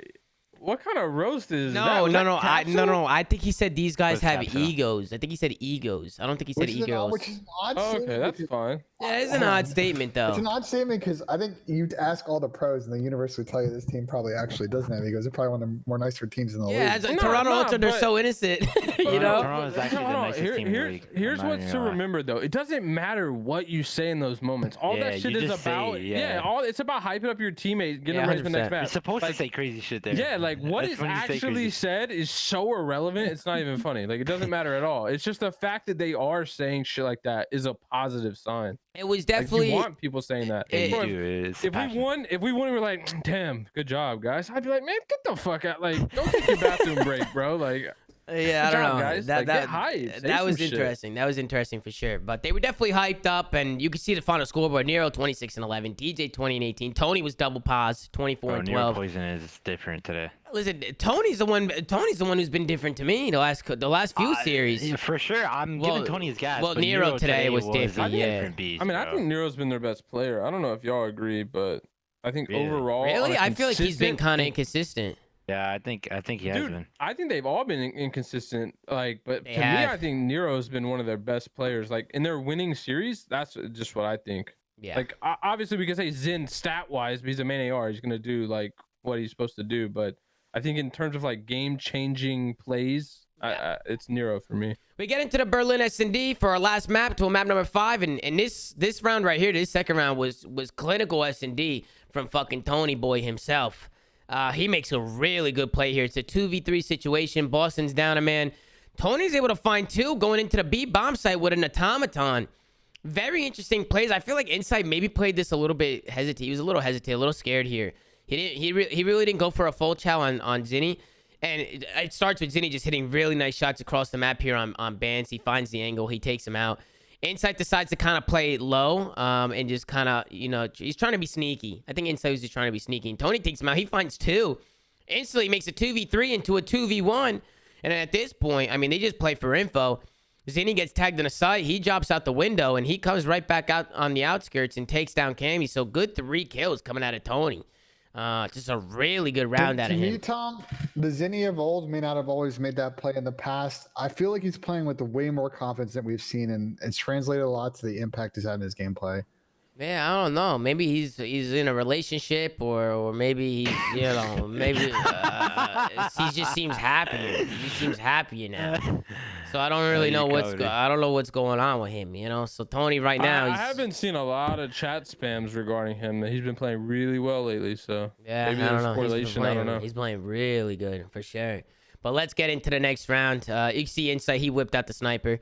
Speaker 2: What kind of roast is that?
Speaker 1: No,
Speaker 2: Was
Speaker 1: no,
Speaker 2: that
Speaker 1: no.
Speaker 2: Capsule?
Speaker 1: I think he said these guys
Speaker 4: What's
Speaker 1: have
Speaker 4: Capsule?
Speaker 1: egos. I think he said egos. I don't think he said
Speaker 3: Which is an odd-
Speaker 1: e-girls.
Speaker 3: which is an odd
Speaker 2: Oh,
Speaker 3: statement
Speaker 2: okay, that's
Speaker 3: because-
Speaker 2: fine.
Speaker 1: Yeah, it's an odd statement though.
Speaker 3: It's an odd statement because I think you'd ask all the pros and the universe would tell you this team probably actually doesn't have egos. They're probably one of the more nicer teams in the
Speaker 1: Yeah,
Speaker 3: league.
Speaker 1: as a Toronto Ultra, they're
Speaker 2: but-
Speaker 1: so innocent. You know.
Speaker 4: Toronto is actually the nicest team in the league.
Speaker 2: Here's
Speaker 4: I'm not
Speaker 2: what's
Speaker 4: even
Speaker 2: to
Speaker 4: gonna lie.
Speaker 2: remember though. It doesn't matter what you say in those moments. All
Speaker 4: Yeah,
Speaker 2: that shit
Speaker 4: you
Speaker 2: is
Speaker 4: just say,
Speaker 2: about
Speaker 4: yeah.
Speaker 2: all it's about hyping up your teammate, getting
Speaker 1: Yeah,
Speaker 2: them ready for the next
Speaker 1: 100%.
Speaker 2: match.
Speaker 4: You're supposed
Speaker 2: Like,
Speaker 4: to say crazy shit there.
Speaker 2: yeah, like what
Speaker 4: That's
Speaker 2: is
Speaker 4: when you say
Speaker 2: actually
Speaker 4: crazy.
Speaker 2: said is so irrelevant. It's not even funny. Like it doesn't matter at all. It's just the fact that they are saying shit like that is a positive sign.
Speaker 1: It was
Speaker 2: Like,
Speaker 1: definitely.
Speaker 2: you want people saying that.
Speaker 1: It-
Speaker 2: Bro,
Speaker 4: Dude,
Speaker 2: if we won, we're like, damn, good job, guys. I'd be like, man, get the fuck out. Like, don't take your bathroom break, bro. Like,
Speaker 1: Yeah, I
Speaker 2: Good
Speaker 1: don't
Speaker 2: job,
Speaker 1: know.
Speaker 2: guys.
Speaker 1: That
Speaker 2: Like,
Speaker 1: that,
Speaker 2: get hyped. Say
Speaker 1: that was
Speaker 2: some shit.
Speaker 1: interesting. That was interesting for sure. But they were definitely hyped up, and you could see the final scoreboard: Nero 26 and 11, DJ 20 and 18, Tony was double pause 24 and 12.
Speaker 4: Poison is different today.
Speaker 1: Listen, Tony's the one. Tony's the one who's been different to me the last few series.
Speaker 4: Yeah, for sure, I'm
Speaker 1: Well,
Speaker 4: giving Tony his gas.
Speaker 1: well,
Speaker 4: but
Speaker 1: Nero today was different,
Speaker 4: a
Speaker 1: yeah.
Speaker 4: different beast,
Speaker 2: I mean, I
Speaker 4: bro.
Speaker 2: think Nero's been their best player. I don't know if y'all agree, but I think
Speaker 4: Really?
Speaker 2: overall,
Speaker 1: Really,
Speaker 2: on a
Speaker 1: I feel like he's been
Speaker 2: consistent-
Speaker 1: kind of inconsistent.
Speaker 4: Yeah, I think he has
Speaker 2: Dude,
Speaker 4: been.
Speaker 2: I think they've all been inconsistent. Like, but
Speaker 1: They
Speaker 2: to me,
Speaker 1: have.
Speaker 2: I think Nero's been one of their best players. Like in their winning series, that's just what I think.
Speaker 1: Yeah.
Speaker 2: Like obviously we can say Zin stat wise, but he's a main AR. He's gonna do like what he's supposed to do. But I think in terms of like game changing plays, it's Nero for me.
Speaker 1: We get into the Berlin S&D for our last map to map number 5, and this round right here, this second round was clinical S&D from fucking Tony Boy himself. He makes a really good play here. It's a 2v3 situation. Boston's down a man. Tony's able to find two going into the B bomb site with an automaton. Very interesting plays. I feel like Insight maybe played this a little bit hesitant. He was a little hesitant, a little scared here. He really didn't go for a full chow on Zinni. And it starts with Zinni just hitting really nice shots across the map here on Bans. He finds the angle. He takes him out. Insight decides to kind of play it low and just kind of, he's trying to be sneaky. I think Insight was just trying to be sneaky. And Tony takes him out. He finds two. Instantly makes a 2v3 into a 2v1. And at this point, I mean, they just play for info. Zinni gets tagged in a site. He drops out the window, and he comes right back out on the outskirts and takes down Cammy. So good 3 kills coming out of Tony. Just a really good round out of
Speaker 3: To
Speaker 1: him.
Speaker 3: me, Tom, the Zinni of old may not have always made that play in the past. I feel like he's playing with way more confidence than we've seen, and it's translated a lot to the impact he's had in his gameplay.
Speaker 1: Yeah, I don't know. Maybe he's in a relationship, or maybe he's maybe he just seems happy. He seems happier now. So I don't really know I don't know what's going on with him. So Tony right now.
Speaker 2: I haven't seen a lot of chat spams regarding him. He's been playing really well lately. So
Speaker 1: Yeah,
Speaker 2: maybe
Speaker 1: I don't
Speaker 2: there's
Speaker 1: know.
Speaker 2: correlation. I don't know.
Speaker 1: He's playing really good for sure. But let's get into the next round. You can see Insight. He whipped out the sniper.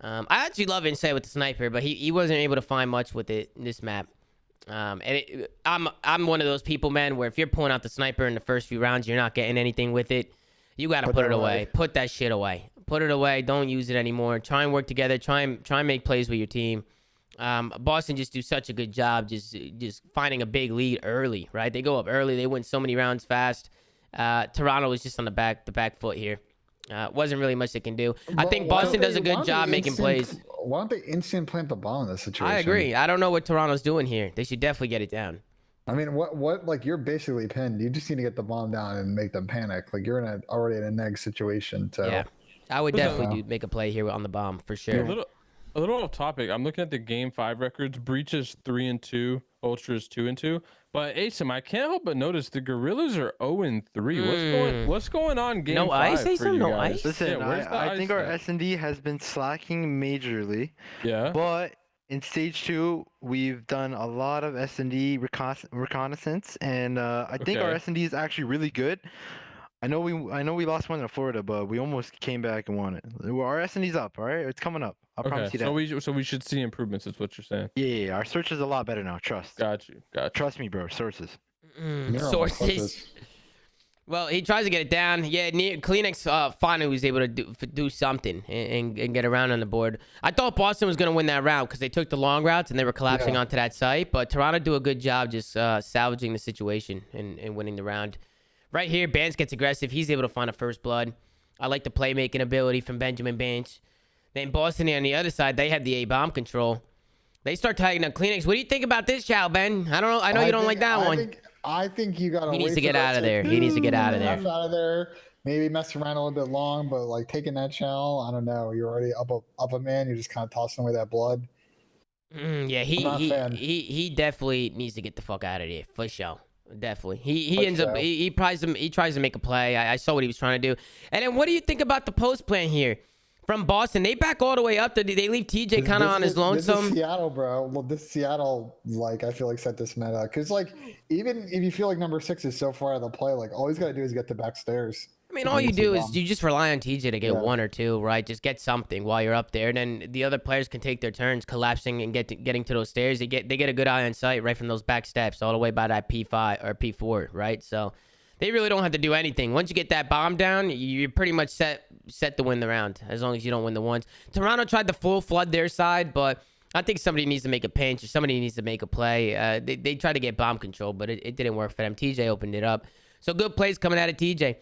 Speaker 1: I actually love Insight with the sniper, but he wasn't able to find much with it in this map. I'm one of those people, man, where if you're pulling out the sniper in the first few rounds, you're not getting anything with it. You gotta put it away. Put that shit away. Put it away. Don't use it anymore. Try and work together. Try and make plays with your team. Boston just do such a good job just finding a big lead early, right? They go up early. They win so many rounds fast. Toronto was just on the back foot here. Wasn't really much they can do. I think Boston does a good job making plays.
Speaker 3: Why don't they instant plant the bomb in this situation?
Speaker 1: I agree. I don't know what Toronto's doing here. They should definitely get it down.
Speaker 3: I mean, what? Like, you're basically pinned. You just need to get the bomb down and make them panic. Like, you're already in a neg situation. So
Speaker 1: Yeah, I would definitely make a play here on the bomb for sure.
Speaker 2: A little off topic. I'm looking at the game 5 records. Breach is 3-2. Ultra is 2-2. But Asim, I can't help but notice the Gorillas are 0-3. What's going on game 5
Speaker 1: ice,
Speaker 2: for
Speaker 1: Asim?
Speaker 2: you
Speaker 1: No
Speaker 2: guys?
Speaker 1: ice?
Speaker 4: Listen,
Speaker 2: Yeah, where's the
Speaker 4: I
Speaker 2: ice
Speaker 4: think our
Speaker 2: at?
Speaker 4: S&D has been slacking majorly.
Speaker 2: Yeah.
Speaker 4: But in stage 2, we've done a lot of S&D reconnaissance, and I think our
Speaker 2: Okay.
Speaker 4: S&D is actually really good. I know we lost one in Florida, but we almost came back and won it. Our S&D's up, all right? It's coming up. I promise you that.
Speaker 2: So we should see improvements. Is what you're saying?
Speaker 4: Yeah, our search is a lot better now. Trust.
Speaker 2: Got you.
Speaker 4: Trust me, bro. Sources.
Speaker 3: You're on
Speaker 1: Sources. Well, he tries to get it down. Yeah, Kleenex finally was able to do something and get around on the board. I thought Boston was going to win that round because they took the long routes and they were collapsing onto that site. But Toronto do a good job just salvaging the situation and winning the round. Right here, Bance gets aggressive. He's able to find a first blood. I like the playmaking ability from Benjamin Bance. Then Boston on the other side, they have the A-bomb control. They start tagging up Kleenex. What do you think about this, Chow Ben? I don't know. I know you don't like that one.
Speaker 3: I think you got to.
Speaker 1: He needs to get out of there. He needs to get out of there.
Speaker 3: Out of there. Maybe mess around a little bit long, but like taking that shell, I don't know. You're already up a man. You're just kind of tossing away that blood.
Speaker 1: Yeah, he definitely needs to get the fuck out of there for sure. Definitely. He ends up he tries to make a play. I saw what he was trying to do. And then what do you think about the post plan here? From Boston, they back all the way up. They leave TJ kind of on his lonesome.
Speaker 3: This is Seattle, bro. Well, this Seattle, like, I feel like set this meta. Because, like, even if you feel like number 6 is so far out of the play, like, all he's got to do is get the back stairs.
Speaker 1: I mean, all you do is you just rely on TJ to get 1 or 2, right? Just get something while you're up there. And then the other players can take their turns collapsing and getting to those stairs. They get a good eye on sight right from those back steps all the way by that P5 or P4, right? So they really don't have to do anything. Once you get that bomb down, you're pretty much set to win the round, as long as you don't win the ones. Toronto tried to full flood their side, but I think somebody needs to make a pinch or somebody needs to make a play. They tried to get bomb control, but it didn't work for them. TJ opened it up. So good plays coming out of TJ.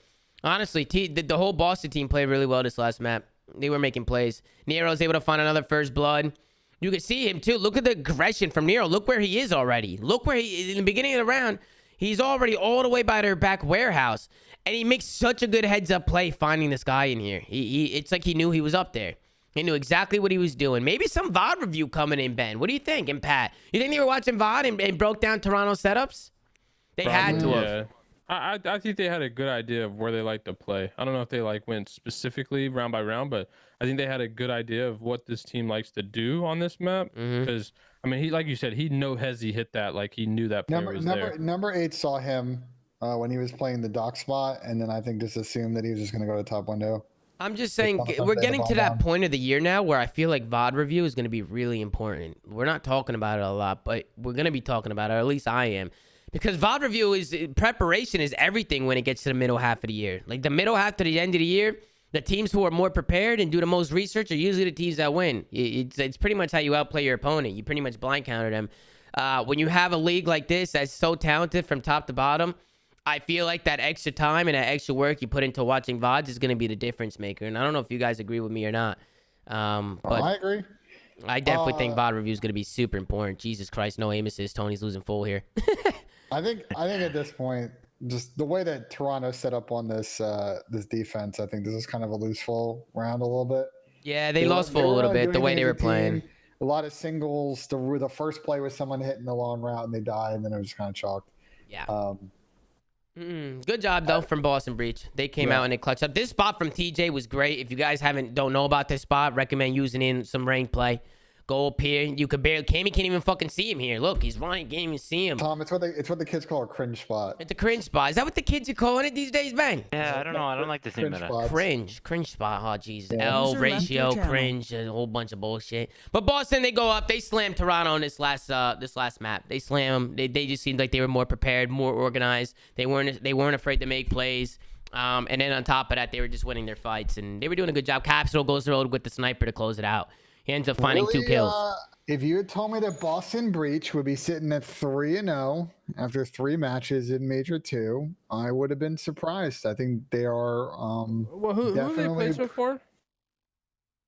Speaker 1: Honestly, the whole Boston team played really well this last map. They were making plays. Nero was able to find another first blood. You can see him, too. Look at the aggression from Nero. Look where he is already. Look where in the beginning of the round, he's already all the way by their back warehouse. And he makes such a good heads-up play finding this guy in here. It's like he knew he was up there. He knew exactly what he was doing. Maybe some VOD review coming in, Ben. What do you think? And Pat, you think they were watching VOD and broke down Toronto setups? They had to have.
Speaker 2: I think they had a good idea of where they like to play. I don't know if they went specifically round by round, but I think they had a good idea of what this team likes to do on this map. Because I mean, he, like you said, he hit that. Like he knew that player was there.
Speaker 3: Number 8 saw him when he was playing the dock spot, and then I think just assumed that he was just going to go to top window.
Speaker 1: I'm just saying, we're getting to that point of the year now where I feel like VOD review is going to be really important. We're not talking about it a lot, but we're going to be talking about it, or at least I am. Because VOD review preparation is everything when it gets to the middle half of the year. Like the middle half to the end of the year, the teams who are more prepared and do the most research are usually the teams that win. It's pretty much how you outplay your opponent. You pretty much blind counter them. When you have a league like this that's so talented from top to bottom, I feel like that extra time and that extra work you put into watching VODs is going to be the difference maker. And I don't know if you guys agree with me or not. But
Speaker 3: I agree.
Speaker 1: I definitely think VOD review is going to be super important. Jesus Christ, no aim assist. Tony's losing full here.
Speaker 3: I think at this point, just the way that Toronto set up on this this defense, I think this is kind of a loose full round a little bit.
Speaker 1: Yeah, they lost full a little bit the way they were playing.
Speaker 3: A lot of singles. The first play was someone hitting the long route and they died, and then it was just kind of chalked.
Speaker 1: Yeah. Good job though from Boston Breach. They came out and they clutched up. This spot from TJ was great. If you guys don't know about this spot, recommend using in some ranked play. Go up here. You could barely. Cammy can't even fucking see him here. Look, he's running. Can't even see him.
Speaker 3: Tom, it's what the kids call a cringe spot.
Speaker 1: It's a cringe spot. Is that what the kids are calling it these days, Ben?
Speaker 4: Yeah, I don't know. I don't like the name of that.
Speaker 1: Cringe spot. Oh, jeez. L ratio, cringe, a whole bunch of bullshit. But Boston, they go up. They slammed Toronto on this last map. They slam them. They just seemed like they were more prepared, more organized. They weren't afraid to make plays. And then on top of that, they were just winning their fights, and they were doing a good job. Capsule goes the road with the sniper to close it out. He ends up finding 2 kills.
Speaker 3: If you had told me that Boston Breach would be sitting at 3-0 after 3 matches in Major 2, I would have been surprised. I think they are
Speaker 2: well, who they played so far?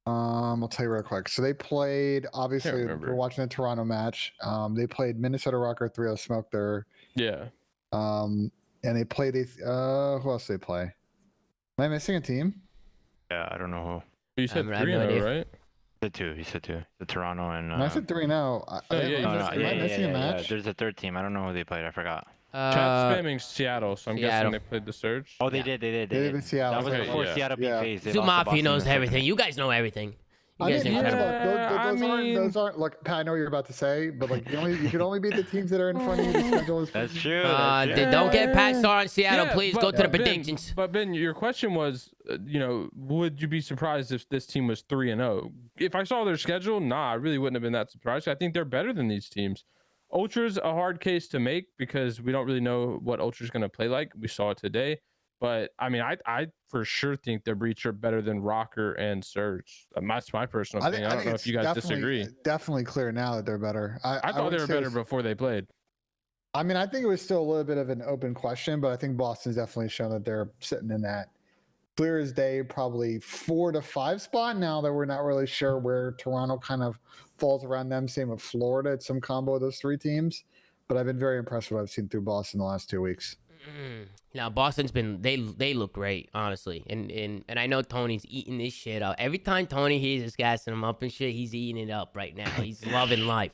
Speaker 3: I'll tell you real quick. So they played, obviously, we're watching the Toronto match. They played Minnesota Rocker 3-0 Smoke there.
Speaker 2: Yeah.
Speaker 3: And they played who else did they play? Am I missing a team?
Speaker 4: Yeah, I don't know who.
Speaker 2: You said 3-0, right?
Speaker 4: He said 2. The Toronto and.
Speaker 3: I said 3-0. Am I missing a match?
Speaker 4: There's a third team. I don't know who they played. I forgot.
Speaker 2: Chat spamming Seattle, so I'm guessing they played the Surge.
Speaker 4: Oh, they did. They
Speaker 3: did in Seattle.
Speaker 4: That was before Seattle beat FaZe.
Speaker 1: ZOOMAFIA knows everything. You guys know everything.
Speaker 3: Those aren't like Pat. I know what you're about to say, but like you can only beat the teams that are in front of you. The schedule is
Speaker 4: That's true.
Speaker 1: Don't get Pat Star on Seattle, please. Go to the predictions.
Speaker 2: But Ben, your question was, would you be surprised if this team was 3-0? If I saw their schedule, I really wouldn't have been that surprised. I think they're better than these teams. Ultra's a hard case to make because we don't really know what Ultra's going to play like. We saw it today. But I mean, I for sure think the Breach are better than Rocker and Surge. That's my personal opinion. I don't know if you guys disagree.
Speaker 3: Definitely clear now that they're better.
Speaker 2: I thought they were better before they played.
Speaker 3: I mean, I think it was still a little bit of an open question, but I think Boston's definitely shown that they're sitting in that clear as day, probably 4 to 5 spot. Now that we're not really sure where Toronto kind of falls around them. Same with Florida. It's some combo of those 3 teams. But I've been very impressed with what I've seen through Boston the last 2 weeks.
Speaker 1: Now Boston's been they look great, honestly, and I know Tony's eating this shit up. Every time Tony hears us gassing him up and shit, he's eating it up right now. He's loving life.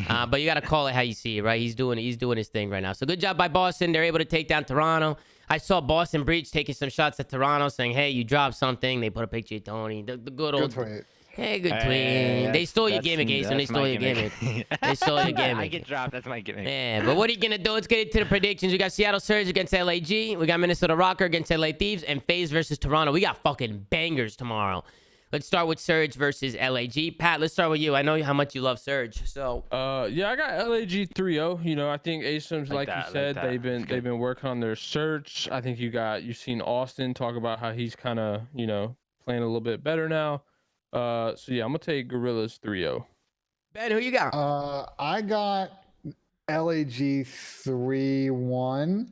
Speaker 1: But you gotta call it how you see it, right? He's doing his thing right now. So good job by Boston. They're able to take down Toronto. I saw Boston Breach taking some shots at Toronto, saying, "Hey, you dropped something." They put a picture of Tony. The good old. Hey, good tweet. They stole your gimmick, Ace. They stole your gimmick. They stole your gimmick.
Speaker 4: I get dropped. That's my gimmick.
Speaker 1: Yeah, but what are you going to do? Let's get into the predictions. We got Seattle Surge against LAG. We got Minnesota Rocker against LA Thieves. And FaZe versus Toronto. We got fucking bangers tomorrow. Let's start with Surge versus LAG. Pat, let's start with you. I know how much you love Surge. So
Speaker 2: yeah, I got LAG 3-0. You know, I think Asim's like you said, they've been working on their search. I think you've seen Austin talk about how he's kind of, you know, playing a little bit better now. So yeah, I'm gonna take Gorillas 3-0.
Speaker 1: Ben, who you got?
Speaker 3: I got LAG 3-1.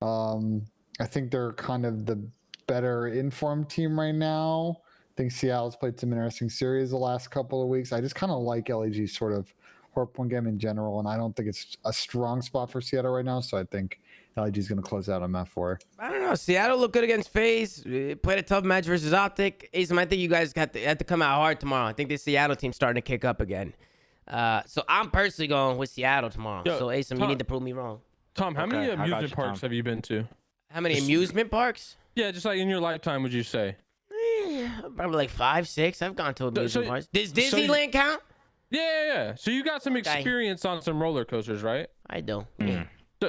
Speaker 3: I think they're kind of the better informed team right now. I think Seattle's played some interesting series the last couple of weeks. I just kind of like LAG's sort of hard point game in general, and I don't think it's a strong spot for Seattle right now. So I think LAG's going to close out on that 4.
Speaker 1: I don't know. Seattle looked good against FaZe. Played a tough match versus Optic. Asim, I think you guys have to come out hard tomorrow. I think the Seattle team's starting to kick up again. So I'm personally going with Seattle tomorrow. So Asim, you need to prove me wrong.
Speaker 2: Tom, how many amusement parks have you been to?
Speaker 1: How many amusement parks?
Speaker 2: Yeah, just like in your lifetime, would you say?
Speaker 1: Probably like 5, 6. I've gone to amusement parks. Does Disneyland count?
Speaker 2: Yeah. So you got some experience on some roller coasters, right?
Speaker 1: I do. Yeah.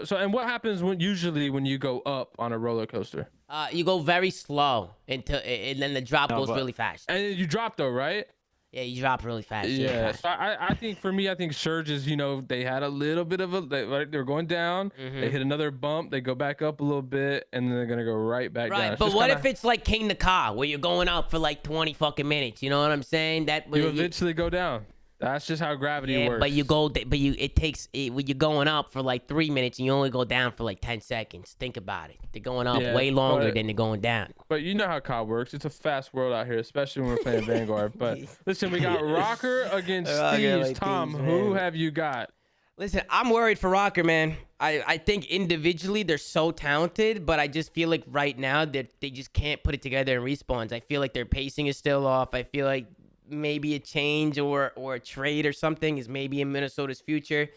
Speaker 2: So and what happens usually when you go up on a roller coaster?
Speaker 1: You go very slow and then the drop goes really fast.
Speaker 2: And you drop though, right?
Speaker 1: Yeah, you drop really fast.
Speaker 2: Yeah. So I think for me, I think Surge is, you know, they had a little bit of they're going down. They hit another bump. They go back up a little bit, and then they're gonna go right back down.
Speaker 1: Right, but what if it's like King the Car, where you're going up for like 20 fucking minutes? You know what I'm saying? That
Speaker 2: you eventually go down. That's just how gravity works.
Speaker 1: But when you're going up for like 3 minutes and you only go down for like 10 seconds. Think about it. They're going up way longer than they're going down.
Speaker 2: But you know how COD works. It's a fast world out here, especially when we're playing Vanguard. But listen, we got Rocker against Thieves. Tom, who have you got?
Speaker 1: Listen, I'm worried for Rocker, man. I think individually they're so talented, but I just feel like right now they just can't put it together in respawns. I feel like their pacing is still off. I feel like maybe a change or a trade or something is maybe in Minnesota's future.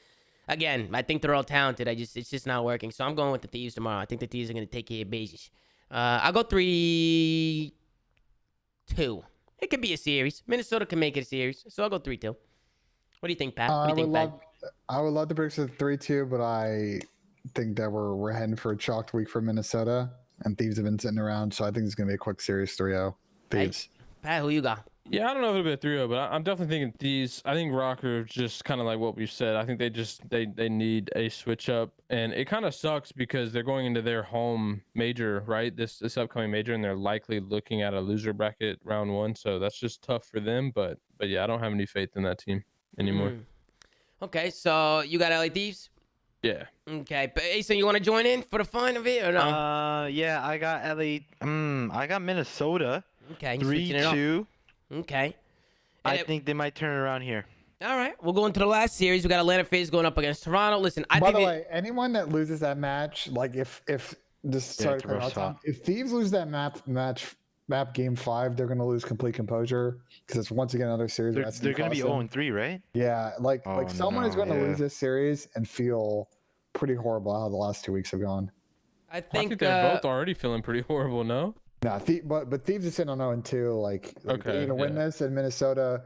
Speaker 1: Again, I think they're all talented. It's just not working. So I'm going with the Thieves tomorrow. I think the Thieves are going to take care of business. I'll go 3-2. It could be a series. Minnesota can make it a series. So I'll go 3-2. What do you think, Pat? What do you think, Pat?
Speaker 3: I would love to predict a 3-2, but I think that we're heading for a chalked week for Minnesota, and Thieves have been sitting around. So I think it's going to be a quick series 3-0. Thieves.
Speaker 1: Hey, Pat, who you got?
Speaker 2: Yeah, I don't know if it'll be a 3-0, but I'm definitely thinking Thieves. I think Rocker, just kind of like what we said. I think they need a switch up, and it kind of sucks because they're going into their home major, right? This upcoming major, and they're likely looking at a loser bracket round 1. So that's just tough for them. But yeah, I don't have any faith in that team anymore.
Speaker 1: Okay, so you got LA Thieves?
Speaker 2: Yeah.
Speaker 1: Okay, but Ace, you want to join in for the fun of it or no?
Speaker 4: Yeah, I got LA. I got Minnesota.
Speaker 1: Okay,
Speaker 4: 3-2.
Speaker 1: Okay.
Speaker 4: I think they might turn it around here.
Speaker 1: All right, we'll go into the last series. We got Atlanta FaZe going up against Toronto. Listen,
Speaker 3: by the way, anyone that loses that match, like if Thieves lose that map game 5, they're gonna lose complete composure because it's once again another series.
Speaker 4: They're gonna be 0-3, right?
Speaker 3: Yeah, someone is going to lose this series and feel pretty horrible how the last 2 weeks have gone.
Speaker 1: I think
Speaker 2: they're both already feeling pretty horrible. No.
Speaker 3: No, but Thieves is sitting on 0-2. Like they're gonna win this, and Minnesota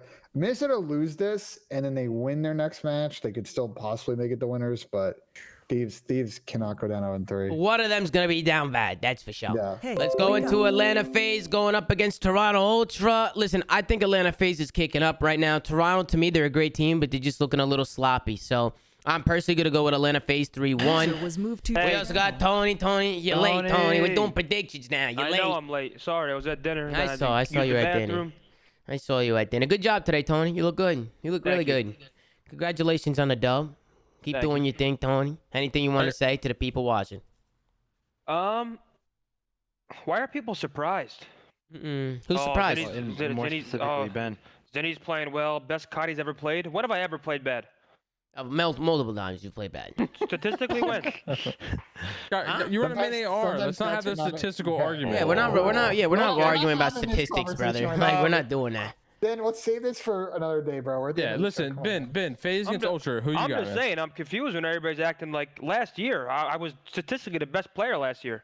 Speaker 3: lose this, and then they win their next match. They could still possibly make it the winners, but Thieves cannot go down 0-3.
Speaker 1: One of them's gonna be down bad, that's for sure.
Speaker 3: Yeah.
Speaker 1: Hey, let's go into Atlanta FaZe going up against Toronto Ultra. Listen, I think Atlanta FaZe is kicking up right now. Toronto, to me, they're a great team, but they're just looking a little sloppy. So I'm personally going to go with Atlanta FaZe 3-1.
Speaker 13: Was moved to
Speaker 1: We also got Tony. Tony, you're late, Tony. We're doing predictions now. You're late.
Speaker 14: I know I'm late. Sorry, I was at dinner.
Speaker 1: I saw you at dinner. I saw you at dinner. Good job today, Tony. You look good. You look really good. Congratulations on the dub. Keep doing your thing, Tony. Anything you want to say to the people watching?
Speaker 14: Why are people surprised?
Speaker 1: Who's surprised?
Speaker 4: More specifically, Ben.
Speaker 14: Zenny's playing well. Best COD he's ever played. When have I ever played bad?
Speaker 1: Multiple times you played bad.
Speaker 14: Statistically, when?
Speaker 2: You run a mini AR. Let's not have this statistical argument.
Speaker 1: Yeah, we're not arguing about statistics, brother. Like, we're not doing that.
Speaker 3: Ben, let's save this for another day, bro.
Speaker 2: Listen, Ben, FaZe against Ultra. Who you got?
Speaker 14: I'm just saying, I'm confused when everybody's acting like last year. I was statistically the best player last year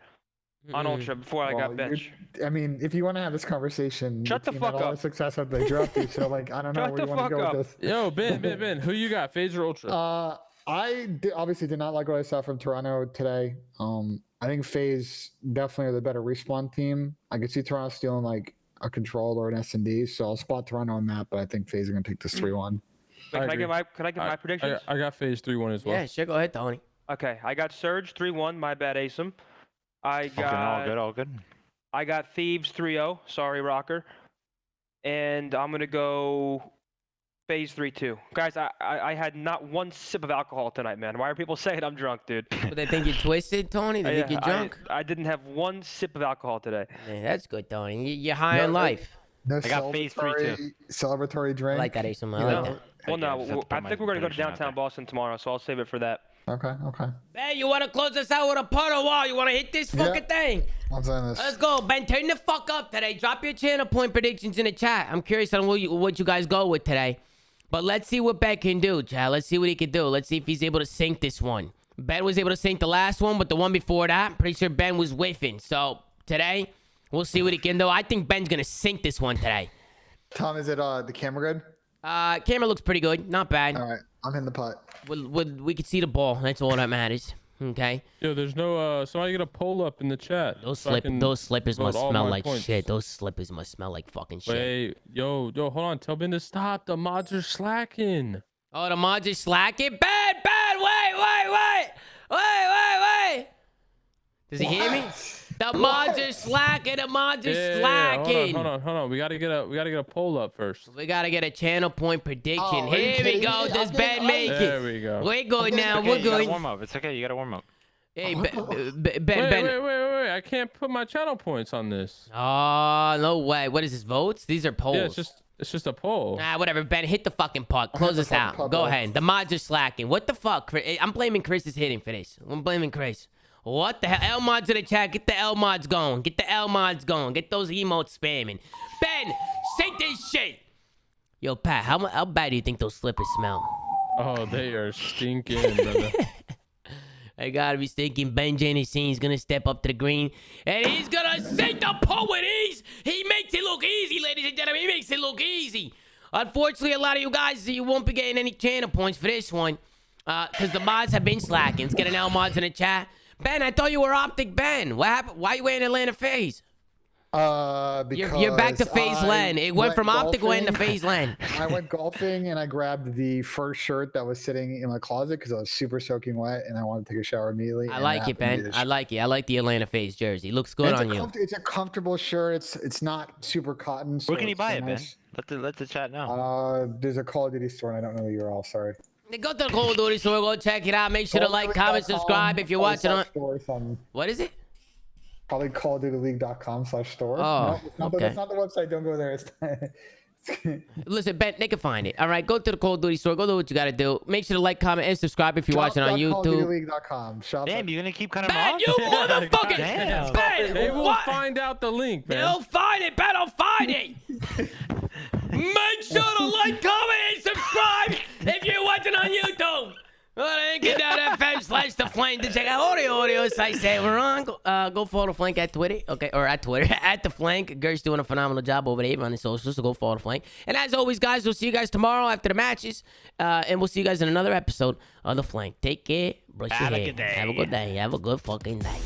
Speaker 14: on Ultra before I got benched.
Speaker 3: I mean, if you want to have this conversation,
Speaker 14: shut the fuck up.
Speaker 3: Success after they dropped you, so like I don't know where you want to go with this.
Speaker 2: Yo, Ben, who you got? FaZe or Ultra?
Speaker 3: Obviously did not like what I saw from Toronto today. I think FaZe definitely are the better respawn team. I could see Toronto stealing like a control or an S&D, so I'll spot Toronto on that, but I think FaZe are gonna take this 3-1.
Speaker 14: Can I get my predictions?
Speaker 2: I got FaZe 3-1 as well.
Speaker 1: Yeah, sure. Go ahead, Tony.
Speaker 14: Okay, I got Surge 3-1. My bad, Asim. I got
Speaker 4: all good.
Speaker 14: I got Thieves 3-0. Sorry, Rocker. And I'm gonna go FaZe 3-2. Guys, I had not one sip of alcohol tonight, man. Why are people saying I'm drunk, dude?
Speaker 1: But they think you're twisted, Tony? They think you're drunk?
Speaker 14: I didn't have one sip of alcohol today.
Speaker 1: Yeah, that's good, Tony. You're high on life.
Speaker 3: I got FaZe 3-2. Celebratory drink.
Speaker 1: I like that, Asim. I like that.
Speaker 14: Well, no, I think we're gonna go to downtown Boston tomorrow, so I'll save it for that.
Speaker 3: Okay.
Speaker 1: Ben, you want to close us out with a part of wall? You want to hit this fucking thing?
Speaker 3: I'm saying this.
Speaker 1: Let's go, Ben. Turn the fuck up today. Drop your channel point predictions in the chat. I'm curious on what you guys go with today. But let's see what Ben can do, Chad. Let's see what he can do. Let's see if he's able to sink this one. Ben was able to sink the last one, but the one before that, I'm pretty sure Ben was whiffing. So today, we'll see what he can do. I think Ben's going to sink this one today.
Speaker 3: Tom, is it the camera good?
Speaker 1: Camera looks pretty good. Not bad.
Speaker 3: All right. I'm in the putt.
Speaker 1: We can see the ball. That's all that matters. Okay.
Speaker 2: Yo, there's no somebody get a poll up in the chat.
Speaker 1: Those slippers must smell like shit. Those slippers must smell like fucking shit.
Speaker 2: Wait, yo, hold on. Tell Ben to stop. The mods are slacking.
Speaker 1: Oh, the mods are slacking? Ben, wait. Does he hear me? The mods are slacking. The mods are slacking.
Speaker 2: Hold on. We gotta get a poll up first.
Speaker 1: We gotta get a channel point prediction. Here we go. Does Ben make it?
Speaker 2: There we go.
Speaker 1: We're good now.
Speaker 4: Okay,
Speaker 1: We're
Speaker 4: you
Speaker 1: good.
Speaker 4: gotta warm up. It's okay. You gotta warm up.
Speaker 1: Hey, Ben.
Speaker 2: Wait. I can't put my channel points on this.
Speaker 1: Oh, no way. What is this? Votes? These are polls.
Speaker 2: Yeah, it's just a poll.
Speaker 1: Nah, whatever. Ben, hit the fucking puck. Close us out. Go ahead. The mods are slacking. What the fuck? I'm blaming Chris's hitting for this. I'm blaming Chris. What the hell? L mods in the chat. Get the L mods going. Get the L mods going. Get those emotes spamming. Ben, say this shit. Yo, Pat, how bad do you think those slippers smell?
Speaker 2: Oh, they are stinking, brother.
Speaker 1: I gotta be stinking. Ben Janison's gonna step up to the green, and he's gonna sink the putt with ease. He makes it look easy, ladies and gentlemen. He makes it look easy. Unfortunately, a lot of you guys, you won't be getting any channel points for this one, because the mods have been slacking. Let's get an L mods in the chat. Ben, I thought you were Optic Ben. What happened? Why you wearing Atlanta FaZe?
Speaker 3: Because
Speaker 1: you're back to FaZe Land. It went from Optic Land to FaZe Land.
Speaker 3: I went golfing and I grabbed the first shirt that was sitting in my closet because I was super soaking wet and I wanted to take a shower immediately.
Speaker 1: I like it, Ben. I like it. I like the Atlanta FaZe jersey. It looks good on you.
Speaker 3: It's a comfortable shirt. It's not super cotton. So
Speaker 4: where can you buy it, nice. Ben? Let the chat know.
Speaker 3: There's a Call of Duty store and I don't know the URL. Sorry.
Speaker 1: Go to the Call of Duty store. Go check it out. Make sure to like, comment, subscribe if you're watching on. What is it?
Speaker 3: Probably CallOfDutyLeague.com/store.
Speaker 1: Oh,
Speaker 3: no,
Speaker 1: okay.
Speaker 3: That's not the website. Don't go there.
Speaker 1: Listen, Ben, they can find it. All right, go to the Call of Duty store. Go do what you got to do. Make sure to like, comment, and subscribe if you're watching on YouTube.
Speaker 3: CallOfDutyLeague.com.
Speaker 4: Damn, you're gonna keep cutting
Speaker 1: Ben,
Speaker 4: off?
Speaker 1: you motherfucker!
Speaker 4: Damn.
Speaker 1: Ben,
Speaker 2: they will find out the link, man.
Speaker 1: They'll find it, Ben. They'll find it. Make sure to like, comment, and subscribe if you're watching on YouTube. Get.fm/The Flank to check out all the audios I say we're on. Go follow The Flank at Twitter. Okay, or at Twitter. At The Flank. Gert's doing a phenomenal job over there on the socials, so go follow The Flank. And as always, guys, we'll see you guys tomorrow after the matches. And we'll see you guys in another episode of The Flank. Take care. Brush your hair. Have a good day. Have a good fucking day.